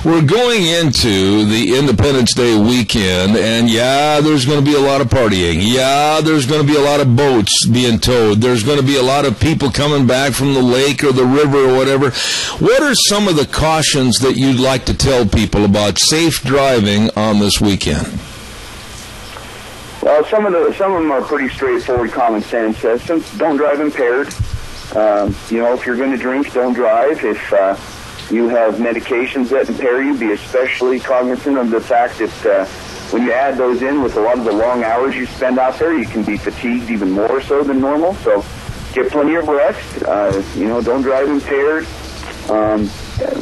We're going into the Independence Day weekend, and yeah, there's going to be a lot of partying. Yeah, there's going to be a lot of boats being towed. There's going to be a lot of people coming back from the lake or the river or whatever. What are some of the cautions that you'd like to tell people about safe driving on this weekend? Well, some of them are pretty straightforward, common sense. Don't drive impaired. If you're going to drink, don't drive. If you have medications that impair you, be especially cognizant of the fact that when you add those in with a lot of the long hours you spend out there, you can be fatigued even more so than normal. So get plenty of rest. Don't drive impaired.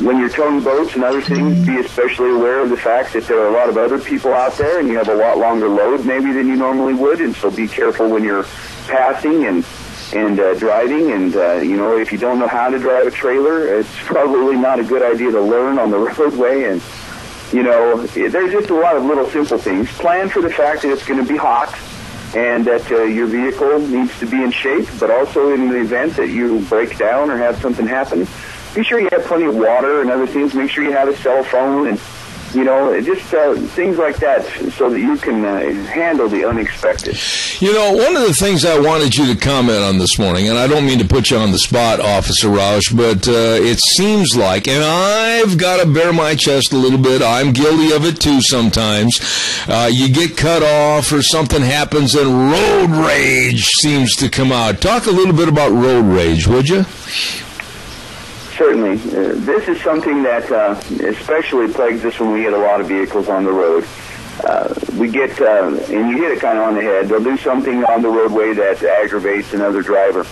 When you're towing boats and other things, be especially aware of the fact that there are a lot of other people out there, and you have a lot longer load maybe than you normally would, and so be careful when you're passing and driving, and if you don't know how to drive a trailer, it's probably not a good idea to learn on the roadway. And there's just a lot of little simple things. Plan for the fact that it's going to be hot and that your vehicle needs to be in shape, but also in the event that you break down or have something happen, be sure you have plenty of water and other things. Make sure you have a cell phone and just things like that, so that you can handle the unexpected. One of the things I wanted you to comment on this morning, and I don't mean to put you on the spot, Officer Roush, but it seems like, and I've got to bare my chest a little bit, I'm guilty of it too sometimes, you get cut off or something happens and road rage seems to come out. Talk a little bit about road rage, would you? Certainly. This is something that especially plagues us when we get a lot of vehicles on the road. We get, and you hit it kind of on the head, they'll do something on the roadway that aggravates another driver.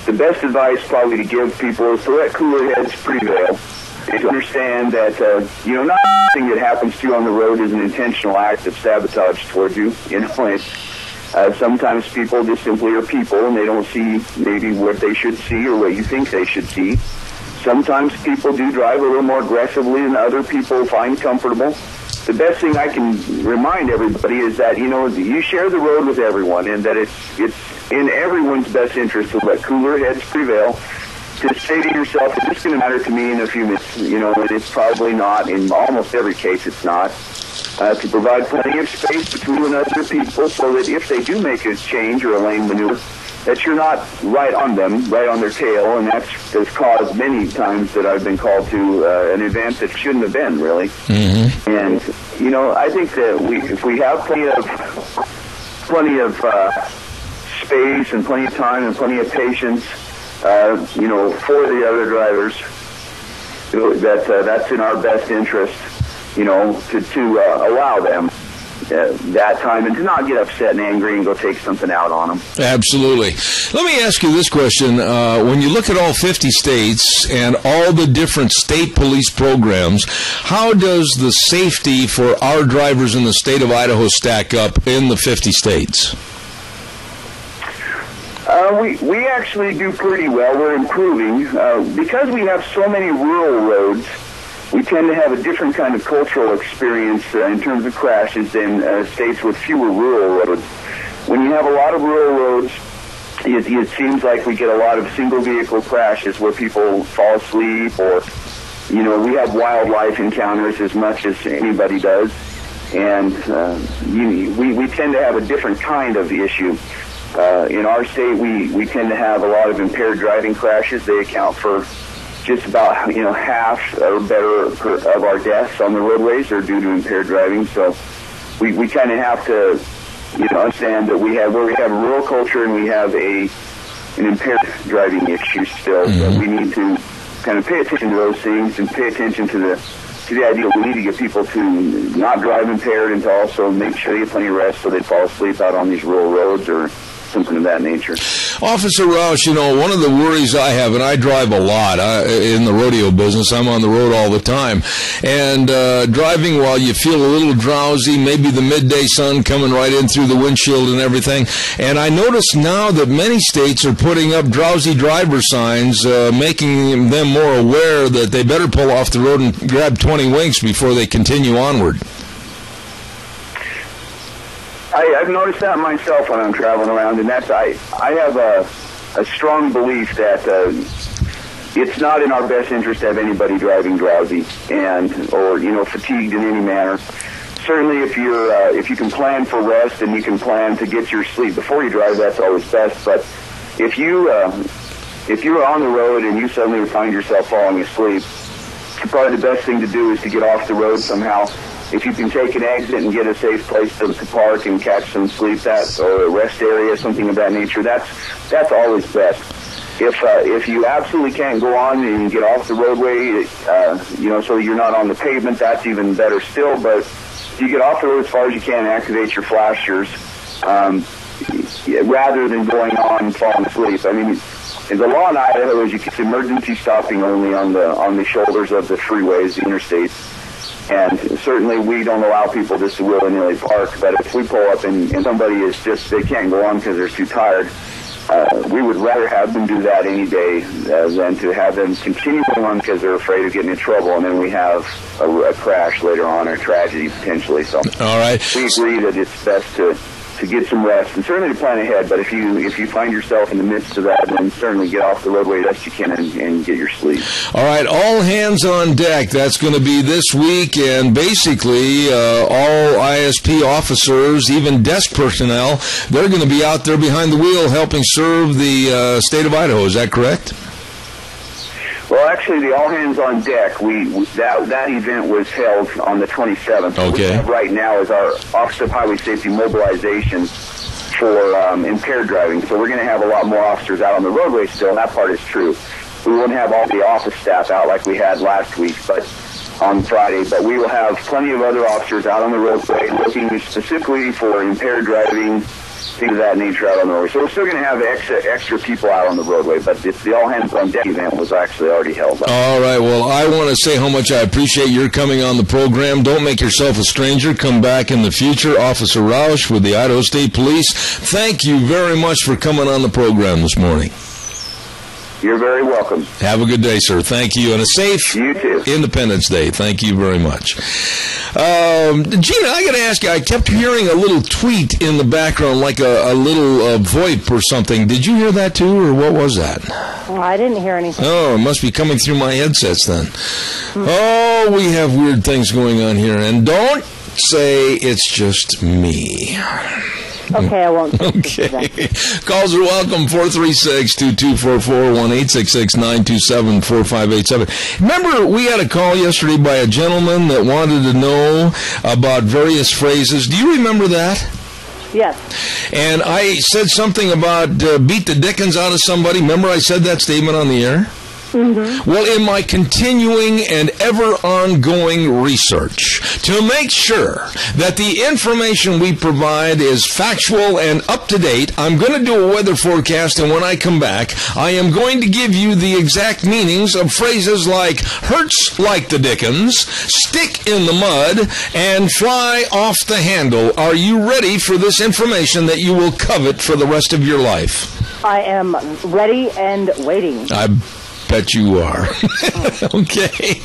The best advice probably to give people is to let cooler heads prevail and to understand that, not everything that happens to you on the road is an intentional act of sabotage towards you. Sometimes people just simply are people and they don't see maybe what they should see or what you think they should see. Sometimes people do drive a little more aggressively than other people find comfortable. The best thing I can remind everybody is that, you share the road with everyone, and that it's in everyone's best interest to let cooler heads prevail, to say to yourself, is this going to matter to me in a few minutes? And it's probably not. In almost every case, it's not. To provide plenty of space between you and other people so that if they do make a change or a lane maneuver, that you're not right on them, right on their tail, and has caused many times that I've been called to an event that shouldn't have been, really. Mm-hmm. And, I think that if we have plenty of space and plenty of time and plenty of patience, for the other drivers, that's in our best interest, to allow them that time and to not get upset and angry and go take something out on them. Absolutely. Let me ask you this question. When you look at all 50 states and all the different state police programs, how does the safety for our drivers in the state of Idaho stack up in the 50 states? We actually do pretty well. We're improving. Because we have so many rural roads, we tend to have a different kind of cultural experience in terms of crashes than states with fewer rural roads. When you have a lot of rural roads, it seems like we get a lot of single-vehicle crashes where people fall asleep or, we have wildlife encounters as much as anybody does. And we tend to have a different kind of issue. In our state, we tend to have a lot of impaired driving crashes. They account for just about half or better of our deaths on the roadways are due to impaired driving. So we kind of have to understand that we have a rural culture and we have an impaired driving issue still. So we need to kind of pay attention to those things and pay attention to the idea we need to get people to not drive impaired and to also make sure they get plenty of rest so they fall asleep out on these rural roads or something of that nature. Officer Roush, one of the worries I have, and I drive a lot in the rodeo business, I'm on the road all the time, and driving while you feel a little drowsy, maybe the midday sun coming right in through the windshield and everything, and I notice now that many states are putting up drowsy driver signs, making them more aware that they better pull off the road and grab 20 winks before they continue onward. I've noticed that myself when I'm traveling around, and I have a strong belief that it's not in our best interest to have anybody driving drowsy or fatigued in any manner. Certainly, if you can plan for rest and you can plan to get your sleep before you drive, that's always best. But if you're on the road and you suddenly find yourself falling asleep, probably the best thing to do is to get off the road somehow. If you can take an exit and get a safe place to park and catch some sleep, or a rest area, something of that nature, that's always best. If you absolutely can't go on and get off the roadway, so you're not on the pavement, that's even better still. But if you get off the road as far as you can and activate your flashers, rather than going on and falling asleep. I mean, the law in Idaho is it's emergency stopping only on the shoulders of the freeways, the interstates. And certainly we don't allow people just to willy-nilly park, but if we pull up and somebody they can't go on because they're too tired, we would rather have them do that any day than to have them continue on because they're afraid of getting in trouble, and then we have a crash later on or tragedy potentially. So all right, we agree that it's best to get some rest and certainly to plan ahead. But if you find yourself in the midst of that, then certainly get off the roadway as best you can and get your sleep. All right, all hands on deck. That's going to be this week, and basically all ISP officers, even desk personnel, they're going to be out there behind the wheel helping serve the state of Idaho. Is that correct? Well, actually, the All Hands on Deck, that event was held on the 27th. Okay. What we have right now is our Office of Highway Safety mobilization for impaired driving. So we're going to have a lot more officers out on the roadway still, and that part is true. We won't have all the office staff out like we had last week, but on Friday, but we will have plenty of other officers out on the roadway looking specifically for impaired driving, things of that nature out on the roadway. So we're still going to have extra people out on the roadway, but the All Hands on Deck event was actually already held. All right. Well, I want to say how much I appreciate your coming on the program. Don't make yourself a stranger. Come back in the future. Officer Roush with the Idaho State Police, thank you very much for coming on the program this morning. You're very welcome. Have a good day, sir. Thank you. And a safe Independence Day. Thank you very much. Gina, I got to ask you, I kept hearing a little tweet in the background, like a little VoIP or something. Did you hear that too, or what was that? Well, I didn't hear anything. Oh, it must be coming through my headsets then. Oh, we have weird things going on here. And don't say it's just me. Okay, I won't. Okay. Calls are welcome, 436-2244, 1-866-927-4587. Remember, we had a call yesterday by a gentleman that wanted to know about various phrases. Do you remember that? Yes. And I said something about beat the dickens out of somebody. Remember I said that statement on the air? Well, in my continuing and ever ongoing research to make sure that the information we provide is factual and up to date, I'm going to do a weather forecast, and when I come back, I am going to give you the exact meanings of phrases like hurts like the dickens, stick in the mud, and fly off the handle. Are you ready for this information that you will covet for the rest of your life? I am ready and waiting. I bet you are. Okay.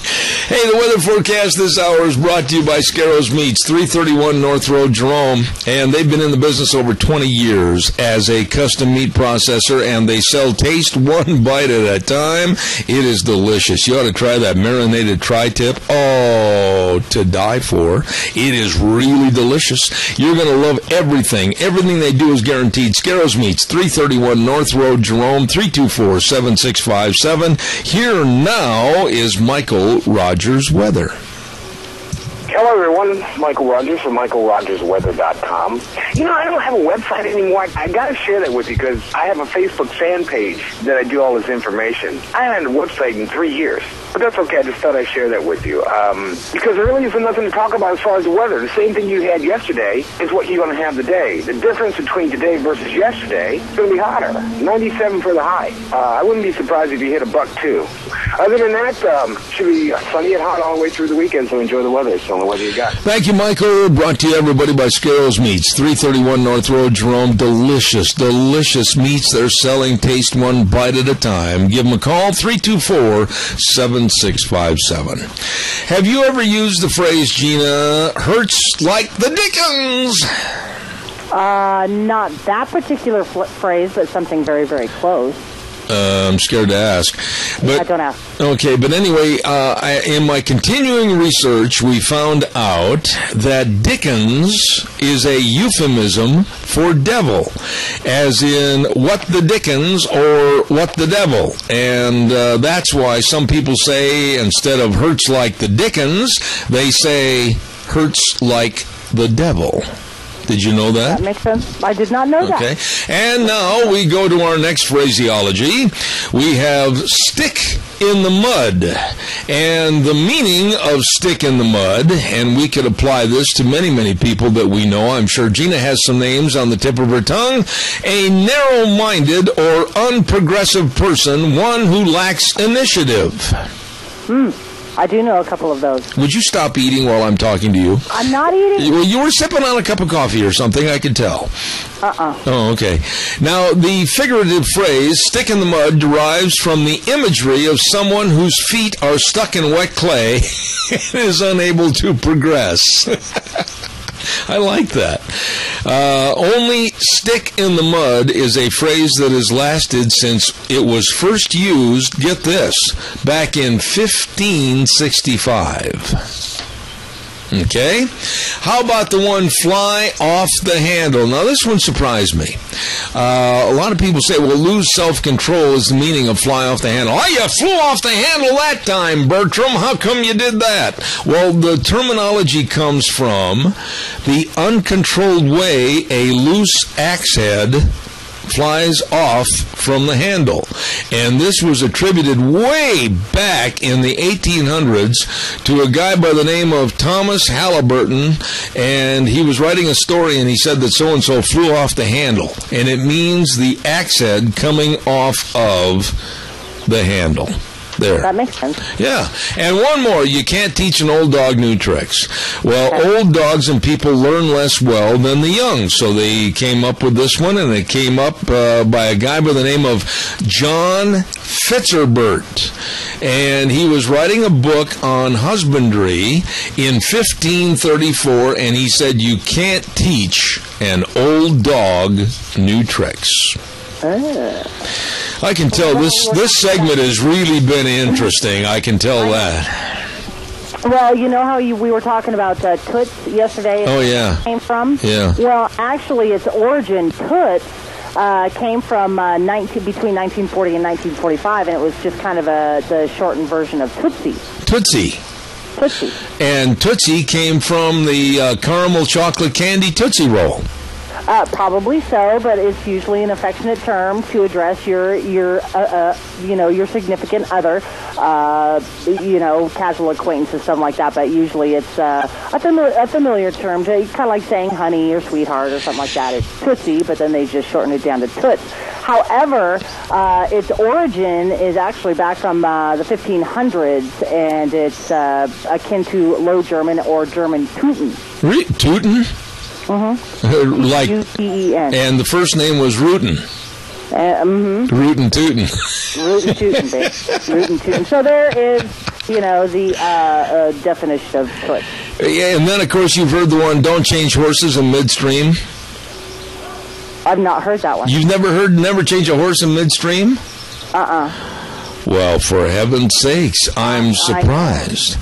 Hey, the weather forecast this hour is brought to you by Scarro's Meats, 331 North Road, Jerome. And they've been in the business over 20 years as a custom meat processor, and they sell taste one bite at a time. It is delicious. You ought to try that marinated tri-tip. Oh, to die for. It is really delicious. You're going to love everything. Everything they do is guaranteed. Scarro's Meats, 331 North Road, Jerome, 324-7657. Here now is Michael Rogers Weather. Hello, everyone. Michael Rogers from MichaelRogersWeather.com. You know, I don't have a website anymore. I got to share that with you because I have a Facebook fan page that I do all this information. I haven't had a website in 3 years, but that's okay. I just thought I'd share that with you because there really isn't nothing to talk about as far as the weather. The same thing you had yesterday is what you're going to have today. The difference between today versus yesterday is going to be hotter. 97 for the high. I wouldn't be surprised if you hit $102. Other than that, should be sunny and hot all the way through the weekend, so enjoy the weather. It's the only weather you got. Thank you, Michael. Brought to you, everybody, by Scarro's Meats, 331 North Road, Jerome. Delicious, delicious meats they're selling. Taste one bite at a time. Give them a call, 324-7657. Have you ever used the phrase, Gina, hurts like the dickens? Not that particular phrase, but something very, very close. I'm scared to ask. But, I don't ask. Okay, but anyway, in my continuing research, we found out that Dickens is a euphemism for devil, as in what the dickens or what the devil. And that's why some people say, instead of hurts like the dickens, they say hurts like the devil. Did you know that? That makes sense. I did not know that. Okay. And now we go to our next phraseology. We have stick in the mud. And the meaning of stick in the mud, and we could apply this to many, many people that we know. I'm sure Gina has some names on the tip of her tongue. A narrow-minded or unprogressive person, one who lacks initiative. I do know a couple of those. Would you stop eating while I'm talking to you? I'm not eating. Well, you were sipping on a cup of coffee or something, I could tell. Oh, okay. Now, the figurative phrase, stick in the mud, derives from the imagery of someone whose feet are stuck in wet clay and is unable to progress. I like that. Only stick in the mud is a phrase that has lasted since it was first used, get this, back in 1565. Okay? How about the one fly off the handle? Now, this one surprised me. A lot of people say, well, lose self-control is the meaning of fly off the handle. Oh, you flew off the handle that time, Bertram. How come you did that? Well, the terminology comes from the uncontrolled way a loose axe head flies off from the handle. And this was attributed way back in the 1800s to a guy by the name of Thomas Halliburton, and he was writing a story and he said that so-and-so flew off the handle, and it means the axe head coming off of the handle. There. That makes sense. Yeah. And one more. You can't teach an old dog new tricks. Well, old dogs and people learn less well than the young. So they came up with this one, and it came up by a guy by the name of John Fitzherbert. And he was writing a book on husbandry in 1534, and he said you can't teach an old dog new tricks. I can tell this segment has really been interesting. I can tell that. Well, you know how we were talking about toots yesterday? Oh, yeah. Came from? Yeah. Well, actually, its origin, toots, came from between 1940 and 1945, and it was just kind of the shortened version of Tootsie. Tootsie. Tootsie. And Tootsie came from the caramel chocolate candy Tootsie Roll. Probably so, but it's usually an affectionate term to address your significant other, casual acquaintances, something like that. But usually it's a familiar term, kind of like saying honey or sweetheart or something like that. It's Tootsie, but then they just shorten it down to Toots. However, its origin is actually back from the 1500s, and it's akin to Low German or German Tuten. Tuten? Mm-hmm. Like U-T-E-N. And the first name was Rootin'. Rootin' Tootin'. Rootin' Tootin', babe. Rootin' Tootin'. So there is, the definition of Toots. Yeah, and then, of course, you've heard the one, don't change horses in midstream. I've not heard that one. You've never change a horse in midstream? Well, for heaven's sakes, I'm surprised.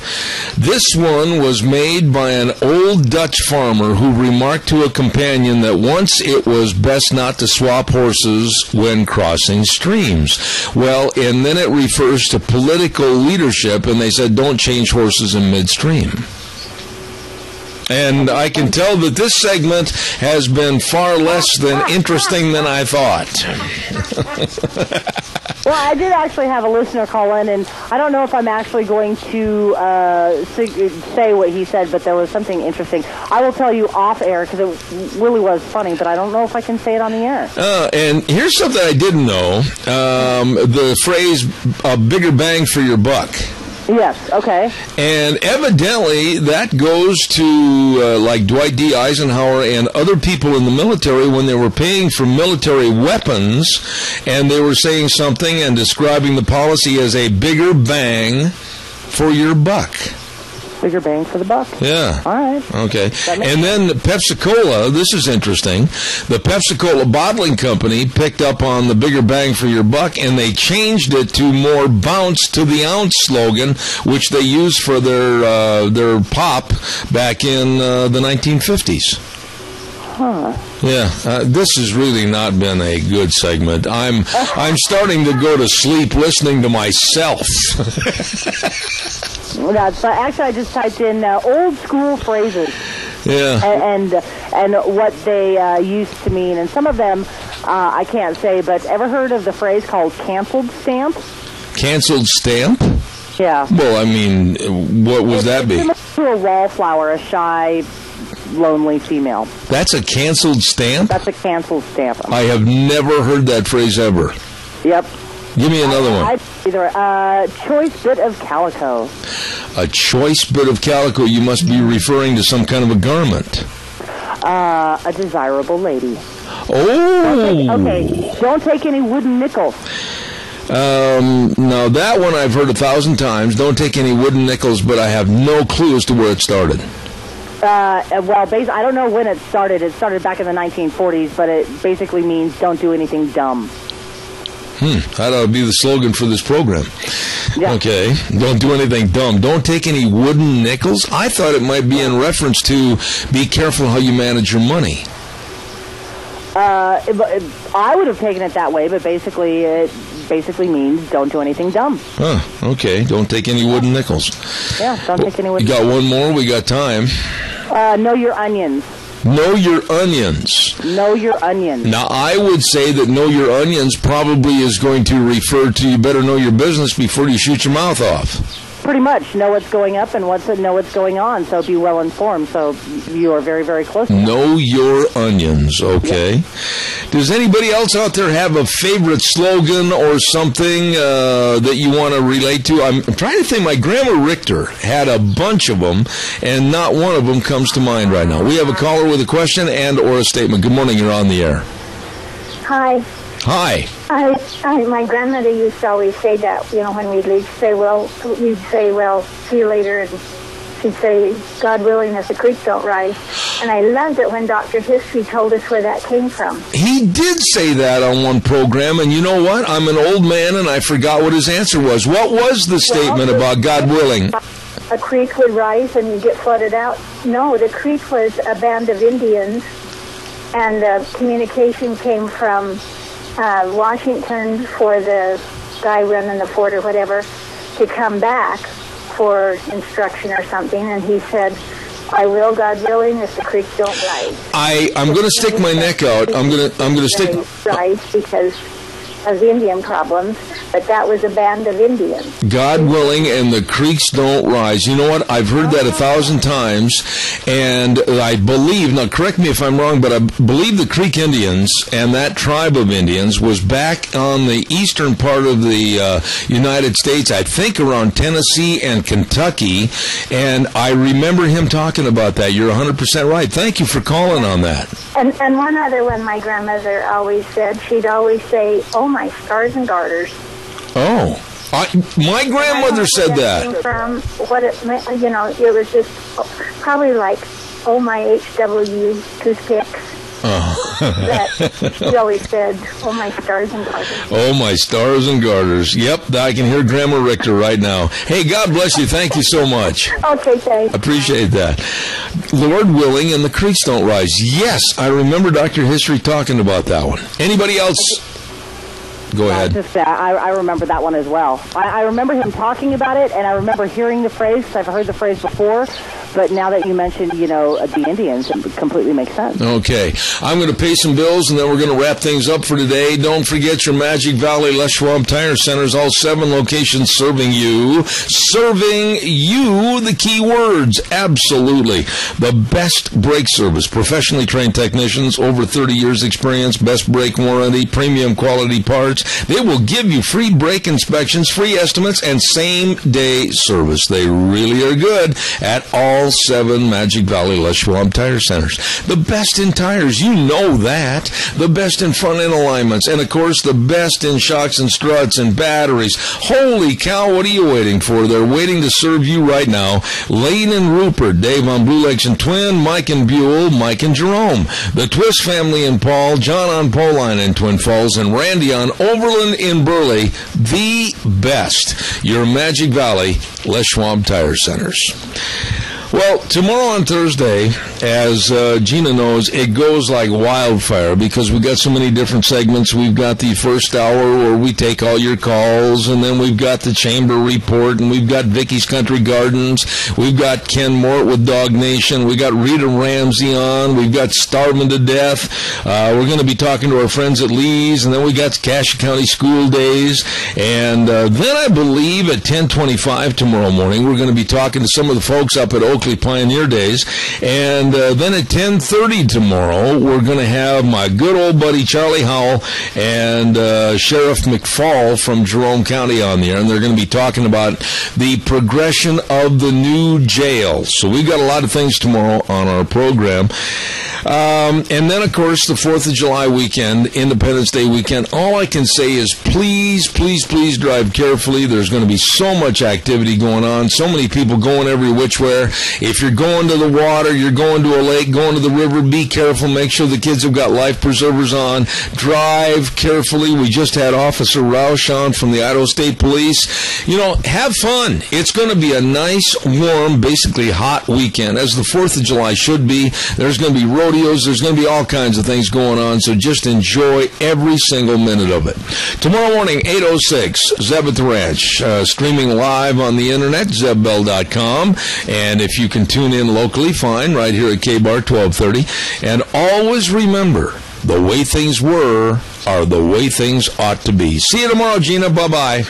This one was made by an old Dutch farmer who remarked to a companion that once it was best not to swap horses when crossing streams. Well, and then it refers to political leadership, and they said don't change horses in midstream. And I can tell that this segment has been far less than interesting than I thought. Well, I did actually have a listener call in, and I don't know if I'm actually going to say what he said, but there was something interesting. I will tell you off air, because it really was funny, but I don't know if I can say it on the air. And here's something I didn't know. The phrase, a bigger bang for your buck. Yes, okay. And evidently that goes to like Dwight D. Eisenhower and other people in the military when they were paying for military weapons, and they were saying something and describing the policy as a bigger bang for your buck. Bigger bang for the buck. Yeah. All right. Okay. And then Pepsi-Cola, this is interesting. The Pepsi-Cola bottling company picked up on the bigger bang for your buck, and they changed it to more bounce to the ounce slogan, which they used for their pop back in the 1950s. Huh. Yeah, this has really not been a good segment. I'm starting to go to sleep listening to myself. Actually, I just typed in old school phrases. Yeah. And what they used to mean, and some of them I can't say. But ever heard of the phrase called "canceled stamp"? Canceled stamp? Yeah. Well, I mean, what would that be? Similar to a wallflower, a shy, lonely female. That's a canceled stamp? That's a canceled stamp. I have never heard that phrase ever. Yep. Give me another one. Choice bit of calico. A choice bit of calico. You must be referring to some kind of a garment. A desirable lady. Oh. Don't take any wooden nickels. Now that one I've heard 1,000 times. Don't take any wooden nickels, but I have no clue as to where it started. I don't know when it started. It started back in the 1940s, but it basically means don't do anything dumb. That ought to be the slogan for this program. Yeah. Okay. Don't do anything dumb. Don't take any wooden nickels. I thought it might be in reference to be careful how you manage your money. I would have taken it that way, but basically it means don't do anything dumb. Huh. Okay. Don't take any wooden nickels. Yeah, don't take any wooden nickels. You got one more? We got time. Know your onions. Know your onions. Know your onions. Now, I would say that know your onions probably is going to refer to you better know your business before you shoot your mouth off. Pretty much. Know what's going up and know what's going on, so be well informed. So you are very, very close to that. Know your onions, okay. Yep. Does anybody else out there have a favorite slogan or something that you want to relate to? I'm trying to think. My Grandma Richter had a bunch of them, and not one of them comes to mind right now. We have a caller with a question and or a statement. Good morning. You're on the air. Hi. Hi. My grandmother used to always say that, when we'd leave, we'd say, well, see you later, and she'd say, God willing, if the creek don't rise. And I loved it when Dr. History told us where that came from. He did say that on one program, and you know what? I'm an old man, and I forgot what his answer was. What was the statement about God willing? A creek would rise and you'd get flooded out. No, the creek was a band of Indians, and the communication came from Washington for the guy running the fort or whatever to come back for instruction or something, and he said, I will, God willing, if the creek don't rise. I'm going to stick my neck out. I'm going to stick rise because of Indian problems, but that was a band of Indians. God willing, and the creeks don't rise. You know what? I've heard that 1,000 times, and I believe, now correct me if I'm wrong, but I believe the Creek Indians and that tribe of Indians was back on the eastern part of the United States, I think around Tennessee and Kentucky, and I remember him talking about that. You're 100% right. Thank you for calling on that. And one other one my grandmother always said, she'd always say, "Oh, my stars and garters." Oh, my grandmother said that. From what it meant, you know, it was just probably like, "Oh, my HW toothpicks." That she always said, "Oh, my stars and garters." Oh, my stars and garters. Yep, I can hear Grandma Richter right now. Hey, God bless you. Thank you so much. Okay, thanks. Appreciate that. Lord willing, and the creeks don't rise. Yes, I remember Dr. History talking about that one. Anybody else? Go ahead. I remember that one as well. I remember him talking about it, and I remember hearing the phrase. I've heard the phrase before, but now that you mentioned, the Indians, it completely makes sense. Okay. I'm going to pay some bills, and then we're going to wrap things up for today. Don't forget your Magic Valley Les Schwab Tire Centers, all 7 locations serving you. Serving you, the key words. Absolutely. The best brake service. Professionally trained technicians, over 30 years experience, best brake warranty, premium quality parts. They will give you free brake inspections, free estimates, and same-day service. They really are good at all 7 Magic Valley Les Schwab Tire Centers. The best in tires, you know that. The best in front-end alignments. And, of course, the best in shocks and struts and batteries. Holy cow, what are you waiting for? They're waiting to serve you right now. Lane and Rupert, Dave on Blue Lakes and Twin, Mike and Buell, Mike and Jerome. The Twist family in Paul, John on Poline in Twin Falls, and Randy on Overland in Burley. The best. Your Magic Valley Les Schwab Tire Centers. Well, tomorrow on Thursday, as Gina knows, it goes like wildfire because we've got so many different segments. We've got the first hour where we take all your calls, and then we've got the Chamber Report, and we've got Vicky's Country Gardens. We've got Ken Mort with Dog Nation. We've got Rita Ramsey on. We've got Starving to Death. We're going to be talking to our friends at Lee's, and then we got Cassia County School Days. And then I believe at 10:25 tomorrow morning, we're going to be talking to some of the folks up at Oakley Pioneer Days, and then at 10:30 tomorrow we're going to have my good old buddy Charlie Howell and Sheriff McFall from Jerome County on the air, and they're going to be talking about the progression of the new jail. So we've got a lot of things tomorrow on our program. And then, of course, the 4th of July weekend, Independence Day weekend. All I can say is please, please, please drive carefully. There's going to be so much activity going on, so many people going every which way. If you're going to the water, you're going to a lake, going to the river, be careful. Make sure the kids have got life preservers on. Drive carefully. We just had Officer Roush on from the Idaho State Police. Have fun. It's going to be a nice, warm, basically hot weekend, as the 4th of July should be. There's going to be rodeos. There's going to be all kinds of things going on, so just enjoy every single minute of it. Tomorrow morning, 8:06, Zeb at the Ranch, streaming live on the internet, zebbell.com, and if you can tune in locally, fine, right here at K-Bar 1230. And always remember, the way things were are the way things ought to be. See you tomorrow, Gina. Bye-bye.